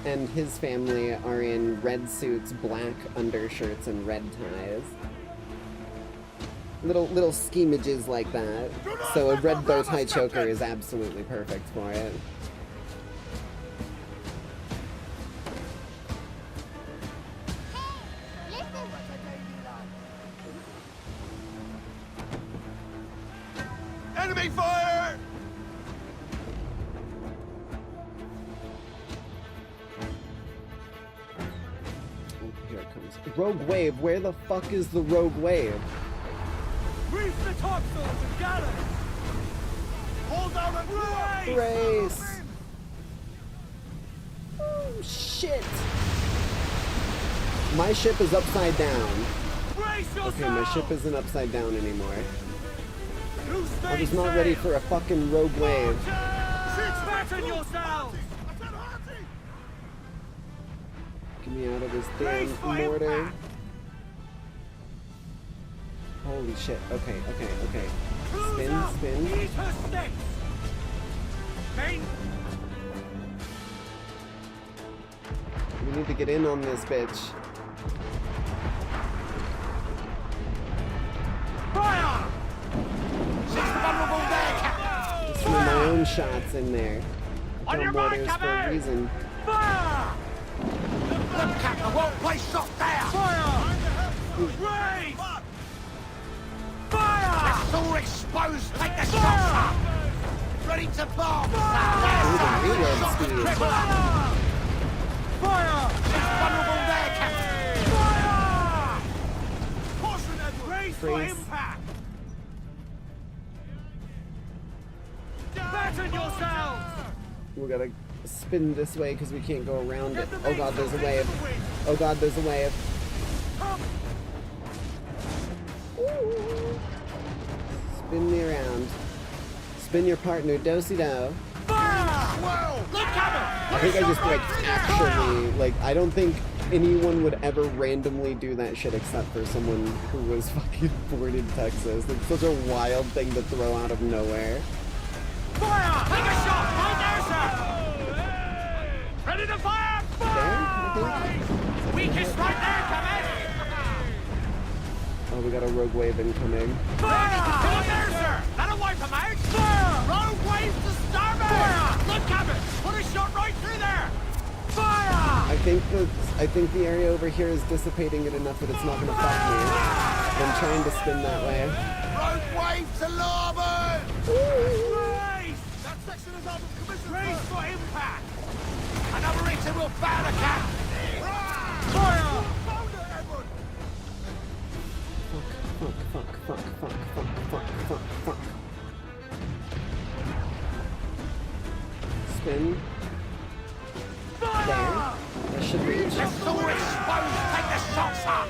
and his family are in red suits, black undershirts, and red ties. Little schemages like that. So a red bow tie choker is absolutely perfect for it. Enemy fire! Here it comes. Rogue Wave, where the fuck is the Rogue Wave? Reef the topsails and galleys! Hold down and brace! Oh shit! My ship is upside down. Okay, my ship isn't upside down anymore. I was not ready for a fucking Rogue Wave. Batten yourselves! Get me out of this damn mortar. Holy shit. Okay. Spin. We need to get in on this bitch. Fire! Just threw my own shots in there. No mortars for a reason. Fire! Look, Captain, won't place shot there! Fire! Raise! Fire! It's all exposed! Take the shots up! Ready to bomb! Reload speed. Fire! Fire! She's vulnerable there, Captain! Fire! Caution, Edward! Raise for impact! Batten yourselves! We gotta spin this way because we can't go around it. Oh god, there's a wave. Oh god, there's a wave. Ooh. Spin me around. Spin your partner, do-si-do. I think I just, like, actually, like, I don't think anyone would ever randomly do that shit except for someone who was fucking born in Texas. It's such a wild thing to throw out of nowhere. Fire! Take a shot! Right there, sir! Ready to fire! Fire! Weakest right there, Kevin! Oh, we got a rogue wave incoming. Fire! Right there, sir! That'll wipe him out! Fire! Rogue wave to starboard! Look, Kevin! Put a shot right through there! Fire! I think the area over here is dissipating it enough that it's not gonna fuck me. I'm trying to spin that way. Rogue wave to larboard! Race! That section is out of commission. Race for impact! Another racer will fire the cat! Fire! Fuck. Spin. There. That should reach. It's so exposed! Take the shots up!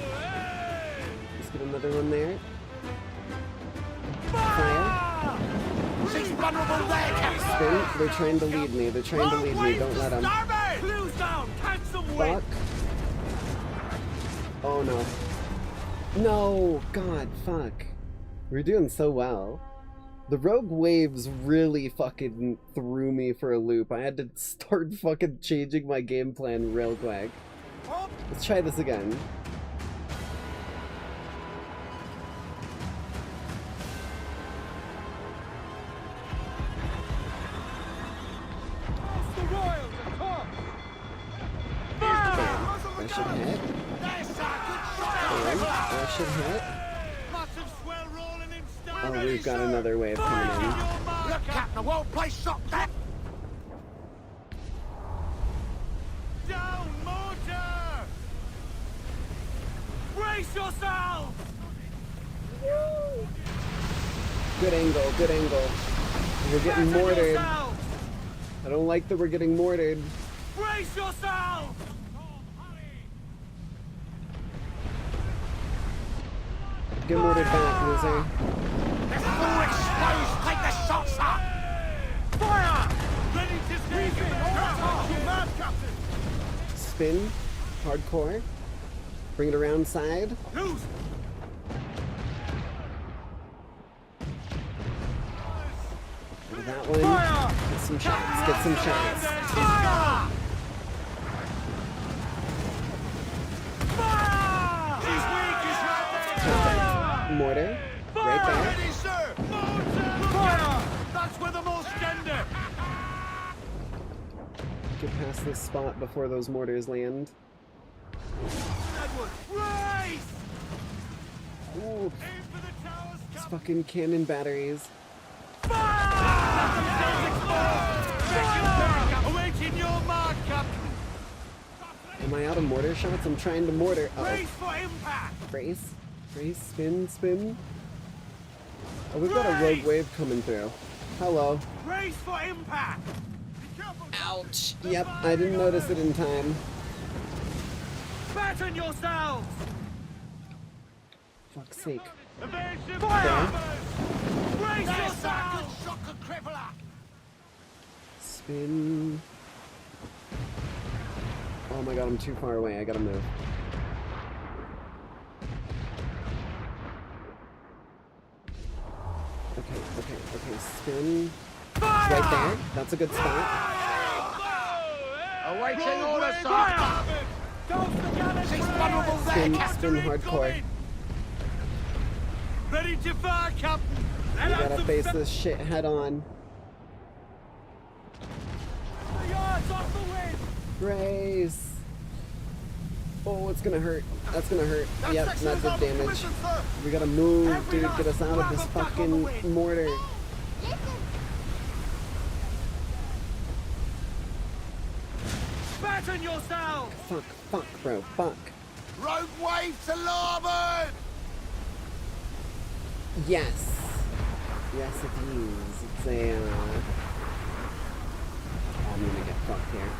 Let's get another one there. Fire. She's vulnerable there, Captain! Spin. They're trying to lead me. Don't let them. Blues down! Catch some wind! Fuck. Oh no. No! God, fuck. We're doing so well. The rogue waves really fucking threw me for a loop. I had to start fucking changing my game plan real quick. Let's try this again. That should hit. That should hit. Oh, we've got another wave coming in. Look, Captain, a well-placed shot there! Down, mortar! Brace yourself! Good angle. We're getting mortared. I don't like that we're getting mortared. Brace yourself! Get mortared back, loser. It's full exposed! Take the shots up! Fire! Ready to Spin. Hardcore. Bring it around side. Loose! That one. Get some shots. Fire! Mortar. Right there. Ready, sir! Fire! That's where the most tender! Get past this spot before those mortars land. Edward, race! Ooh. It's fucking cannon batteries. Awaiting your mark, Captain! Am I out of mortar shots? I'm trying to mortar. Brace for impact! Brace, spin. Oh, we've got a rogue wave coming through. Hello. Brace for impact! Ouch. Yep, I didn't notice it in time. Batten yourselves! Fuck's sake. Fire! Brace yourselves! Spin. Oh my god, I'm too far away. I gotta move. Okay, spin. Fire! Right there. That's a good spot. Awaiting orders, sir! She's vulnerable there, Spin Captain! hardcore. Ready to fire, Captain! We gotta face this shit head on. The yards off the wind! Brace. Oh, it's gonna hurt. That's gonna hurt. Yep, that did damage. We gotta move, dude. Get us out of this fucking mortar. Batten yourself! Fuck, bro. Fuck. Rogue wave to larboard! Yes. Yes, it is. It's a, I'm gonna get fucked here.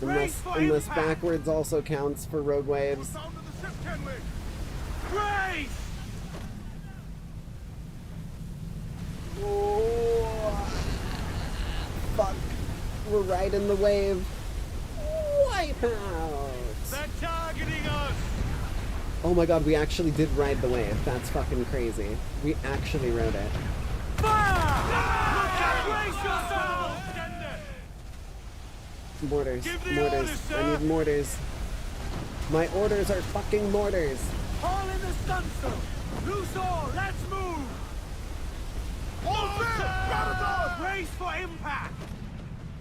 Unless backwards also counts for rogue waves. Brace! Oh, fuck. We're right in the wave. Wipe out. They're targeting us! Oh my god, we actually did ride the wave. That's fucking crazy. We actually rode it. Fire! Mortars. Mortars. I need mortars. My orders are fucking mortars. All in the stunsail. Loose all. Let's move. All clear. Proivateers. Brace for impact.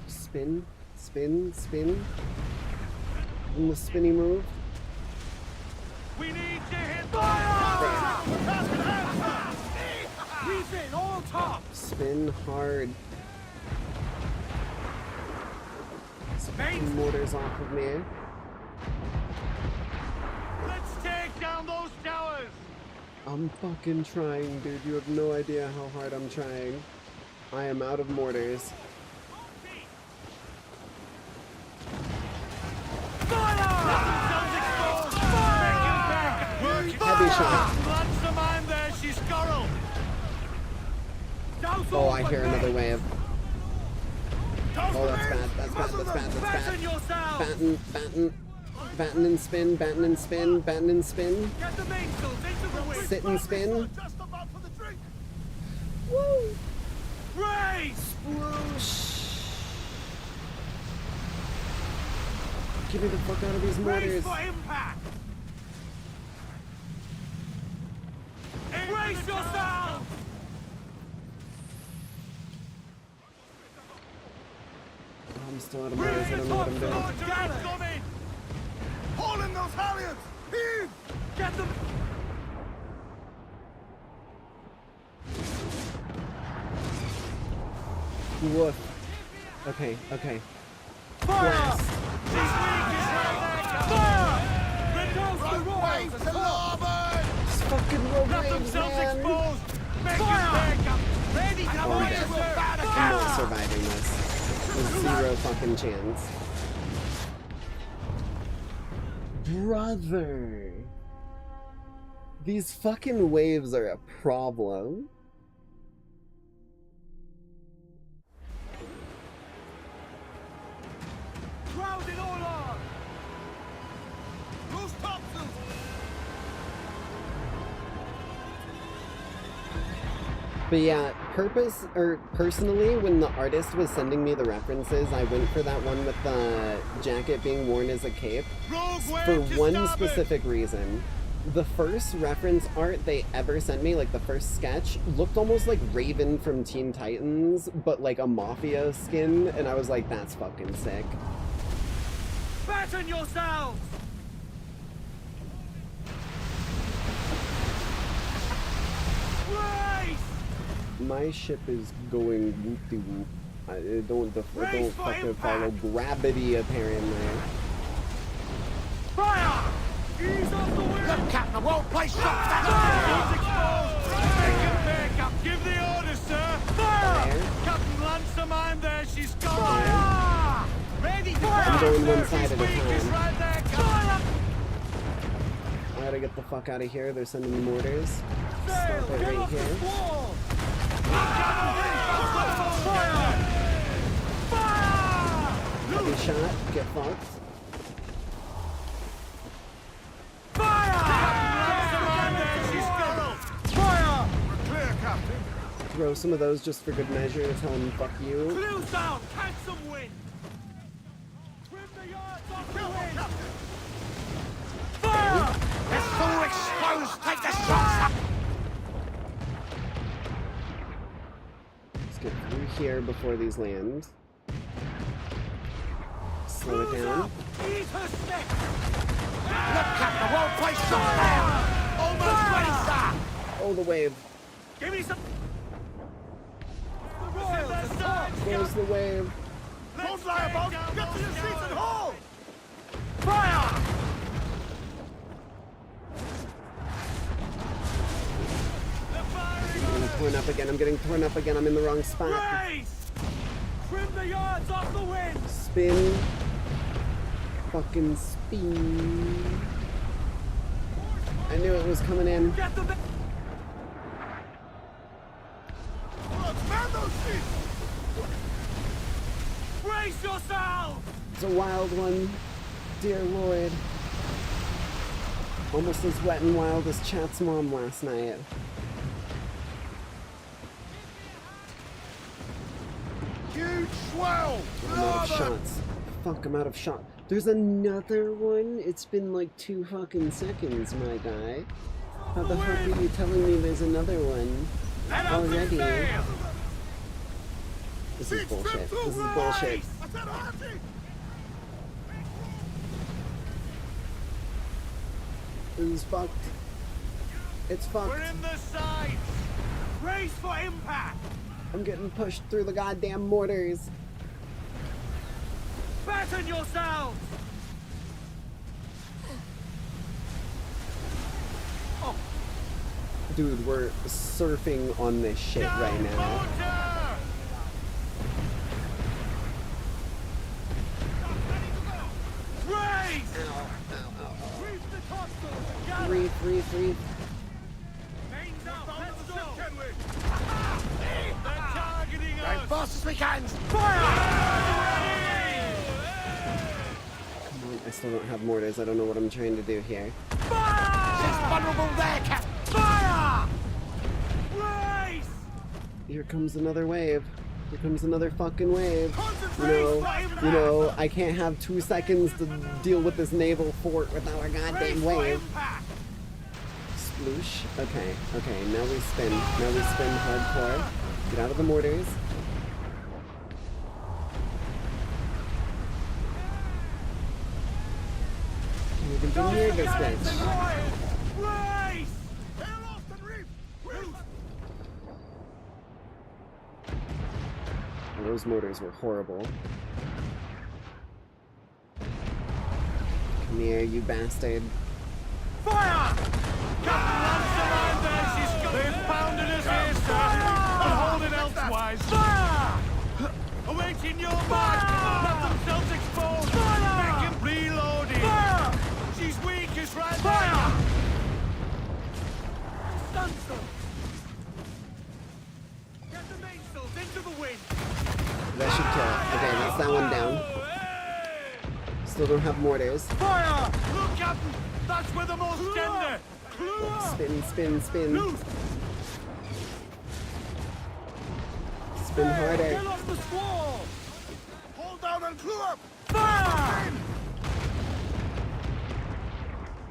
Spin. Spin. Spin. In the spinny move. We need to hit fire. Refit all top. Spin hard. Spin mortars off of me. Let's take down those towers. I'm fucking trying, dude. You have no idea how hard I'm trying. I am out of mortars. Heavy shot. Oh, I hear another wave. Oh, that's bad. That's bad. That's bad. That's bad. Batten, batten. Batten and spin. Batten and spin. Batten and spin. Sit and spin. Woo! Sploosh! Get me the fuck out of these mortars. Brace yourself! I'm still out of mortars. I don't know what I'm doing. Haul in those halyards! Heave! Get them! Woof. Okay, okay. Fire! Blast. Fire! Waves to larboard! Just fucking roll waves, man! Exposed. Fire! Ready to I'm not surviving this. There's zero fucking chance. Brother! These fucking waves are a problem. Crowd it all on! Loose topsails! But yeah, personally, when the artist was sending me the references, I went for that one with the jacket being worn as a cape for one specific reason. The first reference art they ever sent me, like the first sketch, looked almost like Raven from Teen Titans, but like a mafia skin, and I was like, that's fucking sick. Fasten yourselves! Brace! My ship is going whoop-de-whoop. It don't fucking follow gravity, apparently. Fire! Ease off the wind! Look, Captain, I won't play shot Fire! Back up! Give the orders, sir! Fire! Captain Lancer, mine there, she's gone! Fire! Ready to I'm going one side at a Right time. there, fire! I gotta get the fuck out of here. They're sending me mortars. Stop it right here. Heavy shot. Get fucked. Throw some of those just for good measure to tell them fuck you. Clews down! Catch some wind! Trim the yards off the wind! Fire! It's full exposed! Take the shots! Let's get through here before these land. Slow it down. Eat her stick! Look, Captain, I won't play shot now! Almost ready, sir! Oh, the wave. Give me some... There's the wave. Don't lie about it! Get to your seats and hold! Fire! I'm getting torn up again. I'm in the wrong spot. Race! Trim the yards off the wind! Spin. Fucking spin. I knew it was coming in. Get the... Man those seats! Brace yourself! It's a wild one. Dear Lord. Almost as wet and wild as Chat's mom last night. Huge swell! I'm out of shots. Fuck, I'm out of shot. There's another one? It's been like 2 fucking seconds, my guy. How the fuck are you telling me there's another one already? This is bullshit. This is bullshit. This is fucked. It's fucked. We're in the sights! Brace for impact! I'm getting pushed through the goddamn mortars. Fasten yourselves! Oh. Dude, we're surfing on this shit right now. Race! Breathe. Right, fast as we can! I still don't have mortars. I don't know what I'm trying to do here. She's vulnerable there, Cap! Fire! Race! Here comes another wave. Here comes another fucking wave. You know, I can't have 2 seconds to deal with this naval fort without a goddamn wave. Sploosh. Okay, now we spin. Hardcore. Get out of the mortars. You can do near this bitch. Those mortars were horrible. Come here, you bastard. Fire! They've pounded us here, sir, but hold it elsewise. Fire! Awaiting your mark! Let themselves exposed! Make him reloading! Fire! She's weak, is right there! Stun them! Get the mainsails into the wind! That should kill. Okay, that's that one down. Still don't have mortars. Fire! Look, Captain! That's where the most tender! Spin. Spin harder. Get off the squall! Hold down and clue up! Fire!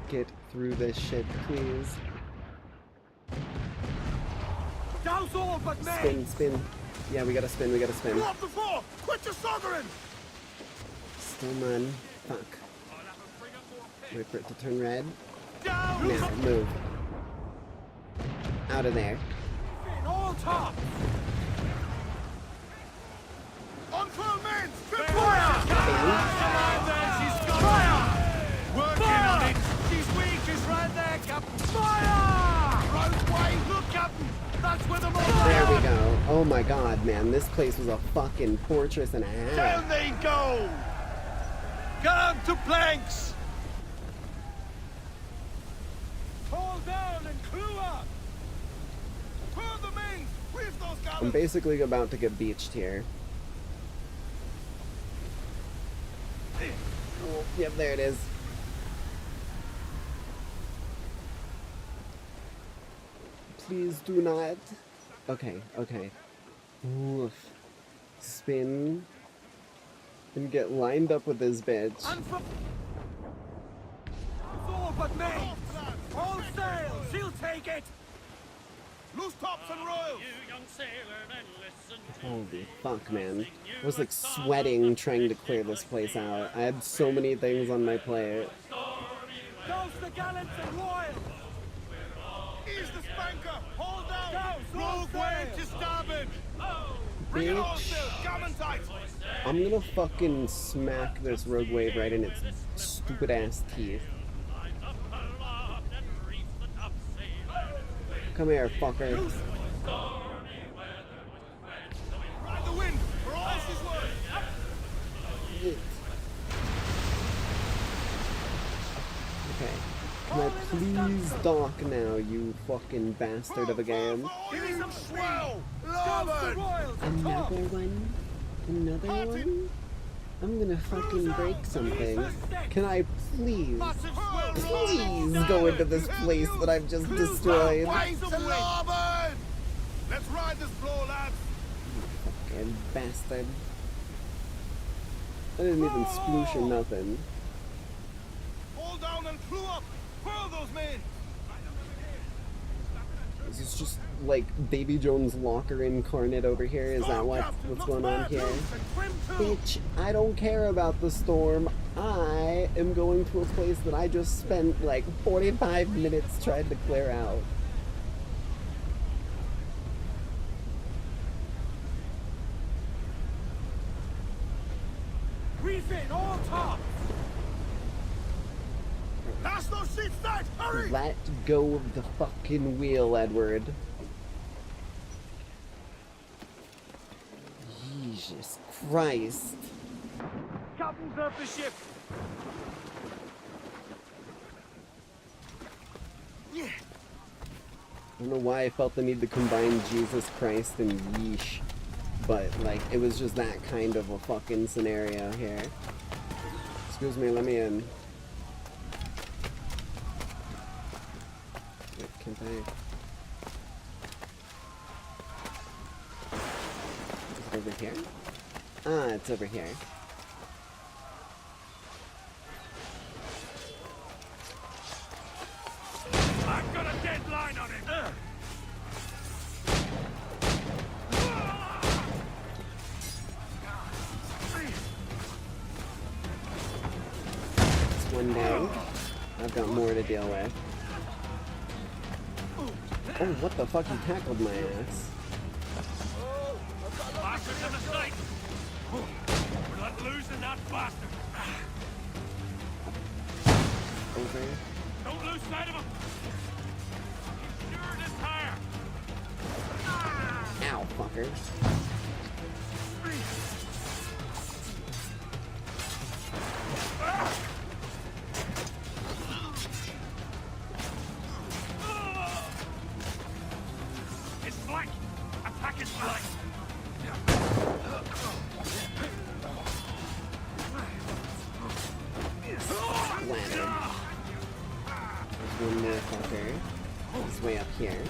Get through this shit, please. Douse all but me! Spin. Yeah, we gotta spin. Clue up the floor! Quit your soldering! Still none. Fuck. Wait for it to turn red. Down! Now, move. Out of there. In all top! On 12 men! Fire! She's got fire! Working on it! She's weak, is right there, Captain! Fire! Right way! Look, Captain! That's where the most... There we go. Oh my god, man. This place was a fucking fortress and a half. Down they go! Come to planks! Hold down and clue up! Pull the main! Reef those guys! I'm basically about to get beached here. Oh, yep, there it is. Please do not. Okay. Oof. Spin. And get lined up with this bitch. All but me! All sails! She'll take it! Loose tops and royals! Holy fuck, man. I was like sweating trying to clear this place out. I had so many things on my plate. Douse the gallants and royals! Ease the spanker! Hold down! Rogue wave to starboard! Bring it all, Bill! Gammon tight! I'm gonna fucking smack this rogue wave right in its stupid ass teeth. Come here, fucker. Ride the wind, for all she's worth. Okay. Can I please dock now, you fucking bastard of a game? Give me some swell! Another one? Another one? I'm gonna fucking break something. Can I please go into this place that I've just destroyed? Let's ride this blow, lads! Fucking bastard. I didn't even sploosh or nothing. Hold down and flew up! Furl those men! Is this just like Baby Jones' locker incarnate over here? Is that what's going on here? Bitch, I don't care about the storm. I am going to a place that I just spent like 45 minutes trying to clear out. Refit all tops! Last those seats tight! Hurry! Let go of the fucking wheel, Edward. Jesus Christ. Captain's up the ship! I don't know why I felt the need to combine Jesus Christ and yeesh, but like it was just that kind of a fucking scenario here. Excuse me, let me in. Wait, can't I? Is it over here? Ah, it's over here. I've got a deadline on it! It's one down. I've got more to deal with. Oh, what the fuck? He tackled my ass. Bastard to the sight! We're not losing that bastard! Over. Don't lose sight of him! Sure this tire! Ow, fucker. It's flank! Attack his flank! Splattered. There's one more fucker. He's way up here.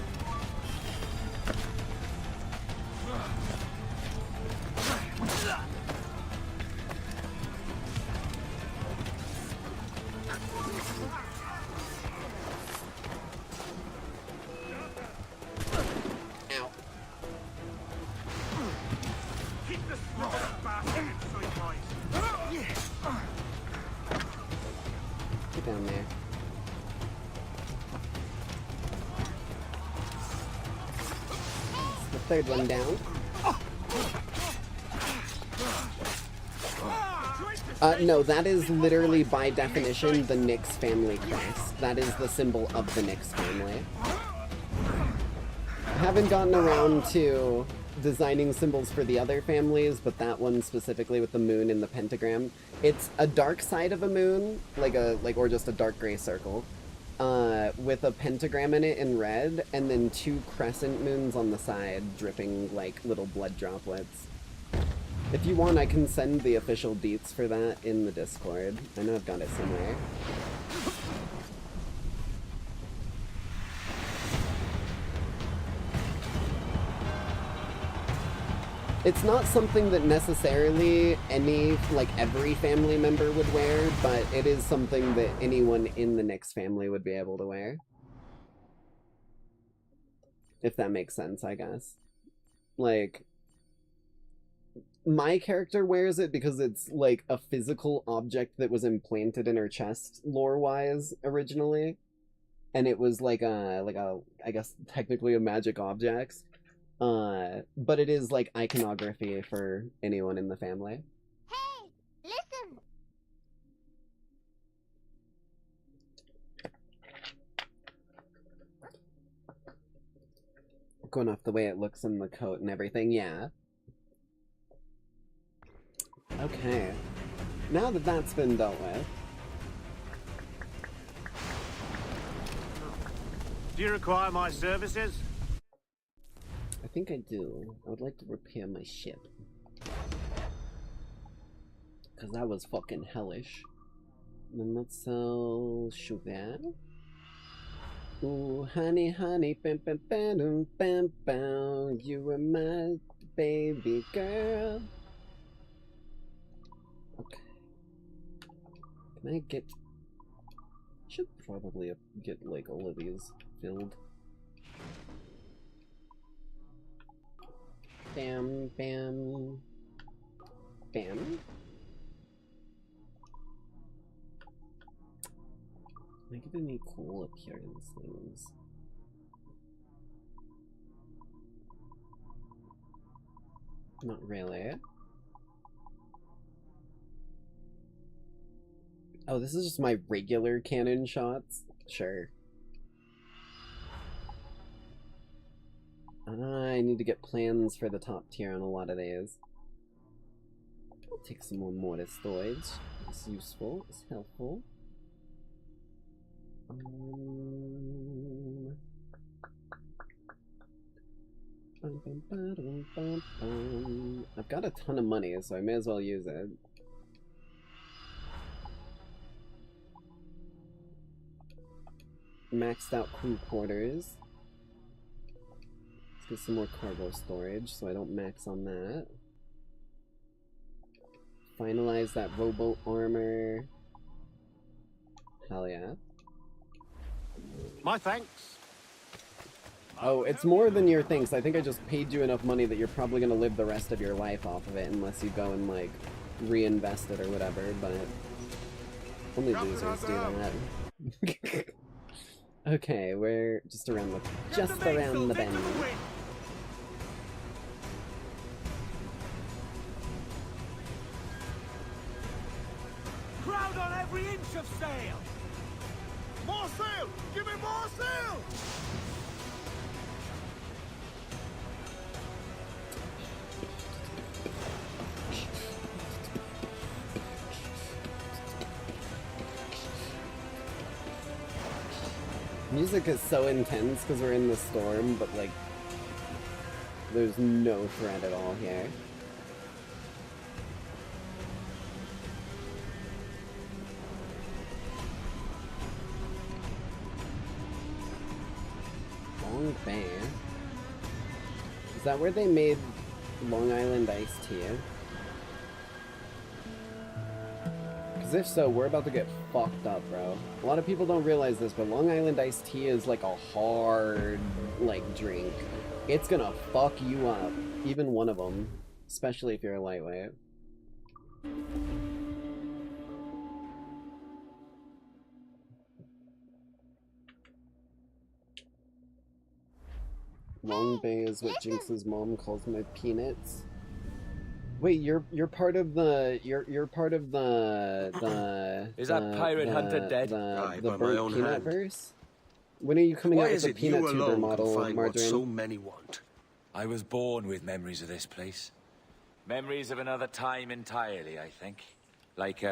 Ow. Keep the small bastard inside, boys! Get down there. The third one down. No, that is literally by definition the Nyx family crest. That is the symbol of the Nyx family. I haven't gotten around to designing symbols for the other families, but that one specifically with the moon and the pentagram. It's a dark side of a moon, or just a dark gray circle, with a pentagram in it in red, and then 2 crescent moons on the side dripping like little blood droplets. If you want, I can send the official deets for that in the Discord. I know I've got it somewhere. It's not something that necessarily every family member would wear, but it is something that anyone in the Nyx family would be able to wear. If that makes sense, I guess. Like, my character wears it because it's like a physical object that was implanted in her chest lore-wise originally. And it was like a I guess technically a magic object. But it is like iconography for anyone in the family. Hey, listen! Going off the way it looks in the coat and everything, yeah. Okay. Now that that's been dealt with. Do you require my services? I think I do. I would like to repair my ship. Because that was fucking hellish. Then let's sell sugar. Ooh, honey, honey, bam, bam, bam, bam, bam. You are my baby girl. Okay. Can I get... Should probably get, like, all of these filled. Bam, bam, bam. Can I get any cool appearance things? Not really. Oh, this is just my regular cannon shots? Sure. I need to get plans for the top tier on a lot of these. I'll take some more mortar storage. It's useful, it's helpful. I've got a ton of money, so I may as well use it. Maxed out crew quarters. Let's get some more cargo storage so I don't max on that. Finalize that rowboat armor. Hell yeah. My thanks. Oh, it's more than your thanks. I think I just paid you enough money that you're probably gonna live the rest of your life off of it unless you go and, like, reinvest it or whatever, but only losers do that. Okay, we're just around the bend. Crowd on every inch of sail. More sail! Give me more sail! Music is so intense because we're in the storm, but, like, there's no threat at all here. Long Bay. Is that where they made Long Island iced tea? Because if so, we're about to get fucked up, bro. A lot of people don't realize this, but Long Island iced tea is like a hard, like, drink. It's gonna fuck you up. Even one of them. Especially if you're a lightweight. Long Bay is what Jinx's mom calls my peanuts. Wait, you're part of the you're part of the Is that pirate hunter dead? The Burnt Peanut verse? When are you coming out with a peanut tuber model, Margarine? So many want. I was born with memories of this place. Memories of another time entirely, I think. Like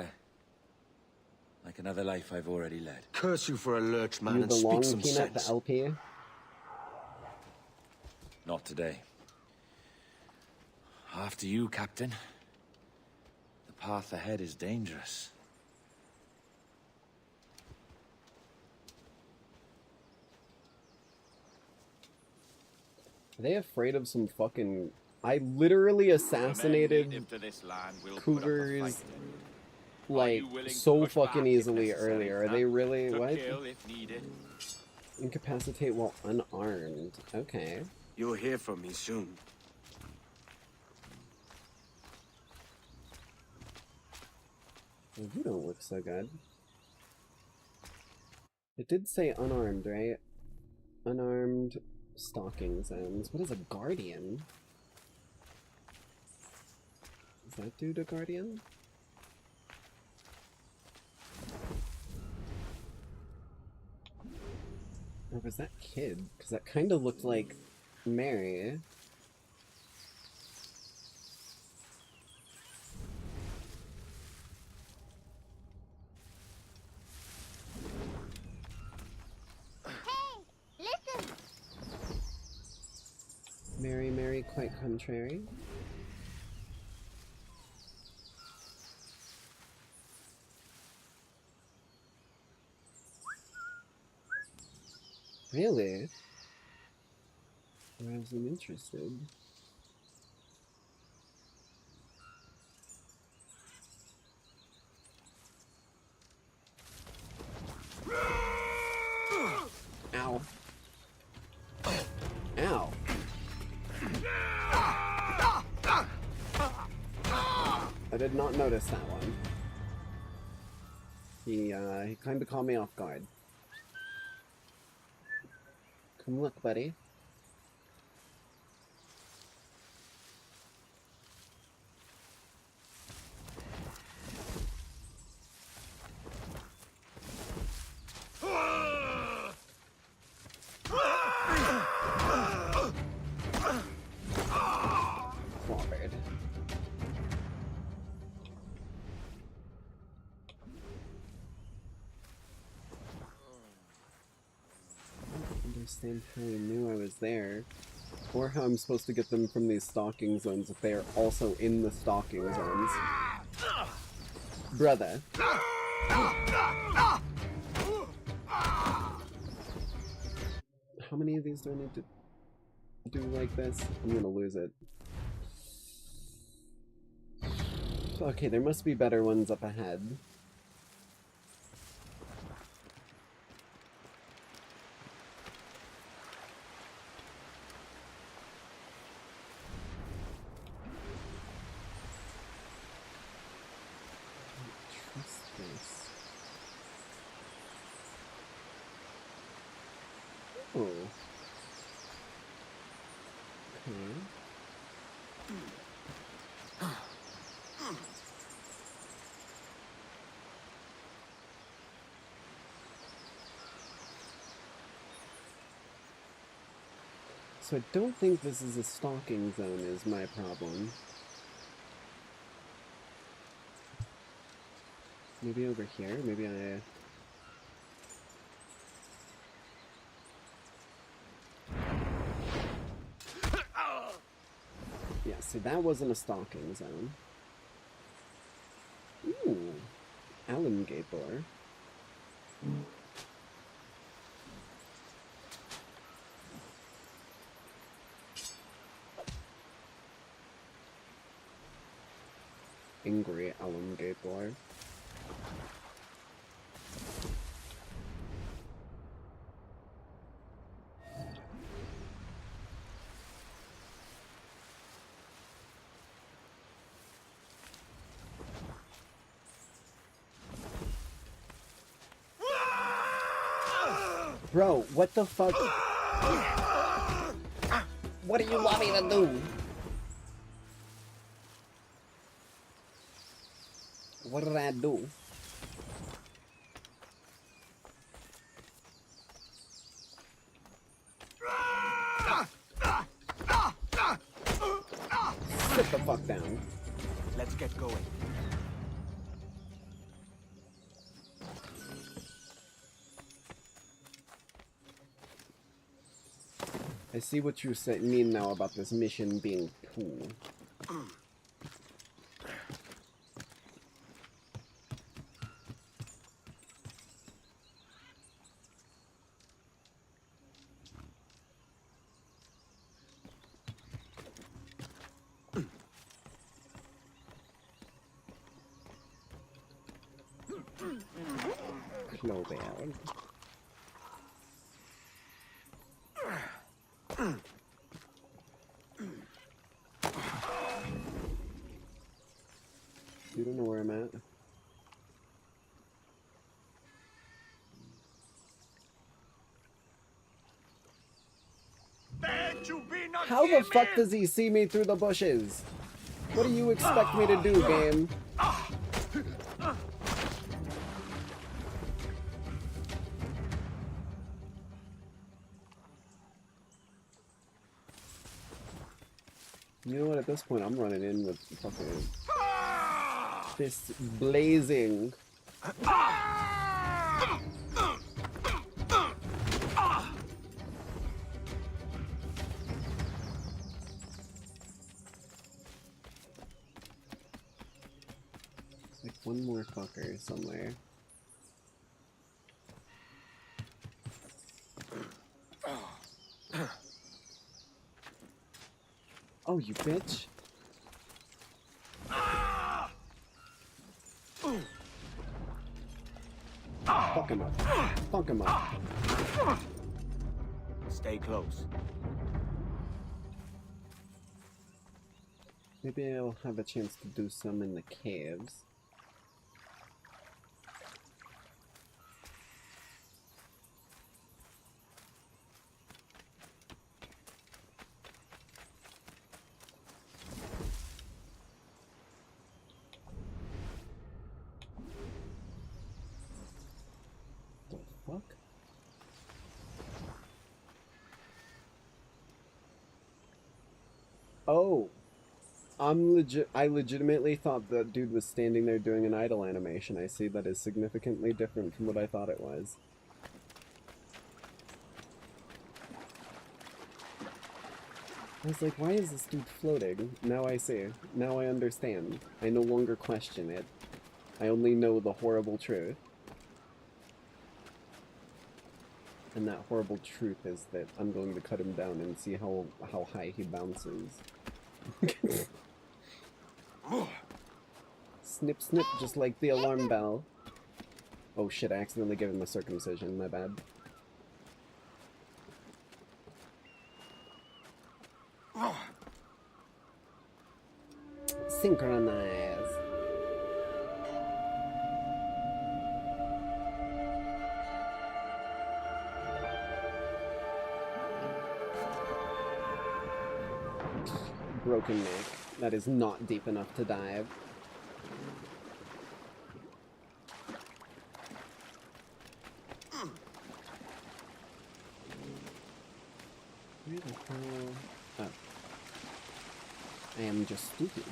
another life I've already led. Curse you for a lurch, man, You and the speak long some peanut, sense. the LP? Not today. After you, Captain. The path ahead is dangerous. Are they afraid of some fucking... I literally assassinated cougars, like, so fucking easily earlier. Are they really... what? Incapacitate while unarmed. Okay. You'll hear from me soon. You don't look so good. It did say unarmed, right? Unarmed stalking zones. What is a guardian? Is that dude a guardian? Or was that kid? Because that kind of looked like Mary. Mary, Mary, quite contrary. Really? I wasn't interested. did not notice that one. He kind of caught me off guard. Come look, buddy. Forward. Understand how he knew I was there, or how I'm supposed to get them from these stalking zones if they are also in the stalking zones. Brother. How many of these do I need to do like this? I'm gonna lose it. Okay, there must be better ones up ahead. Oh. Okay. So I don't think this is a stalking zone is my problem. Maybe over here? Maybe I... Yeah, see, that wasn't a stalking zone. Ooh, alligator. Angry alligator. Bro, what the fuck? What do you want me to do? What did I do? Sit the fuck down. Let's get going. I see what you mean now about this mission being cool. Clover. You don't know where I'm at. How the fuck does he see me through the bushes? What do you expect me to do, game? You know what, at this point I'm running in with fucking fists blazing. Like one more fucker somewhere. Oh, you bitch. Fuck him up. Fuck him up. Stay close. Maybe I'll have a chance to do some in the caves. The fuck? Oh! I legitimately thought that dude was standing there doing an idle animation. I see that is significantly different from what I thought it was. I was like, why is this dude floating? Now I see. Now I understand. I no longer question it. I only know the horrible truth. And that horrible truth is that I'm going to cut him down and see how high he bounces. Snip, snip, just like the alarm bell. Oh shit, I accidentally gave him a circumcision, my bad. Synchronize. Broken neck. That is not deep enough to dive. Where the hell? Oh. I am just stupid.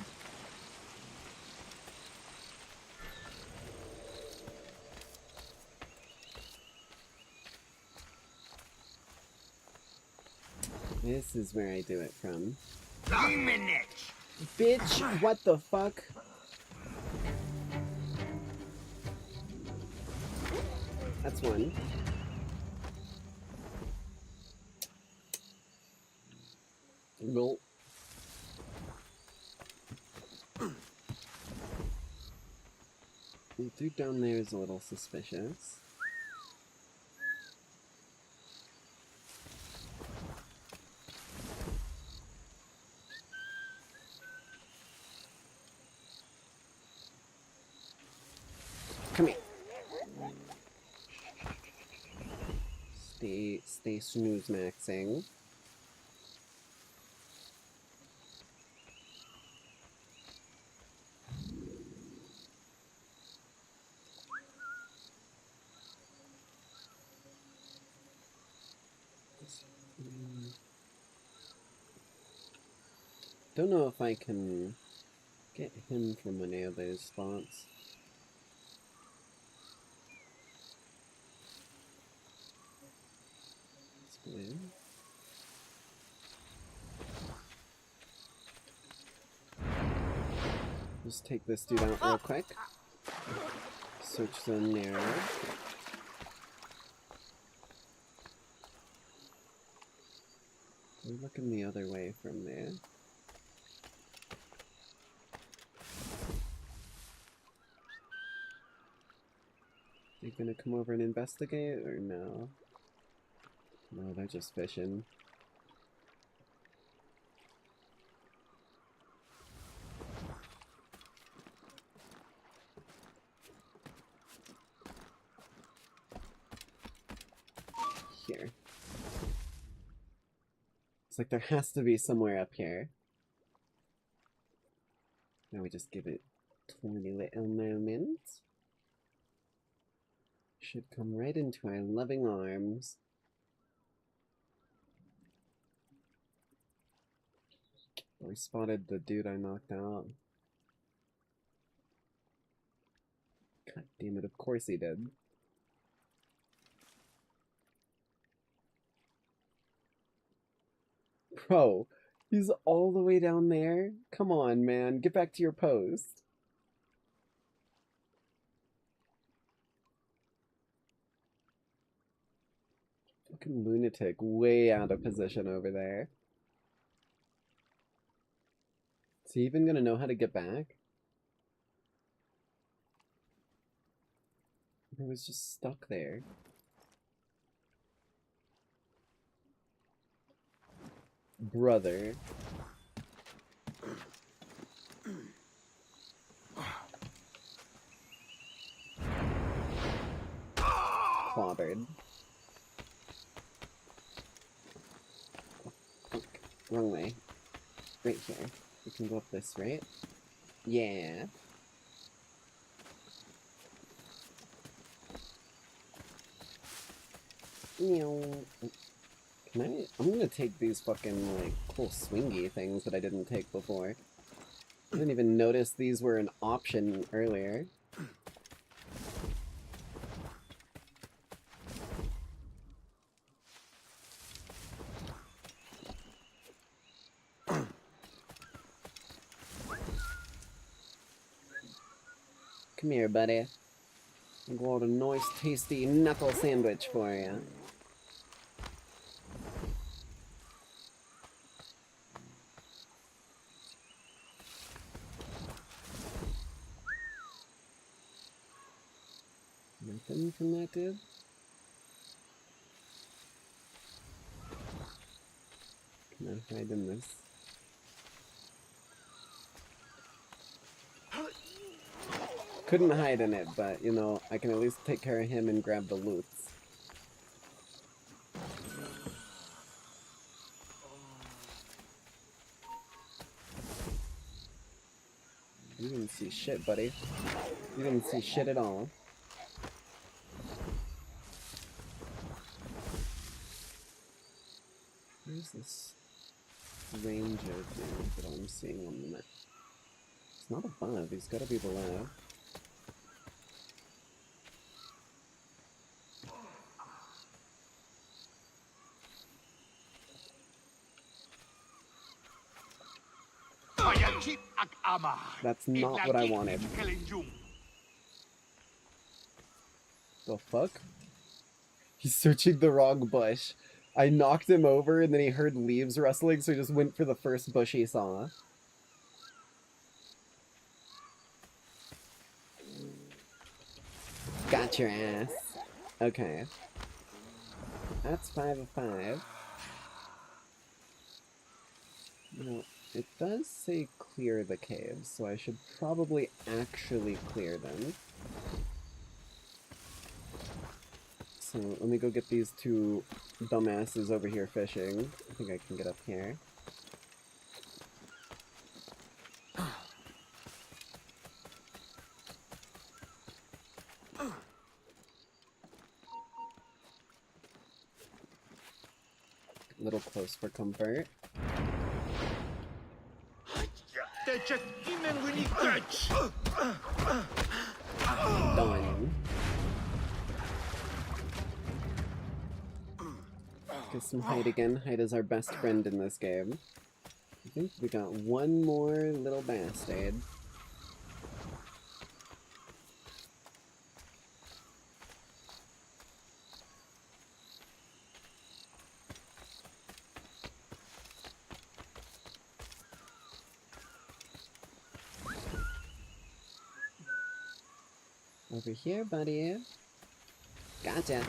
This is where I do it from. Bitch, what the fuck? That's one. Roll. The dude down there is a little suspicious. Come here. Stay snooze maxing. Don't know if I can get him from any of those spots. That's weird. Just take this dude out real quick. Search the narrow. We're looking the other way from there. They gonna come over and investigate, or no? No, they're just fishing. Here. It's like there has to be somewhere up here. Now we just give it 20 little moments. Should come right into our loving arms. We spotted the dude I knocked out. God damn it, of course he did. Bro, he's all the way down there? Come on, man, get back to your post. Fucking lunatic, way out of position over there. Is he even gonna know how to get back? He was just stuck there. clobbered. Oh, wrong way. Right here. We can go up this, right? Yeah. I'm gonna take these fucking, like, cool swingy things that I didn't take before. I didn't even notice these were an option earlier. Come here, buddy. I'll go out a nice, tasty knuckle sandwich for you. Nothing from that dude? Can I hide in this? Couldn't hide in it, but, you know, I can at least take care of him and grab the loots. You didn't see shit, buddy. You didn't see shit at all. Where's this ranger dude that I'm seeing on the map? It's not above, he's gotta be below. That's not what I wanted. The fuck? He's searching the wrong bush. I knocked him over and then he heard leaves rustling, so he just went for the first bush he saw. Got your ass. Okay. That's 5 of 5. No, it does say clear the caves, so I should probably actually clear them. So let me go get these two dumbasses over here fishing. I think I can get up here. A little close for comfort. Done. Get some hide again. Hide is our best friend in this game. I think we got one more little bastard. Over here, buddy. Gotcha.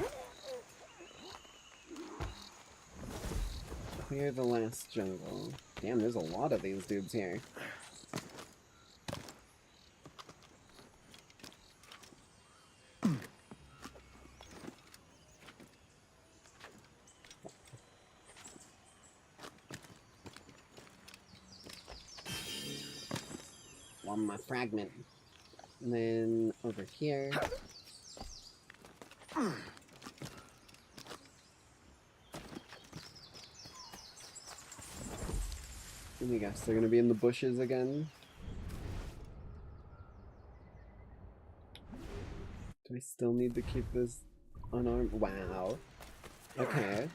Clear the last jungle. Damn, there's a lot of these dudes here. One more fragment. And then over here. Let me guess, they're gonna be in the bushes again? Do I still need to keep this unarmed? Wow. Okay.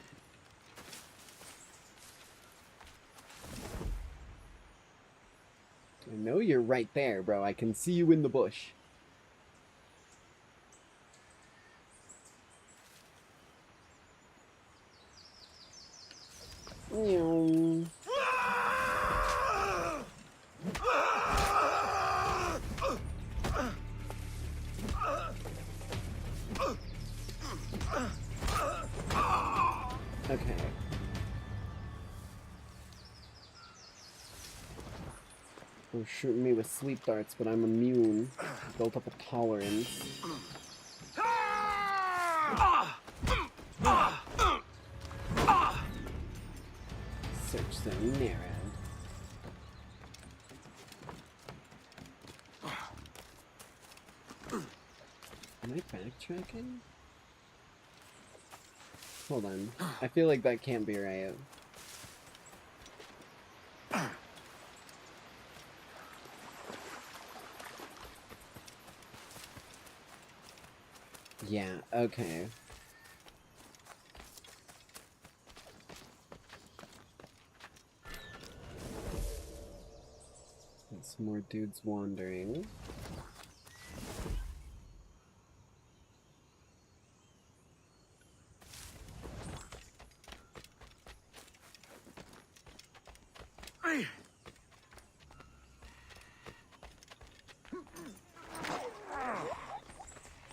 I know you're right there, bro. I can see you in the bush. Meow. Okay. They're shooting me with sleep darts, but I'm immune. Built up a tolerance. Search zone narrowed. Am I backtracking? Hold on. I feel like that can't be right. Yeah, okay. Some more dudes wandering.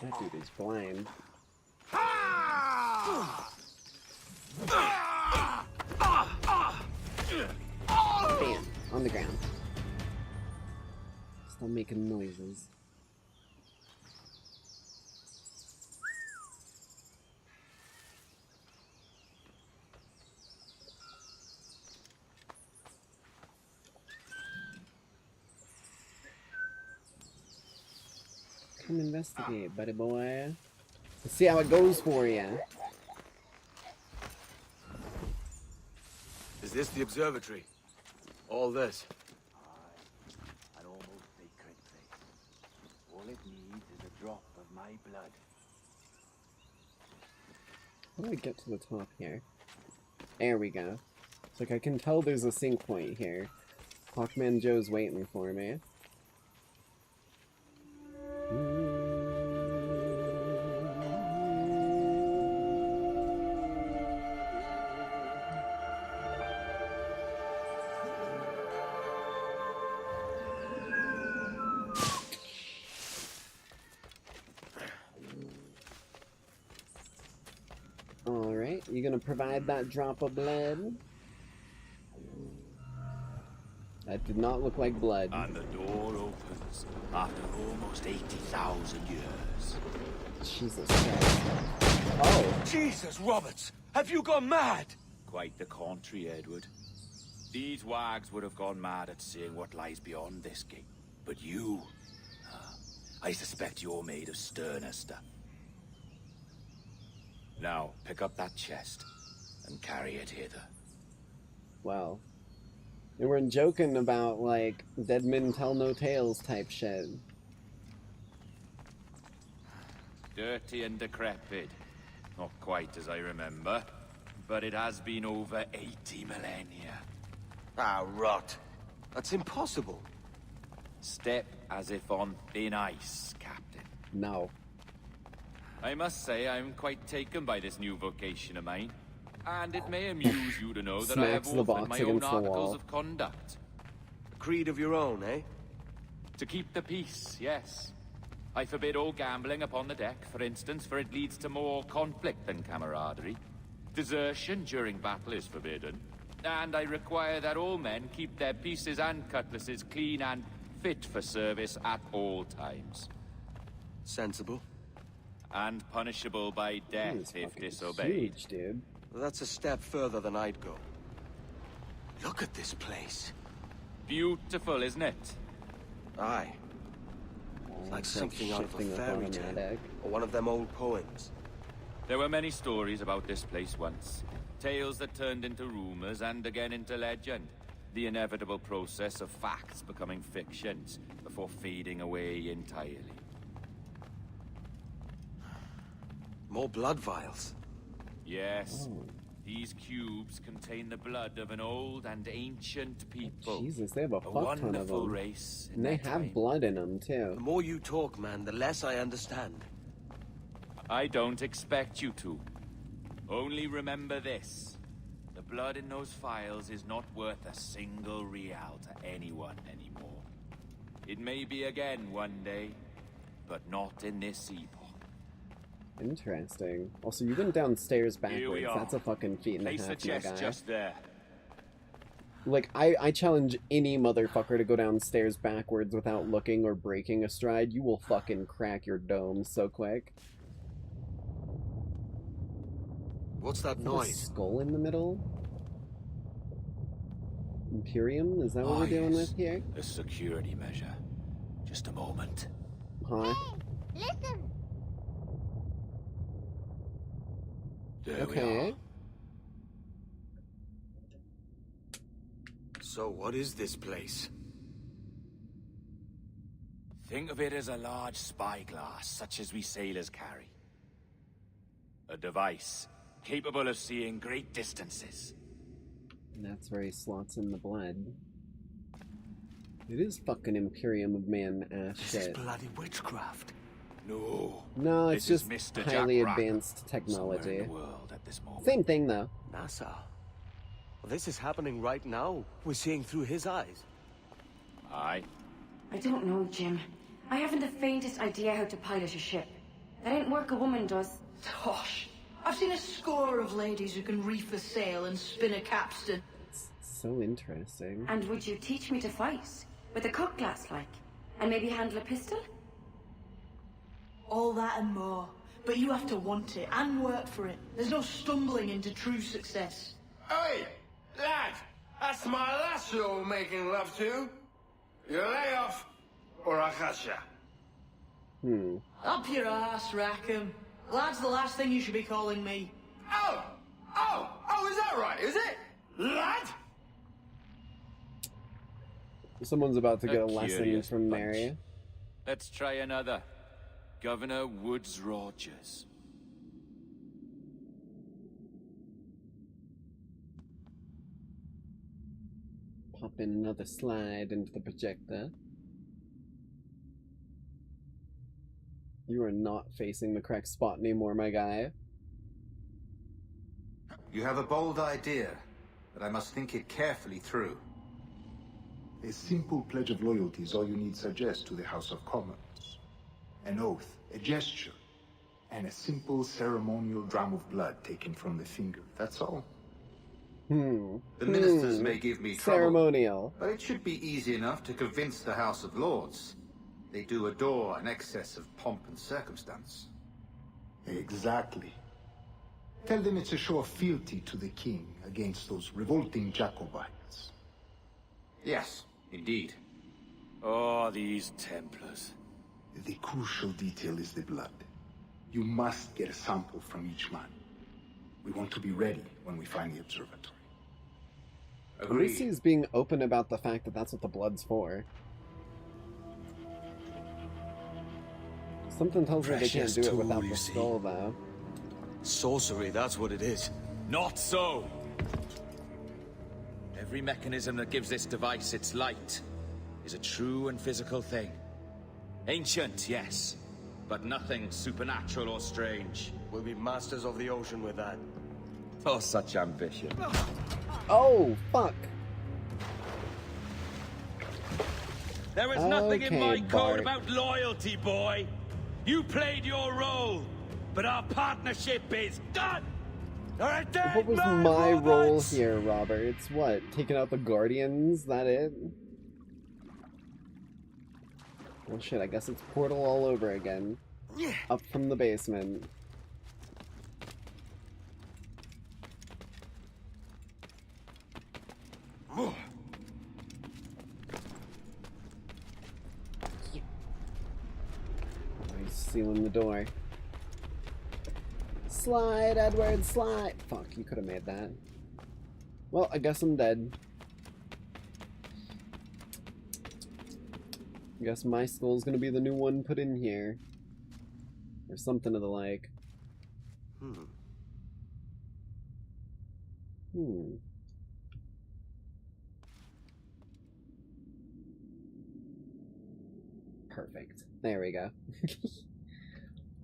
That dude is blind. Bam! On the ground. Still making noises. Come investigate, buddy boy. Let's see how it goes for you. Is this the observatory? All this? An almost sacred place. All it needs is a drop of my blood. How do I get to the top here? There we go. It's like I can tell there's a sync point here. Hawkman Joe's waiting for me. Alright, you gonna provide that drop of blood? That did not look like blood. And the door opens after almost 80,000 years. Jesus Christ. Oh! Jesus, Roberts! Have you gone mad? Quite the contrary, Edward. These wags would have gone mad at seeing what lies beyond this gate. But you... I suspect you're made of sterner stuff. Now, pick up that chest and carry it hither. Wow. They weren't joking about, like, dead men tell no tales type shit. Dirty and decrepit. Not quite as I remember, but it has been over 80 millennia. Ah, rot. That's impossible. Step as if on thin ice, Captain. No. I must say I'm quite taken by this new vocation of mine. And it may amuse you to know that I have authored my own articles of conduct. A creed of your own, eh? To keep the peace, yes. I forbid all gambling upon the deck, for instance, for it leads to more conflict than camaraderie. Desertion during battle is forbidden. And I require that all men keep their pieces and cutlasses clean and fit for service at all times. Sensible. And punishable by death if disobeyed. Huge, dude. Well, that's a step further than I'd go. Look at this place. Beautiful, isn't it? Aye. It's like something out of a fairy tale, or one of them old poems. There were many stories about this place once. Tales that turned into rumors and again into legend. The inevitable process of facts becoming fictions before fading away entirely. More blood vials. Yes. Oh. These cubes contain the blood of an old and ancient people. Jesus, they have a fuck ton of them. Race and they have blood in them, too. The more you talk, man, the less I understand. I don't expect you to. Only remember this. The blood in those files is not worth a single real to anyone anymore. It may be again one day, but not in this epoch. Interesting. Also, you went downstairs backwards. That's a fucking feat and a half, my guy. Just there. Like, I challenge any motherfucker to go downstairs backwards without looking or breaking a stride. You will fucking crack your dome so quick. What's that noise? Skull in the middle? Imperium? Is that what we're dealing with here? A security measure. Just a moment. Huh? Hey, listen. There we are. So what is this place? Think of it as a large spyglass, such as we sailors carry. A device capable of seeing great distances. And that's where he slots in the blood. It is fucking Imperium of Man ass This shit. is bloody witchcraft. No, it's This just is Mr. highly Jack Rackham, advanced technology. in the world at this moment. Same thing though. NASA. Well, this is happening right now. We're seeing through his eyes. Aye. I don't know, Jim. I haven't the faintest idea how to pilot a ship. That ain't work a woman does. Tosh. I've seen a score of ladies who can reef a sail and spin a capstan. So interesting. And would you teach me to fight? With a cutlass, like? And maybe handle a pistol? All that and more. But you have to want it and work for it. There's no stumbling into true success. Hey, lad, that's my last you're making love to. You lay off, or I catch ya. Up your ass, Rackham. Lad's the last thing you should be calling me. Oh, is that right, is it? Lad? Someone's about to get a lesson curious from bunch. Mary. Let's try another. Governor Woods Rogers. Pop in another slide into the projector. You are not facing the correct spot anymore, my guy. You have a bold idea, but I must think it carefully through. A simple pledge of loyalty is all you need suggest to the House of Commons. An oath, a gesture, and a simple ceremonial dram of blood taken from the finger. That's all. The ministers may give me trouble, ceremonial, but it should be easy enough to convince the House of Lords. They do adore an excess of pomp and circumstance. Exactly. Tell them it's a show of fealty to the king against those revolting Jacobites. Yes, indeed. Oh, these Templars. The crucial detail is the blood. You must get a sample from each man. We want to be ready when we find the observatory. Pruhcise is being open about the fact that that's what the blood's for. Something tells me they can't do it without the skull, though. Sorcery, that's what it is. Not so! Every mechanism that gives this device its light is a true and physical thing. Ancient, yes, but nothing supernatural or strange. We'll be masters of the ocean with that. Oh, such ambition. Oh, fuck. There is nothing in my code about loyalty, boy. You played your role, but our partnership is done. All right, then. What was my role here, Roberts? What? Taking out the Guardians? That it? Well, shit, I guess it's Portal all over again. Up from the basement. He's sealing the door. Slide, Edward, slide! Fuck, you could have made that. Well, I guess I'm dead. I guess my skull's gonna be the new one put in here. Or something of the like. Perfect. There we go.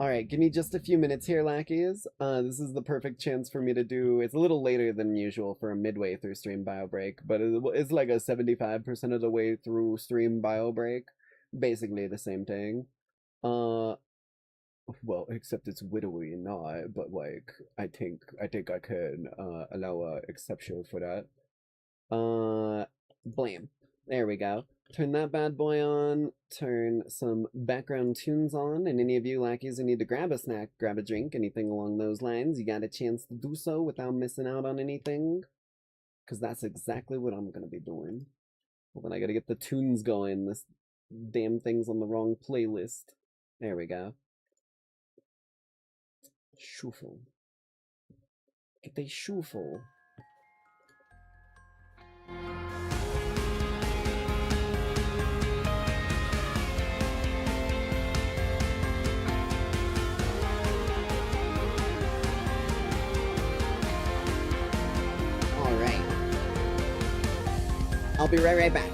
Alright, give me just a few minutes here, lackeys. This is the perfect chance for me to do... It's a little later than usual for a midway through stream bio break, but it's like a 75% of the way through stream bio break. Basically the same thing. Well, except it's widowy not, but like, I think I can allow a exception for that. Blam. There we go. Turn that bad boy on, turn some background tunes on, and any of you lackeys who need to grab a snack, grab a drink, anything along those lines, you got a chance to do so without missing out on anything. Because that's exactly what I'm going to be doing. Well, then I got to get the tunes going. This damn thing's on the wrong playlist. There we go. Shuffle. Get a shuffle. Alright. I'll be right back.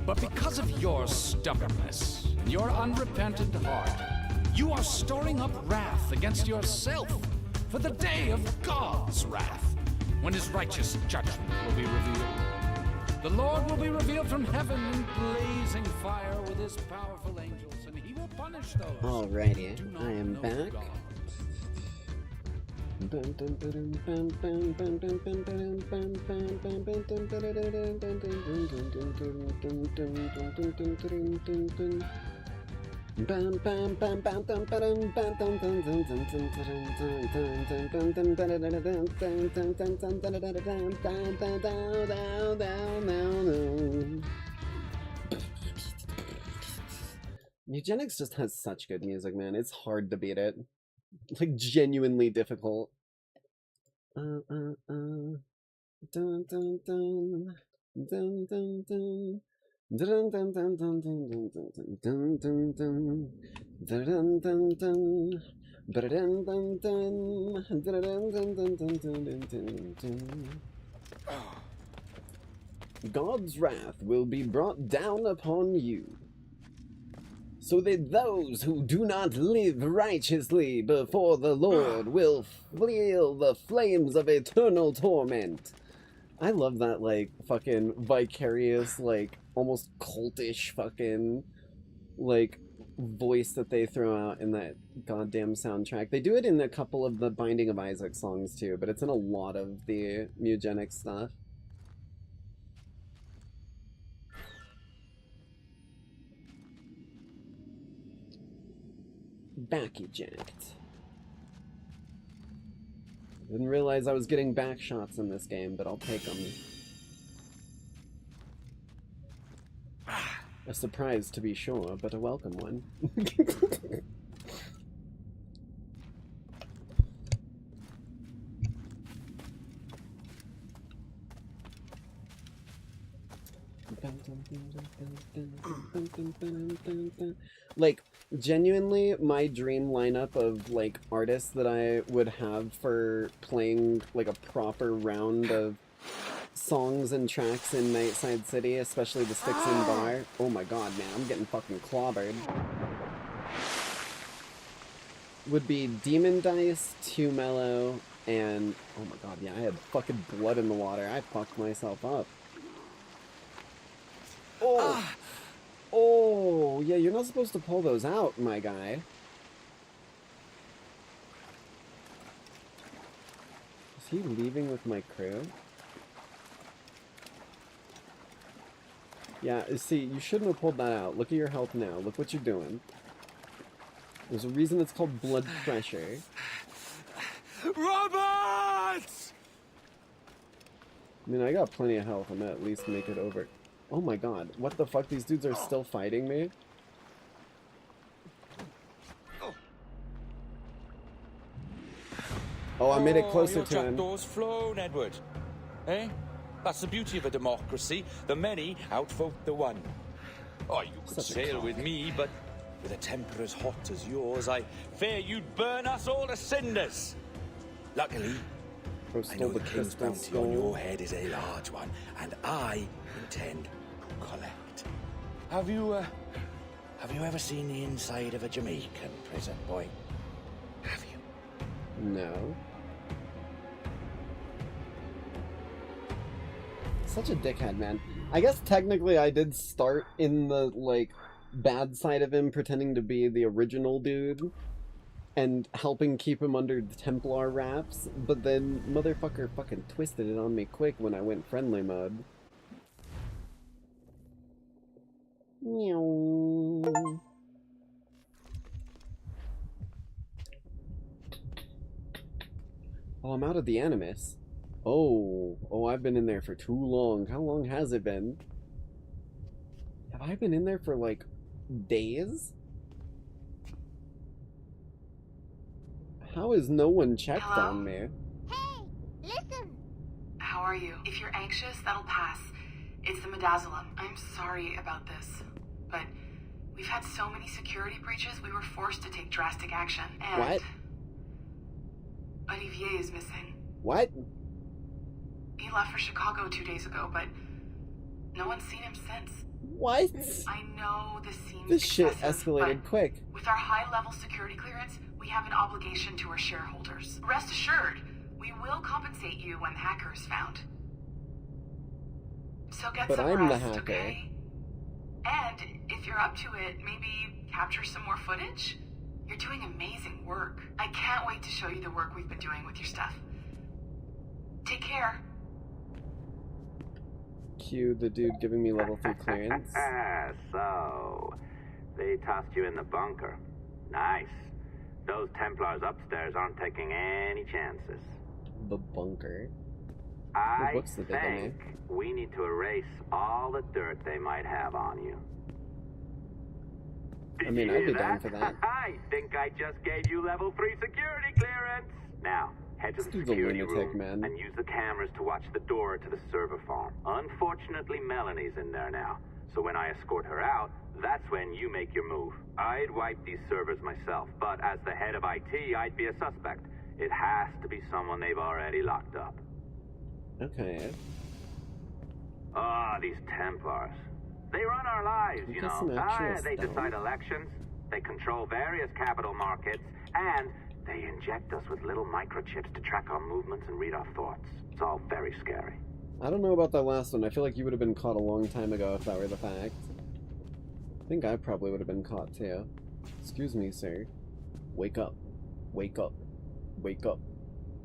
But because of your stubbornness and your unrepentant heart, you are storing up wrath against yourself for the day of God's wrath. when his righteous judgment will be revealed. The Lord will be revealed from heaven in blazing fire with his powerful angels, and he will punish those. Alrighty, I am back. Hijinx just has such good music, man. It's hard to beat it. Like, genuinely difficult. Dun, dun, dun. Dun, dun, dun. Dun, dun, dun. Dun, dun, dun, dun, dun, dun, dun, dun. Dun, dun, dun. Dun, dun, dun. Dun, dun, dun, dun, dun, dun, dun, dun. God's wrath will be brought down upon you, so that those who do not live righteously before the Lord will feel the flames of eternal torment. I love that, like, fucking vicarious, like, almost cultish fucking, like, voice that they throw out in that goddamn soundtrack. They do it in a couple of the Binding of Isaac songs, too, but it's in a lot of the Hijinx stuff. Back eject. Didn't realize I was getting back shots in this game, but I'll take them. A surprise to be sure, but a welcome one. Like, genuinely, my dream lineup of, like, artists that I would have for playing, like, a proper round of songs and tracks in Nightside City, especially the Sticks and Bar. Oh my god, man, I'm getting fucking clobbered. Would be Demon Dice, Too Mellow, and... oh my god, yeah, I had fucking blood in the water. I fucked myself up. Oh! Oh, yeah, you're not supposed to pull those out, my guy. Is he leaving with my crew? Yeah, see, you shouldn't have pulled that out. Look at your health now. Look what you're doing. There's a reason it's called blood pressure. Robert! I mean, I got plenty of health. I'm gonna at least make it over. Oh my god, what the fuck? These dudes are still fighting me? Oh, I made it closer to him. Doors flown, Edward. Eh? That's the beauty of a democracy. The many outvote the one. Oh, you could sail with me, but with a temper as hot as yours, I fear you'd burn us all to cinders. Luckily, I know the king's bounty on your head is a large one, and I intend to collect. Have you ever seen the inside of a Jamaican prison, boy? Have you? No. Such a dickhead, man. I guess technically I did start in the, like, bad side of him, pretending to be the original dude and helping keep him under the Templar wraps, but then motherfucker fucking twisted it on me quick when I went friendly mode. Meow. Oh, I'm out of the Animus. Oh, I've been in there for too long. How long has it been? Have I been in there for, like, days? How has no one checked on me? Hey, listen! How are you? If you're anxious, that'll pass. It's the midazolam. I'm sorry about this, but we've had so many security breaches, we were forced to take drastic action, and... What? Olivier is missing. What? He left for Chicago 2 days ago, but no one's seen him since. What? I know this seems This shit excessive, escalated but quick. with our high-level security clearance, we have an obligation to our shareholders. Rest assured, We will compensate you when the hacker is found. So get But some I'm the rest, hacker. okay? And if you're up to it, maybe capture some more footage? You're doing amazing work. I can't wait to show you the work we've been doing with your stuff. Take care. Cue the dude giving me level 3 clearance. So, they tossed you in the bunker. Nice. Those Templars upstairs aren't taking any chances. The bunker? I What books did they give me? think we need to erase all the dirt they might have on you. I mean, I'd be down for that. I think I just gave you level 3 security clearance. Now, head to This the dude's a security lunatic, room man. and use the cameras to watch the door to the server farm. Unfortunately, Melanie's in there now, so when I escort her out, that's when you make your move. I'd wipe these servers myself, but as the head of IT, I'd be a suspect. It has to be someone they've already locked up. Okay. Ah, these Templars. They run our lives, you Get some know. actual They stuff. decide elections, they control various capital markets, and they inject us with little microchips to track our movements and read our thoughts. It's all very scary. I don't know about that last one. I feel like you would have been caught a long time ago if that were the fact. I think I probably would have been caught too. Excuse me, sir. Wake up. Wake up. Wake up.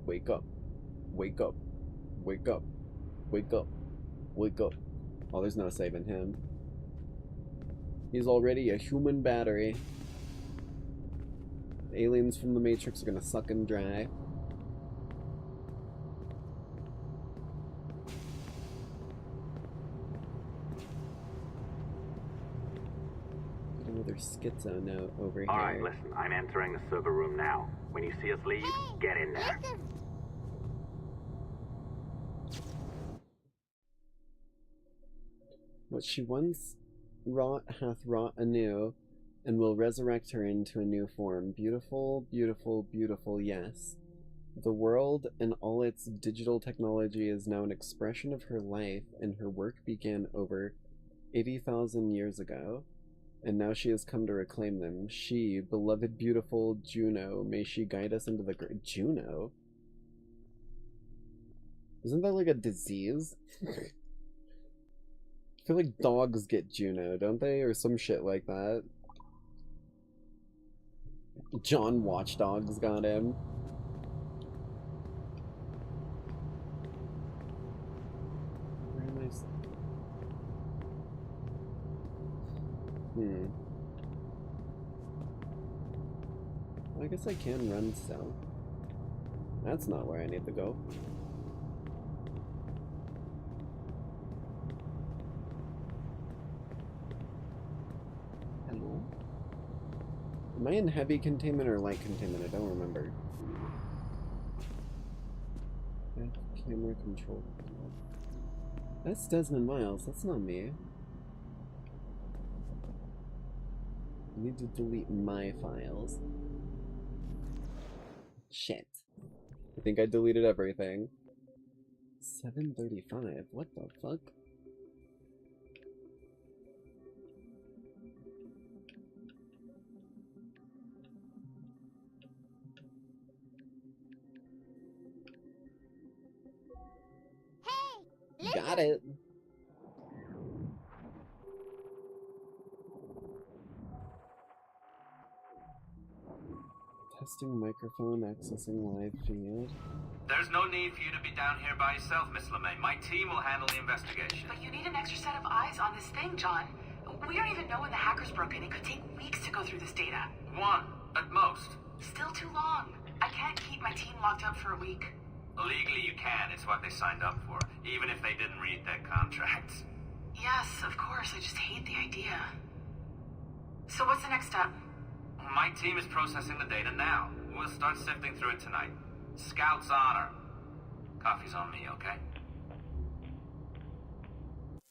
Wake up. Wake up. Wake up. Wake up. Wake up. Oh, there's no saving him. He's already a human battery. The aliens from the Matrix are gonna suck him dry. Another schizo note over here. Alright, listen, I'm entering the server room now. When you see us leave, get in there. What she once wrought hath wrought anew, and will resurrect her into a new form. Beautiful, beautiful, beautiful, yes. The world and all its digital technology is now an expression of her life, and her work began over 80,000 years ago, and now she has come to reclaim them. She, beloved beautiful Juno, may she guide us into the Juno? Isn't that like a disease? I feel like dogs get Juno, don't they? Or some shit like that. John Watchdogs got him. Where am I? Well, I guess I can run south. That's not where I need to go. Hello? Am I in heavy containment or light containment? I don't remember. Camera control. That's Desmond Miles. That's not me. I need to delete my files. Shit. I think I deleted everything. 7:35. What the fuck? Got it. Testing microphone, accessing live feed. There's no need for you to be down here by yourself, Miss LeMay. My team will handle the investigation. But you need an extra set of eyes on this thing, John. We don't even know when the hackers broke in. It could take weeks to go through this data. One, at most. Still too long. I can't keep my team locked up for a week. Legally you can. It's what they signed up for, even if they didn't read their contracts. Yes, of course. I just hate the idea. So what's the next step? My team is processing the data now. We'll start sifting through it tonight. Scout's honor. Coffee's on me, okay?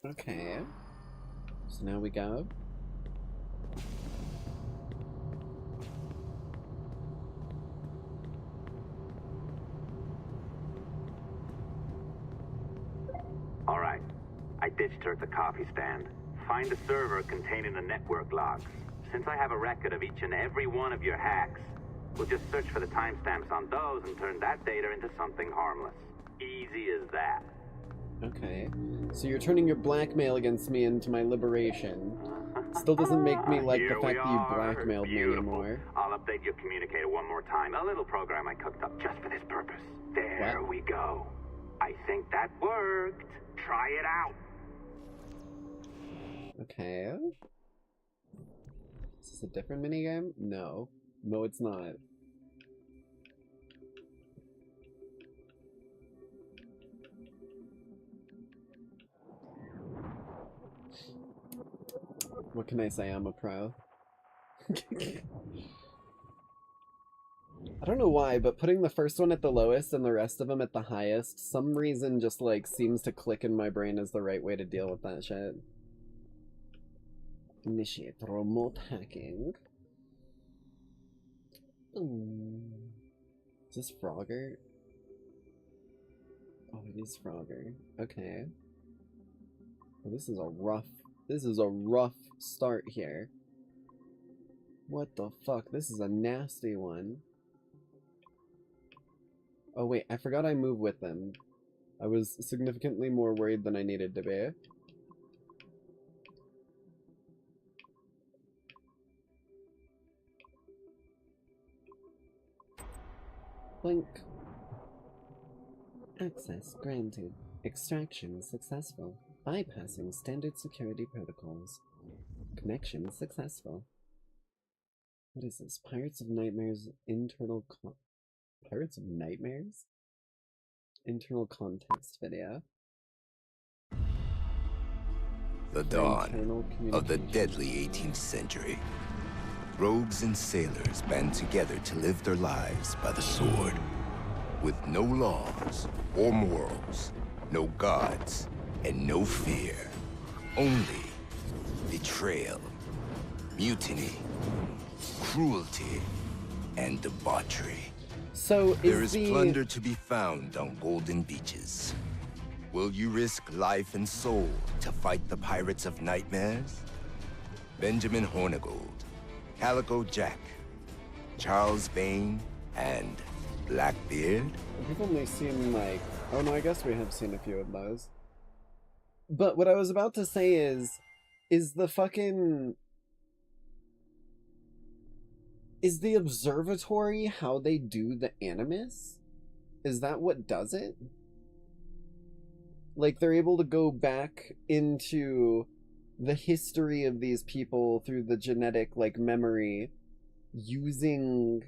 Okay. So now we go. Alright, I ditched her at the coffee stand. Find the server containing the network logs. Since I have a record of each and every one of your hacks, We'll just search for the timestamps on those and turn that data into something harmless. Easy as that. Okay. So you're turning your blackmail against me into my liberation. Still doesn't make me like the fact that you blackmailed me anymore. I'll update your communicator one more time. A little program I cooked up just for this purpose. There we go. I think that worked. Try it out. Okay. Is this a different minigame? No. No, it's not. What can I say? I'm a pro. I don't know why, but putting the first one at the lowest and the rest of them at the highest, some reason just like seems to click in my brain as the right way to deal with that shit. Initiate remote hacking. Is this Frogger? Oh, it is Frogger. Okay. Well, this is a rough start here. What the fuck? This is a nasty one. Oh wait, I forgot I moved with them. I was significantly more worried than I needed to be. Blink. Access granted. Extraction successful. Bypassing standard security protocols. Connection successful. What is this? Pirates of Nightmares internal Pirates of Nightmares? Internal context video. The dawn of the deadly 18th century. Rogues and sailors band together to live their lives by the sword. With no laws or morals, no gods, and no fear. Only betrayal, mutiny, cruelty, and debauchery. So there is plunder to be found on golden beaches. Will you risk life and soul to fight the Pirates of Nightmares? Benjamin Hornigold, Calico Jack, Charles Vane, and Blackbeard? We've only seen like... Oh no, I guess we have seen a few of those. But what I was about to say is the fucking... Is the observatory how they do the Animus? Is that what does it? Like, they're able to go back into the history of these people through the genetic, like, memory using,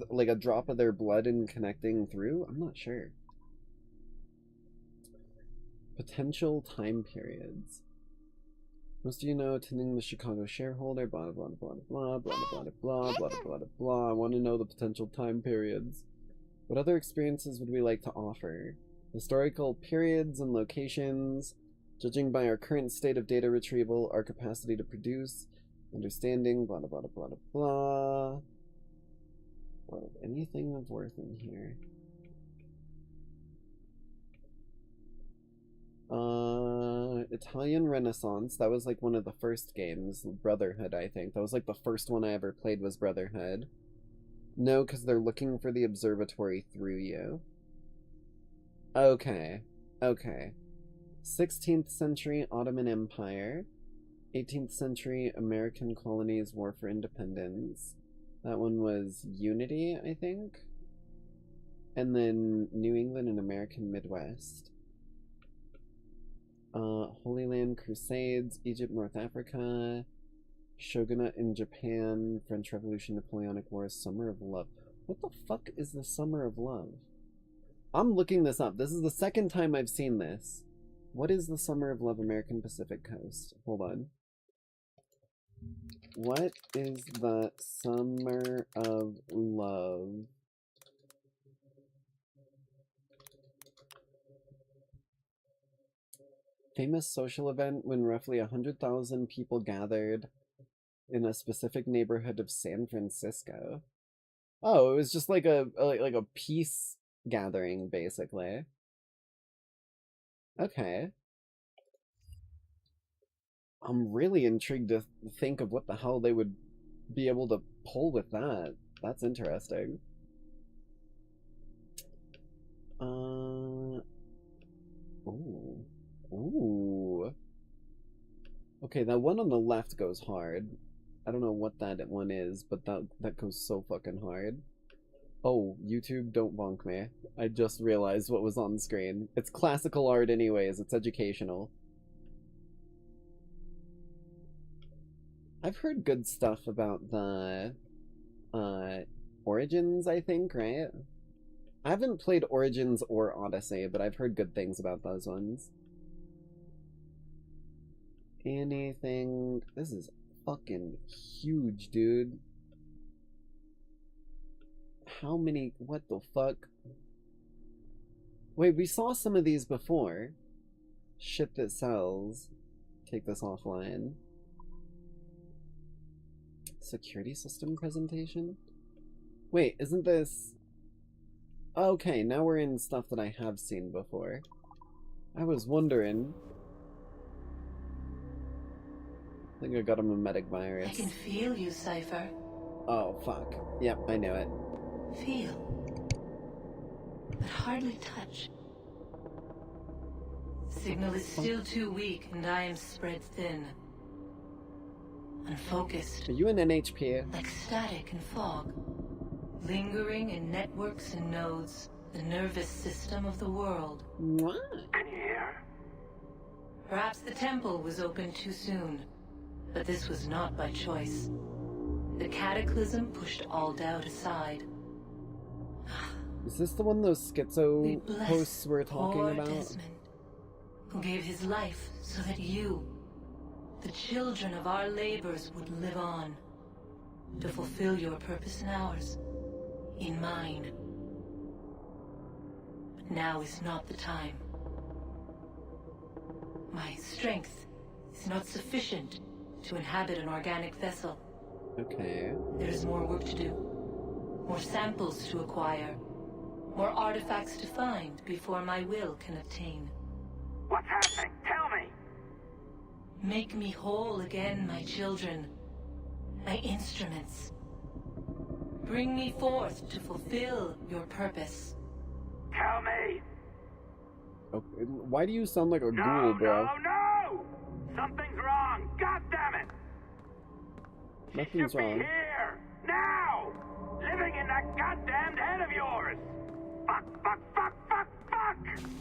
like, a drop of their blood and connecting through? I'm not sure. Potential time periods. Most of you know attending the Chicago shareholder, blah blah blah blah blah blah blah blah blah blah blah blah. I want to know the potential time periods. What other experiences would we like to offer? Historical periods and locations, judging by our current state of data retrieval, our capacity to produce, understanding, blah blah blah blah blah. Well, anything of worth in here? Italian Renaissance. That was like one of the first games. Brotherhood, I think. That was like the first one I ever played was Brotherhood. No, because they're looking for the observatory through you. Okay. Okay. 16th century Ottoman Empire. 18th century American colonies war for independence. That one was Unity, I think. And then New England and American Midwest. Holy Land Crusades, Egypt, North Africa, Shogunate in Japan, French Revolution, Napoleonic Wars, Summer of Love. What the fuck is the Summer of Love? I'm looking this up. This is the second time I've seen this. What is the Summer of Love, American Pacific Coast? Hold on. What is the Summer of Love? Famous social event when roughly 100,000 people gathered in a specific neighborhood of San Francisco. Oh, it was just like a peace gathering, basically. Okay. I'm really intrigued to think of what the hell they would be able to pull with that. That's interesting. Ooh. Ooh. Okay, that one on the left goes hard. I don't know what that one is, but that goes so fucking hard. Oh, YouTube, don't bonk me. I just realized what was on the screen. It's classical art anyways, it's educational. I've heard good stuff about the Origins, I think, right? I haven't played Origins or Odyssey, but I've heard good things about those ones. Anything... This is fucking huge, dude. How many... What the fuck? Wait, we saw some of these before. Shit that sells. Take this offline. Security system presentation? Wait, isn't this... Okay, now we're in stuff that I have seen before. I was wondering... I think I got a mimetic virus. I can feel you, Cypher. Oh, fuck. Yep, I knew it. Feel. But hardly touch. Signal is still too weak, and I am spread thin. Unfocused. Are you an NHP? Like static and fog. Lingering in networks and nodes. The nervous system of the world. What? Can you hear? Perhaps the temple was opened too soon. But this was not by choice. The cataclysm pushed all doubt aside. Is this the one those schizo posts were talking about? Desmond, who gave his life so that you, the children of our labors, would live on. To fulfill your purpose in ours. In mine. But now is not the time. My strength is not sufficient to inhabit an organic vessel. Okay. There is more work to do. More samples to acquire. More artifacts to find before my will can obtain. What's happening? Tell me! Make me whole again, my children. My instruments. Bring me forth to fulfill your purpose. Tell me! Okay. Why do you sound like a ghoul, bro? No! Something's wrong! God damn it! Nothing's wrong. Here! Now! Living in that goddamned head of yours! Fuck!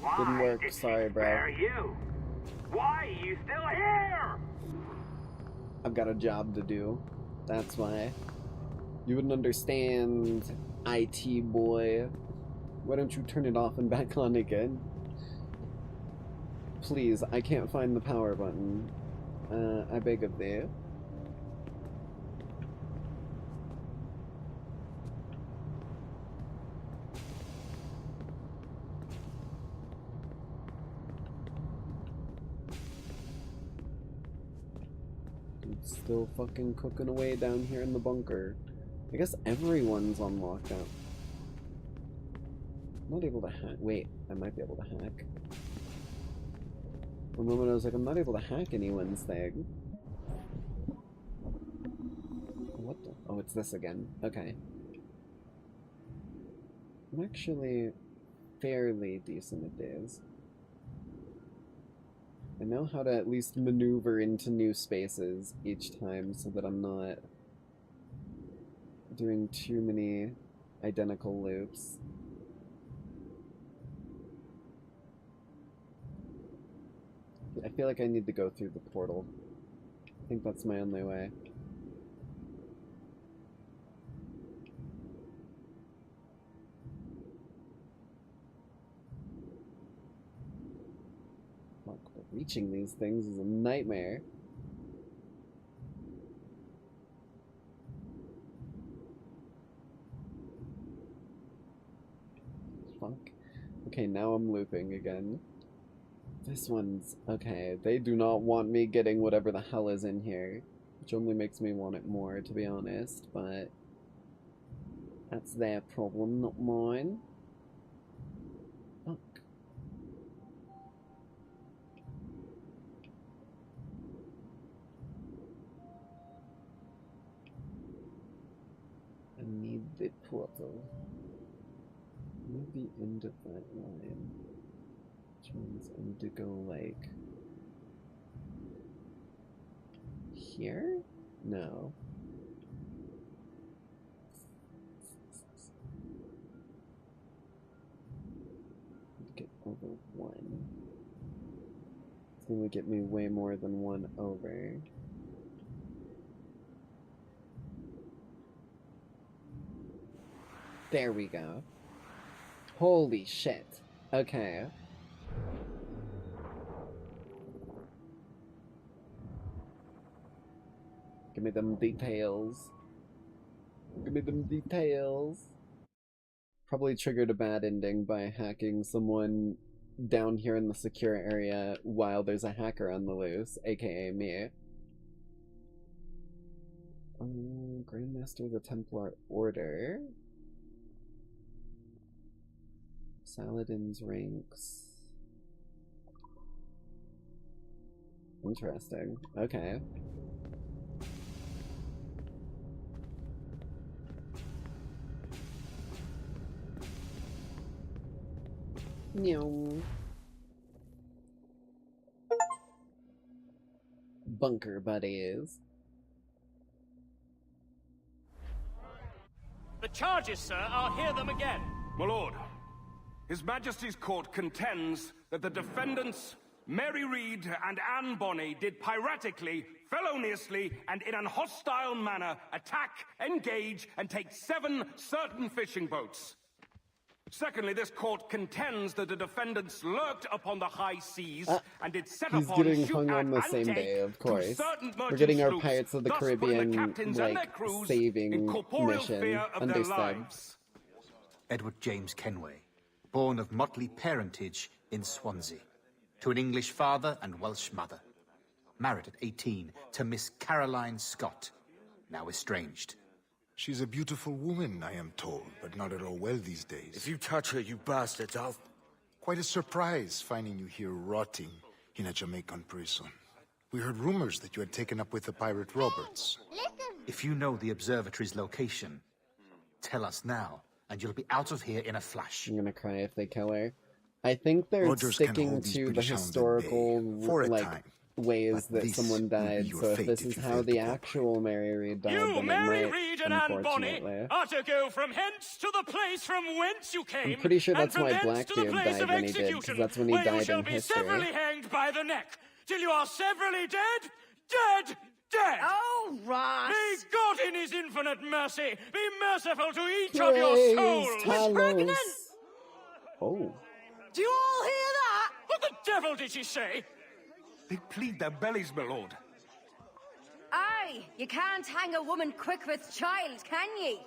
Why? Didn't work, sorry, bro. Where are you? Why are you still here? I've got a job to do. That's why. You wouldn't understand, IT boy. Why don't you turn it off and back on again? Please, I can't find the power button. I beg of thee. It's still fucking cooking away down here in the bunker. I guess everyone's on lockdown. I'm not able to hack. Wait, I might be able to hack. For a moment I was like, I'm not able to hack anyone's thing. What the? Oh, it's this again. Okay. I'm actually fairly decent at days. I know how to at least maneuver into new spaces each time so that I'm not doing too many identical loops. I feel like I need to go through the portal. I think that's my only way. Fuck, but reaching these things is a nightmare. Fuck. Okay, now I'm looping again. This one's... okay, they do not want me getting whatever the hell is in here. Which only makes me want it more, to be honest, but... that's their problem, not mine. Fuck. the portal. Near the end of that line. Which means I need to go like here? No. Get over one. It's gonna get me way more than one over. There we go. Holy shit. Okay. Give me them details. Give me them details. Probably triggered a bad ending by hacking someone down here in the secure area while there's a hacker on the loose, aka me. Grandmaster of the Templar Order. Saladin's ranks. Interesting. Okay. No. Bunker buddies. The charges, sir, I'll hear them again. My lord, His Majesty's court contends that the defendants, Mary Reed and Anne Bonny, did piratically, feloniously, and in an hostile manner attack, engage, and take 7 certain fishing boats. Secondly, this court contends that the defendants lurked upon the high seas and did set he's upon, getting shoot hung at, on the and same take day, of course. certain We're merchant getting our sloops, Pirates of the thus putting Caribbean, the captains and their like, crews saving in corporeal mission. fear of their Understood. lives. Edward James Kenway, born of motley parentage in Swansea, to an English father and Welsh mother. Married at 18 to Miss Caroline Scott, now estranged. She's a beautiful woman, I am told, but not at all well these days. If you touch her, you bastards, I'll... Quite a surprise finding you here rotting in a Jamaican prison. We heard rumors that you had taken up with the pirate Roberts. If you know the observatory's location, tell us now, and you'll be out of here in a flash. I'm gonna cry if they kill her. I think they're Rogers can sticking hold these to the British hounds at historical, bay for a like, time, ways but that this someone will be died, your so if fate this if is you how fail the to actual Mary Reed died, You, then Mary it might, Reed and Anne Bonny, unfortunately. are to go from hence to the place from whence you came, I'm pretty sure and that's from why thence to the Blackbeard place died of when he did, execution, because that's when he where you died shall in be history. severally hanged by the neck, till you are severally dead, dead, dead. Oh, Ross! May God in his infinite mercy be merciful to each Praise of your souls. Talos. Pregnant! Oh. Do you all hear that? What the devil did she say? They plead their bellies, my lord. Aye, you can't hang a woman quick with child, can ye?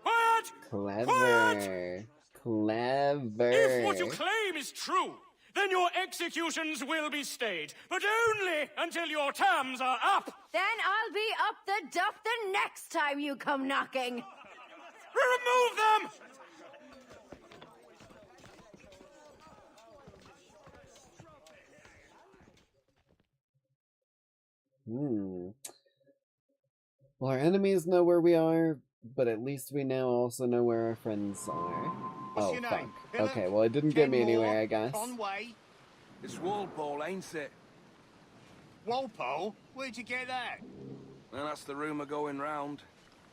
Quiet! Clever. Clever. If what you claim is true, then your executions will be stayed, but only until your terms are up. Then I'll be up the duff the next time you come knocking. Remove them! Well, our enemies know where we are, but at least we now also know where our friends are. What's oh, your fuck. name? Philip? Okay, well, it didn't get me Kenmore? anywhere, I guess. Conway? It's Walpole, ain't it? Walpole? Where'd you get that? Well, that's the rumour going round.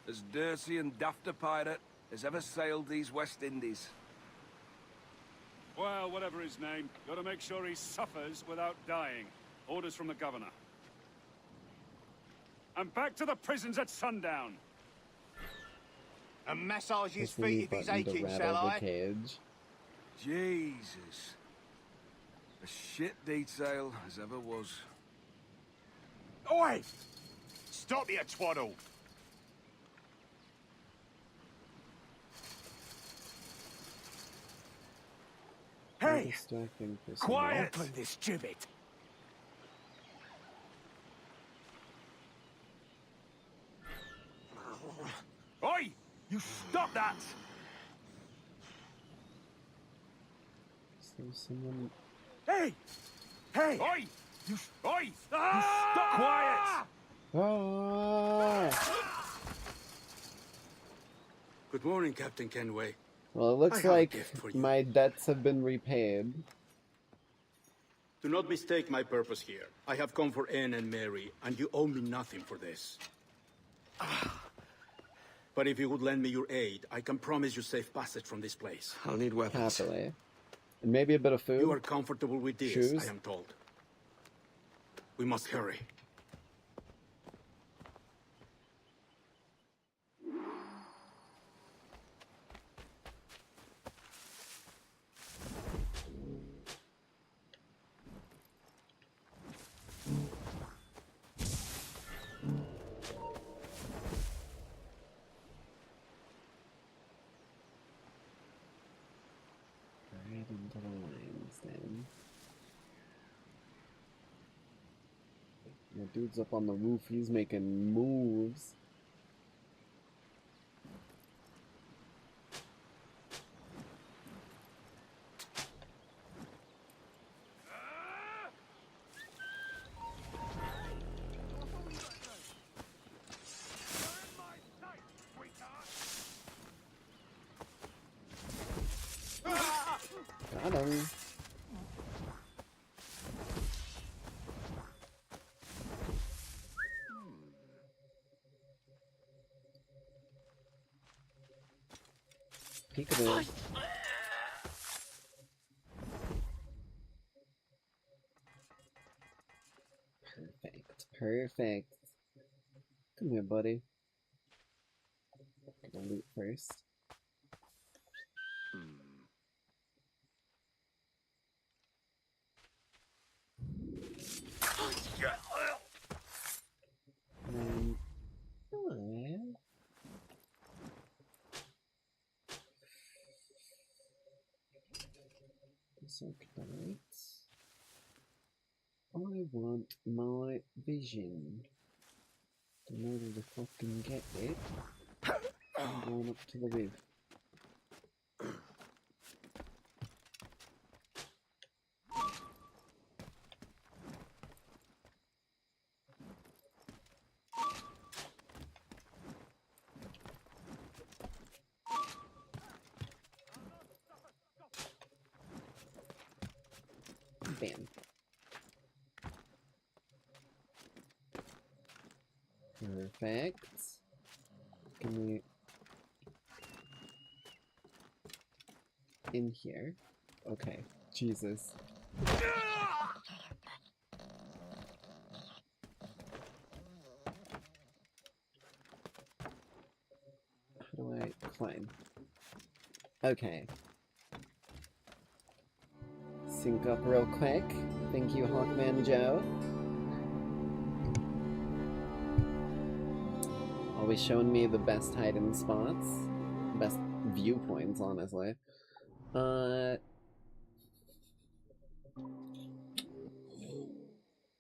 As dirty and daft a pirate as ever sailed these West Indies. Well, whatever his name, gotta make sure he suffers without dying. Orders from the governor. And back to the prisons at sundown. And massage his Press the feet if he's button to aching, rattle shall the I? cage. Jesus. A shit detail as ever was. Oi! Stop your twaddle! Hey! Distracting for Quiet! someone. Open this gibbet! Oi! You stop that! So someone... Hey! Hey! Oi! You stop! Quiet! Ah! Good morning, Captain Kenway. Well, it looks I have a like gift for you. my debts have been repaid. Do not mistake my purpose here. I have come for Anne and Mary, and you owe me nothing for this. But if you would lend me your aid, I can promise you safe passage from this place. I'll need weapons. Happily. And maybe a bit of food. You are comfortable with this, Shoes. I am told. We must hurry. Right into the lines then. The dude's up on the roof, he's making moves. Got him. Peekaboo. Perfect. Perfect. Come here, buddy. Get the loot first. And then, circulate. I want my vision. In order to fucking get it, I'm going up to the roof. Bam. Perfect. Can we... in here? Okay. Jesus. How do I climb? Okay. Sync up real quick. Thank you, Hawkman Joe. Always showing me the best hiding spots. Best viewpoints, honestly.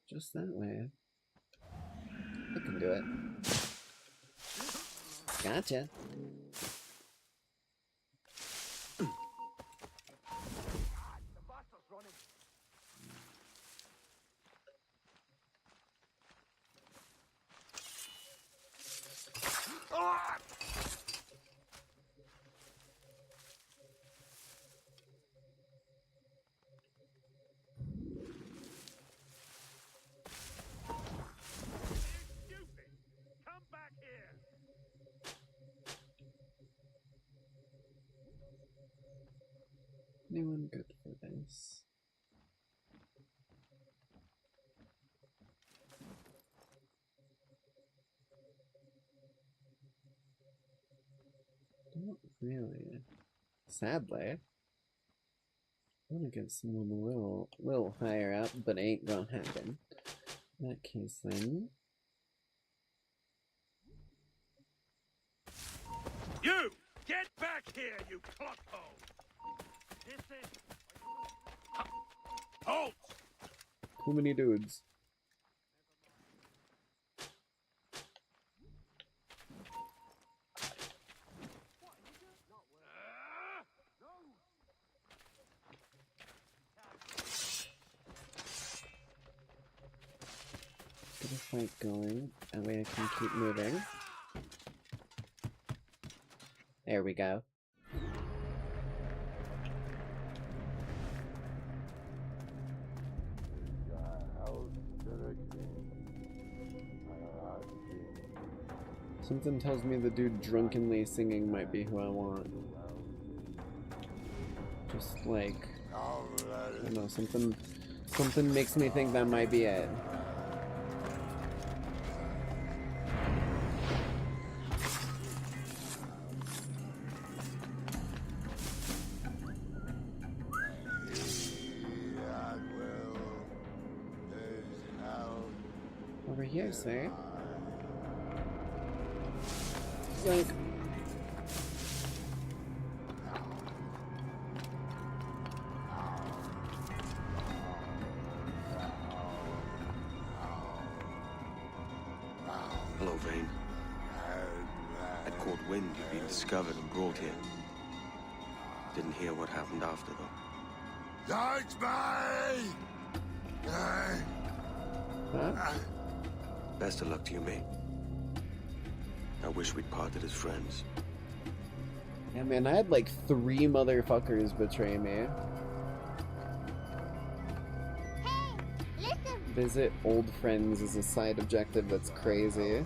Just that way. I can do it. Gotcha. Anyone good for this? Not really. Sadly. I want to get someone a little higher up, but it ain't gonna happen. In that case then. You! Get back here, you clockhole! This is... Halt! Too many dudes. Get a fight going, that way I can keep moving. There we go. Something tells me the dude drunkenly singing might be who I want. Just like, I don't know, something makes me think that might be it. Over here, sir. Like, Hello, Vane. I'd caught wind you'd been discovered and brought here. Didn't hear what happened after, though. Don't me! huh? Best of luck to you, mate. I wish we'd parted as friends. Yeah, man, I had like 3 motherfuckers betray me. Visit old friends is a side objective that's crazy.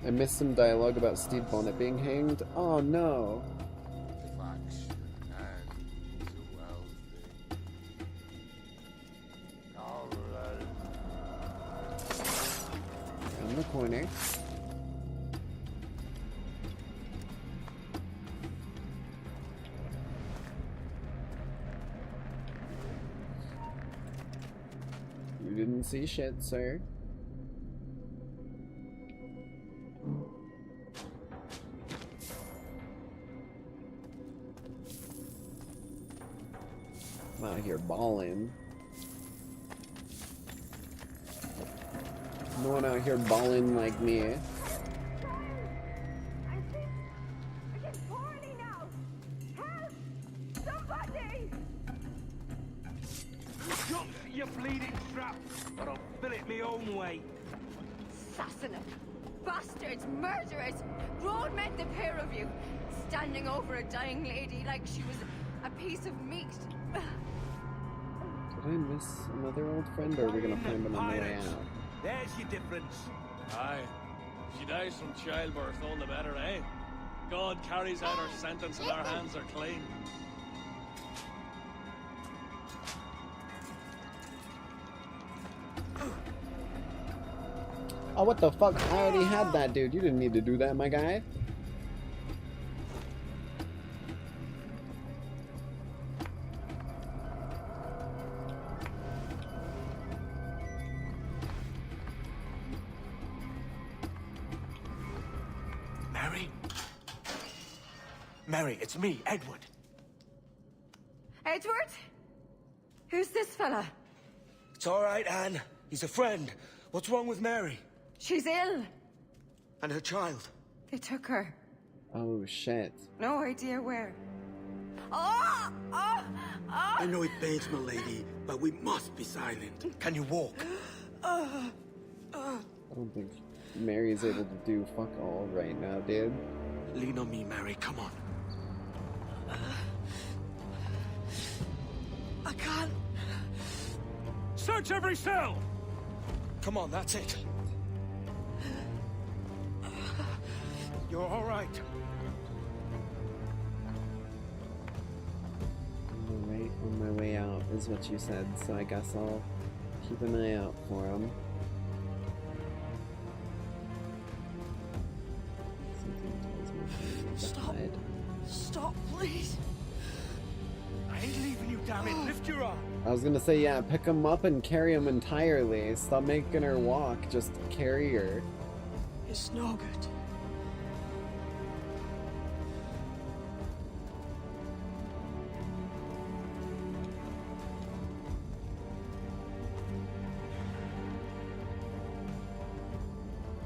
I missed some dialogue about Steve Bonnet being hanged. Oh no. In the corner. You didn't see shit, sir. I'm out here balling. No one out here balling like me. You bleeding strap, but I'll fill it me own way. Assassin, bastards, murderers, road met the pair of you, standing over a dying lady like she was a piece of meat. Did I miss another old friend, or are we gonna find him on the way out? There's your difference. Aye. If she dies from childbirth, all the better, eh? God carries out her sentence and our hands are clean. Oh, what the fuck? I already had that, dude. You didn't need to do that, my guy. Mary? Mary, it's me, Edward. Edward? Who's this fella? It's all right, Anne. He's a friend. What's wrong with Mary? She's ill. And her child? They took her. Oh, shit. No idea where. Oh! Oh! Oh! I know it pains my lady, but we must be silent. Can you walk? I don't think Mary's able to do fuck all right now, dude. Lean on me, Mary. Come on. I can't. Search every cell! Come on, that's it. You're all right. On my way out is what you said, so I guess I'll keep an eye out for him. Stop. Stop, please. I ain't leaving you, damn it. Lift your arm. I was gonna say, yeah, pick him up and carry him entirely. Stop making her walk, just carry her. It's no good.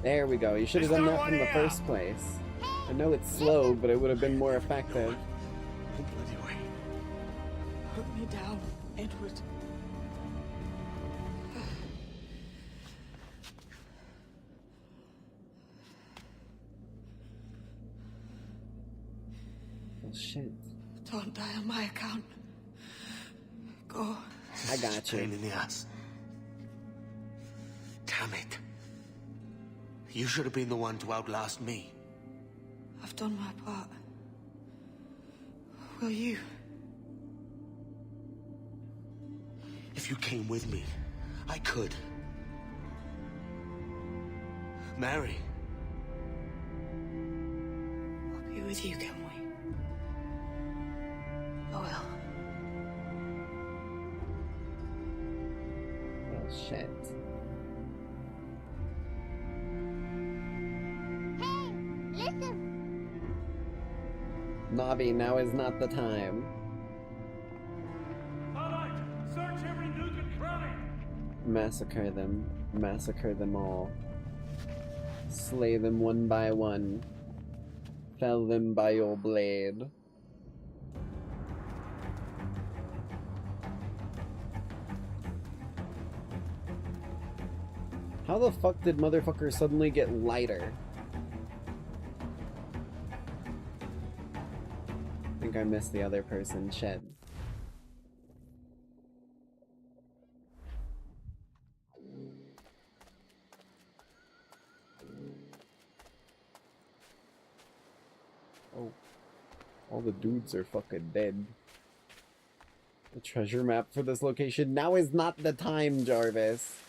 There we go. You should have done that from the first place. I know it's slow, but it would have been more effective. Put me down, Edward. shit. Don't die on my account. Go. I got you. Pain in the ass. Damn it. You should have been the one to outlast me. I've done my part. Will you? If you came with me, I could. Mary. I'll be with you, can we? I will. Oh, shit. Navi, now is not the time. Alright, search every nook and cranny. Massacre them. Massacre them all. Slay them one by one. Fell them by your blade. How the fuck did motherfucker suddenly get lighter? I think I missed the other person. Shit. Oh. All the dudes are fucking dead. The treasure map for this location. Now is not the time, Jarvis.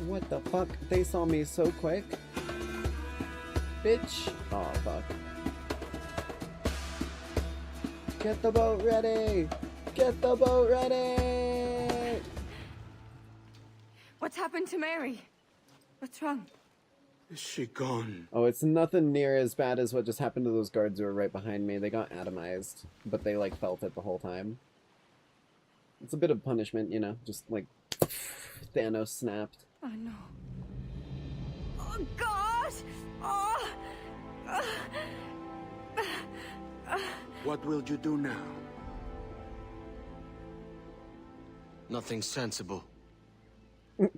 What the fuck? They saw me so quick. Bitch. Oh, fuck. Get the boat ready! Get the boat ready! What's happened to Mary? What's wrong? Is she gone? Oh, it's nothing near as bad as what just happened to those guards who were right behind me. They got atomized, but they, like, felt it the whole time. It's a bit of punishment, you know, just, like, Thanos snapped. Oh, no. Oh, God! Oh! What will you do now? Nothing sensible. I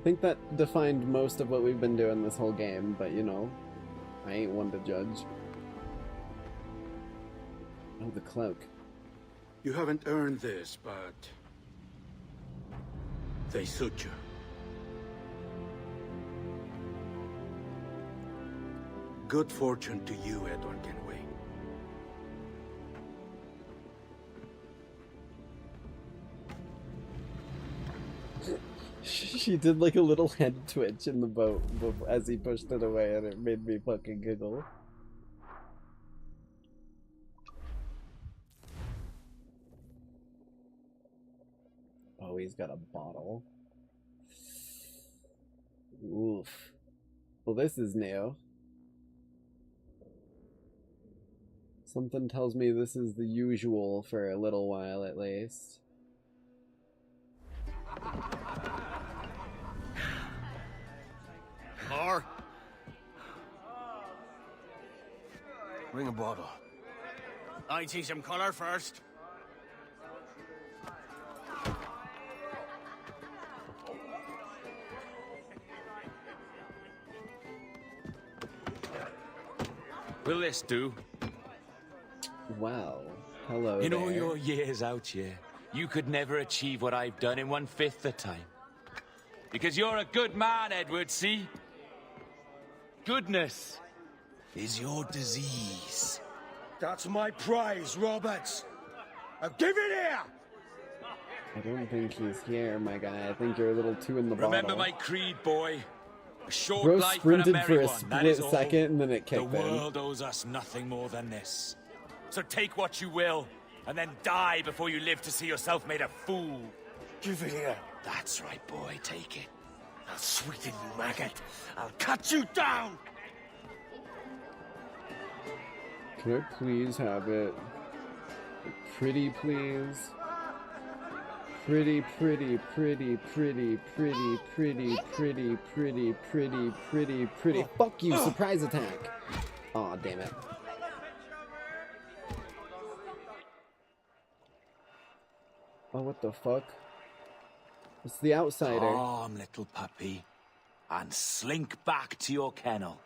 think that defined most of what we've been doing this whole game, but you know, I ain't one to judge. Oh, the cloak. You haven't earned this, but they suit you. Good fortune to you, Edward Kenway. She did like a little head twitch in the boat as he pushed it away, and it made me fucking giggle. Oh, he's got a bottle. Oof. Well, this is new. Something tells me this is the usual for a little while at least. More? Bring a bottle. I see some color first. Will this do? Wow. Hello In there. all your years out here, you could never achieve what I've done in 1/5 the time. Because you're a good man, Edward, see? Goodness is your disease. That's my prize, Roberts. Now give it here! I don't think he's here, my guy. I think you're a little too in the Remember bottle. my creed, boy. A short Bro life sprinted and a for merry a one, that split is all. second and then it The kicked in. world owes us nothing more than this. So take what you will, and then die before you live to see yourself made a fool. Give it here. That's right, boy. Take it. I'll sweeten you, maggot. I'll cut you down. Can I please have it? Pretty, please. Pretty, pretty, pretty, pretty, pretty, pretty, pretty, pretty, pretty, pretty, pretty. Fuck you, surprise attack. Aw, damn it. Oh, what the fuck? It's the outsider. Calm, little puppy, and slink back to your kennel.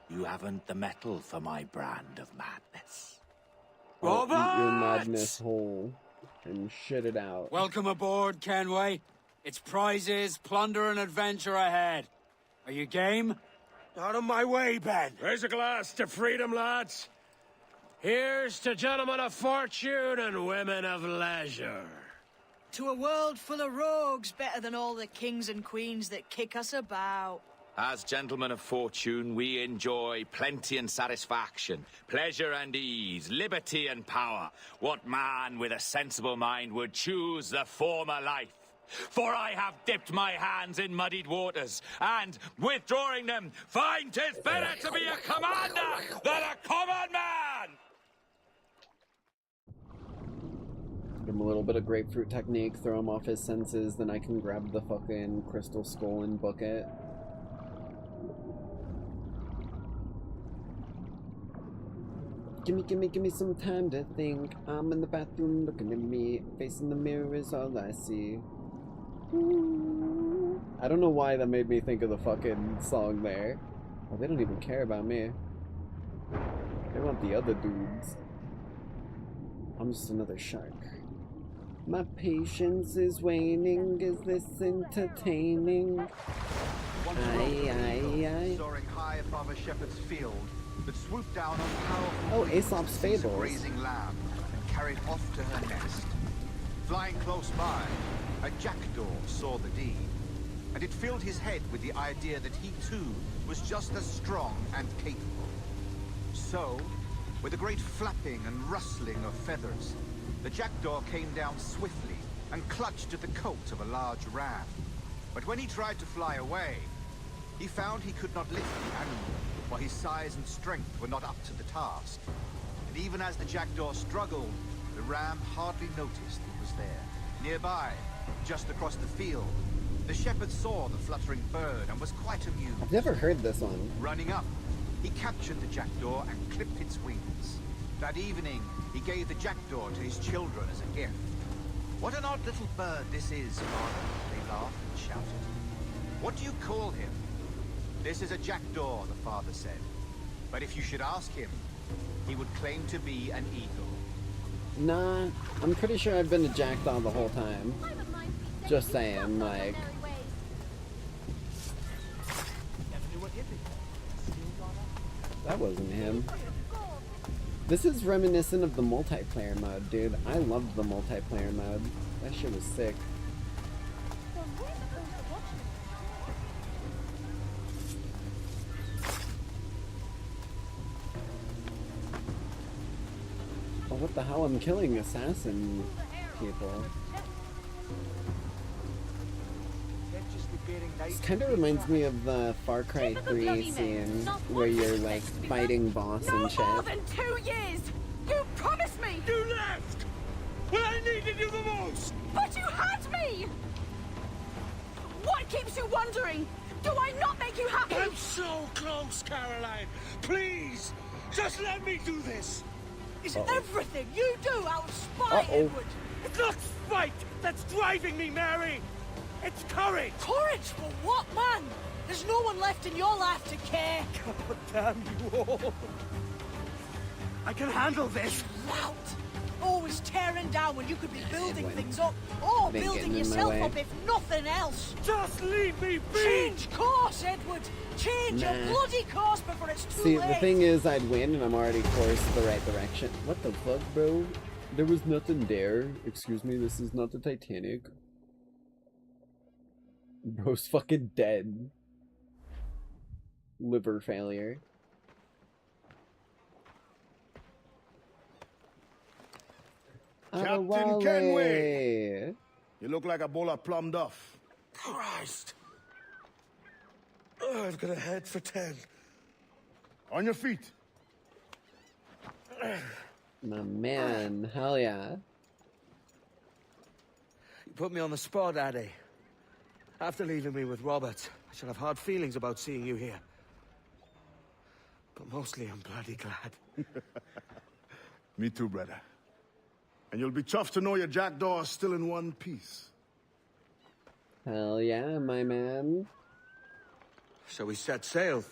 You haven't the mettle for my brand of madness. I'll eat your madness whole and shit it out. Welcome aboard, Kenway. It's prizes, plunder, and adventure ahead. Are you game? Out of my way, Ben. Raise a glass to freedom, lads. Here's to gentlemen of fortune and women of leisure. To a world full of rogues, better than all the kings and queens that kick us about. As gentlemen of fortune, we enjoy plenty and satisfaction, pleasure and ease, liberty and power. What man with a sensible mind would choose the former life? For I have dipped my hands in muddied waters, and, withdrawing them, find 'tis better to be a commander than a common man! Give him a little bit of grapefruit technique, throw him off his senses, then I can grab the fucking crystal skull and book it. Give me some time to think. I'm in the bathroom looking at me, facing the mirror is all I see. I don't know why that made me think of the fucking song there. Oh, they don't even care about me. They want the other dudes. I'm just another shark. My patience is waning. Is this entertaining? Aye. Soaring high above a shepherd's field that swooped down on powerful Oh, Aesop's seized a Fables. grazing lamb and carried off to her nest. Flying close by, a jackdaw saw the deed, and it filled his head with the idea that he too was just as strong and capable. So, with a great flapping and rustling of feathers, the jackdaw came down swiftly and clutched at the coat of a large ram. But when he tried to fly away, he found he could not lift the animal, for his size and strength were not up to the task. And even as the jackdaw struggled, the ram hardly noticed it was there. Nearby, just across the field, the shepherd saw the fluttering bird and was quite amused. I've never heard this one. Running up, he captured the jackdaw and clipped its wings. That evening, he gave the jackdaw to his children as a gift. What an odd little bird this is, father, they laughed and shouted. What do you call him? This is a jackdaw, the father said. But if you should ask him, he would claim to be an eagle. Nah, I'm pretty sure I've been a jackdaw the whole time. Just saying, like... That wasn't him. This is reminiscent of the multiplayer mode, dude. I loved the multiplayer mode. That shit was sick. Oh, what the hell? I'm killing assassin people. This kind of reminds me of the Far Cry 3 scene where you're like fighting boss and shit. More than 2 years! You promised me! You left! When I needed you the most! But you had me! What keeps you wondering? Do I not make you happy? I'm so close, Caroline! Please! Just let me do this! Is everything you do out of spite, Edward? It's not spite that's driving me, Mary! It's courage! Courage for what, man? There's no one left in your life to care. God damn you all! I can handle this! Loud! Always tearing down when you could be building things up, or Been building getting in my yourself way. up if nothing else. Just leave me be! Change course, Edward! Change your Nah. bloody course before it's too See, late! the thing is, I'd win and I'm already coursed the right direction. What the fuck, bro? There was nothing there. Excuse me, this is not the Titanic. Bro's fucking dead. Liver failure. Captain Kenway! You look like a bowl of plum duff. Christ! Oh, I've got a head for 10. On your feet. My man, hell yeah. You put me on the spot, Addy. After leaving me with Robert, I should have hard feelings about seeing you here. But mostly I'm bloody glad. Me too, brother. And you'll be chuffed to know your jackdaw is still in one piece. Hell yeah, my man. So we set sail.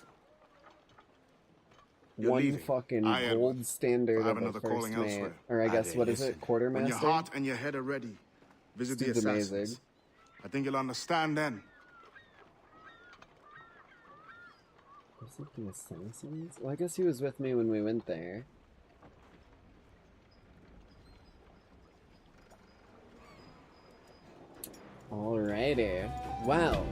One fucking gold standard of a first mate. Or I guess, what is it? Quartermaster? When your heart and your head are ready, visit the assassins. Amazing. I think you'll understand then. Visit the assassins? Well, I guess he was with me when we went there. Alrighty. Wow.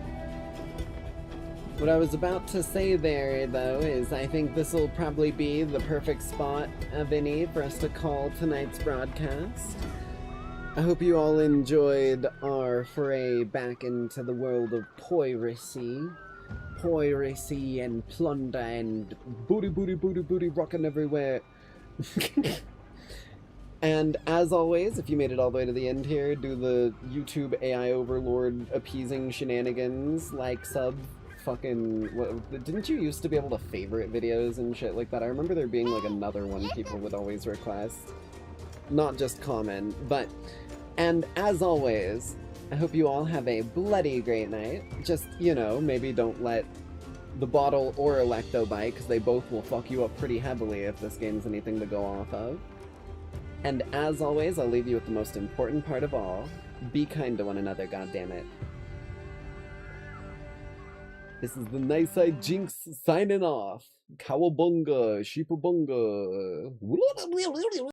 What I was about to say there, though, is I think this will probably be the perfect spot, Vinny, for us to call tonight's broadcast. I hope you all enjoyed our foray back into the world of piracy. Piracy and plunder and booty rocking everywhere. And as always, if you made it all the way to the end here, do the YouTube AI overlord appeasing shenanigans, like, sub, fucking, what, didn't you used to be able to favorite videos and shit like that? I remember there being like another one people would always request. Not just comment, but, and as always, I hope you all have a bloody great night. Just, you know, maybe don't let the bottle or Electo bite, because they both will fuck you up pretty heavily if this game's anything to go off of. And as always, I'll leave you with the most important part of all. Be kind to one another, goddammit. This is the Nice Hijinx signing off. Cowabunga, sheepabunga.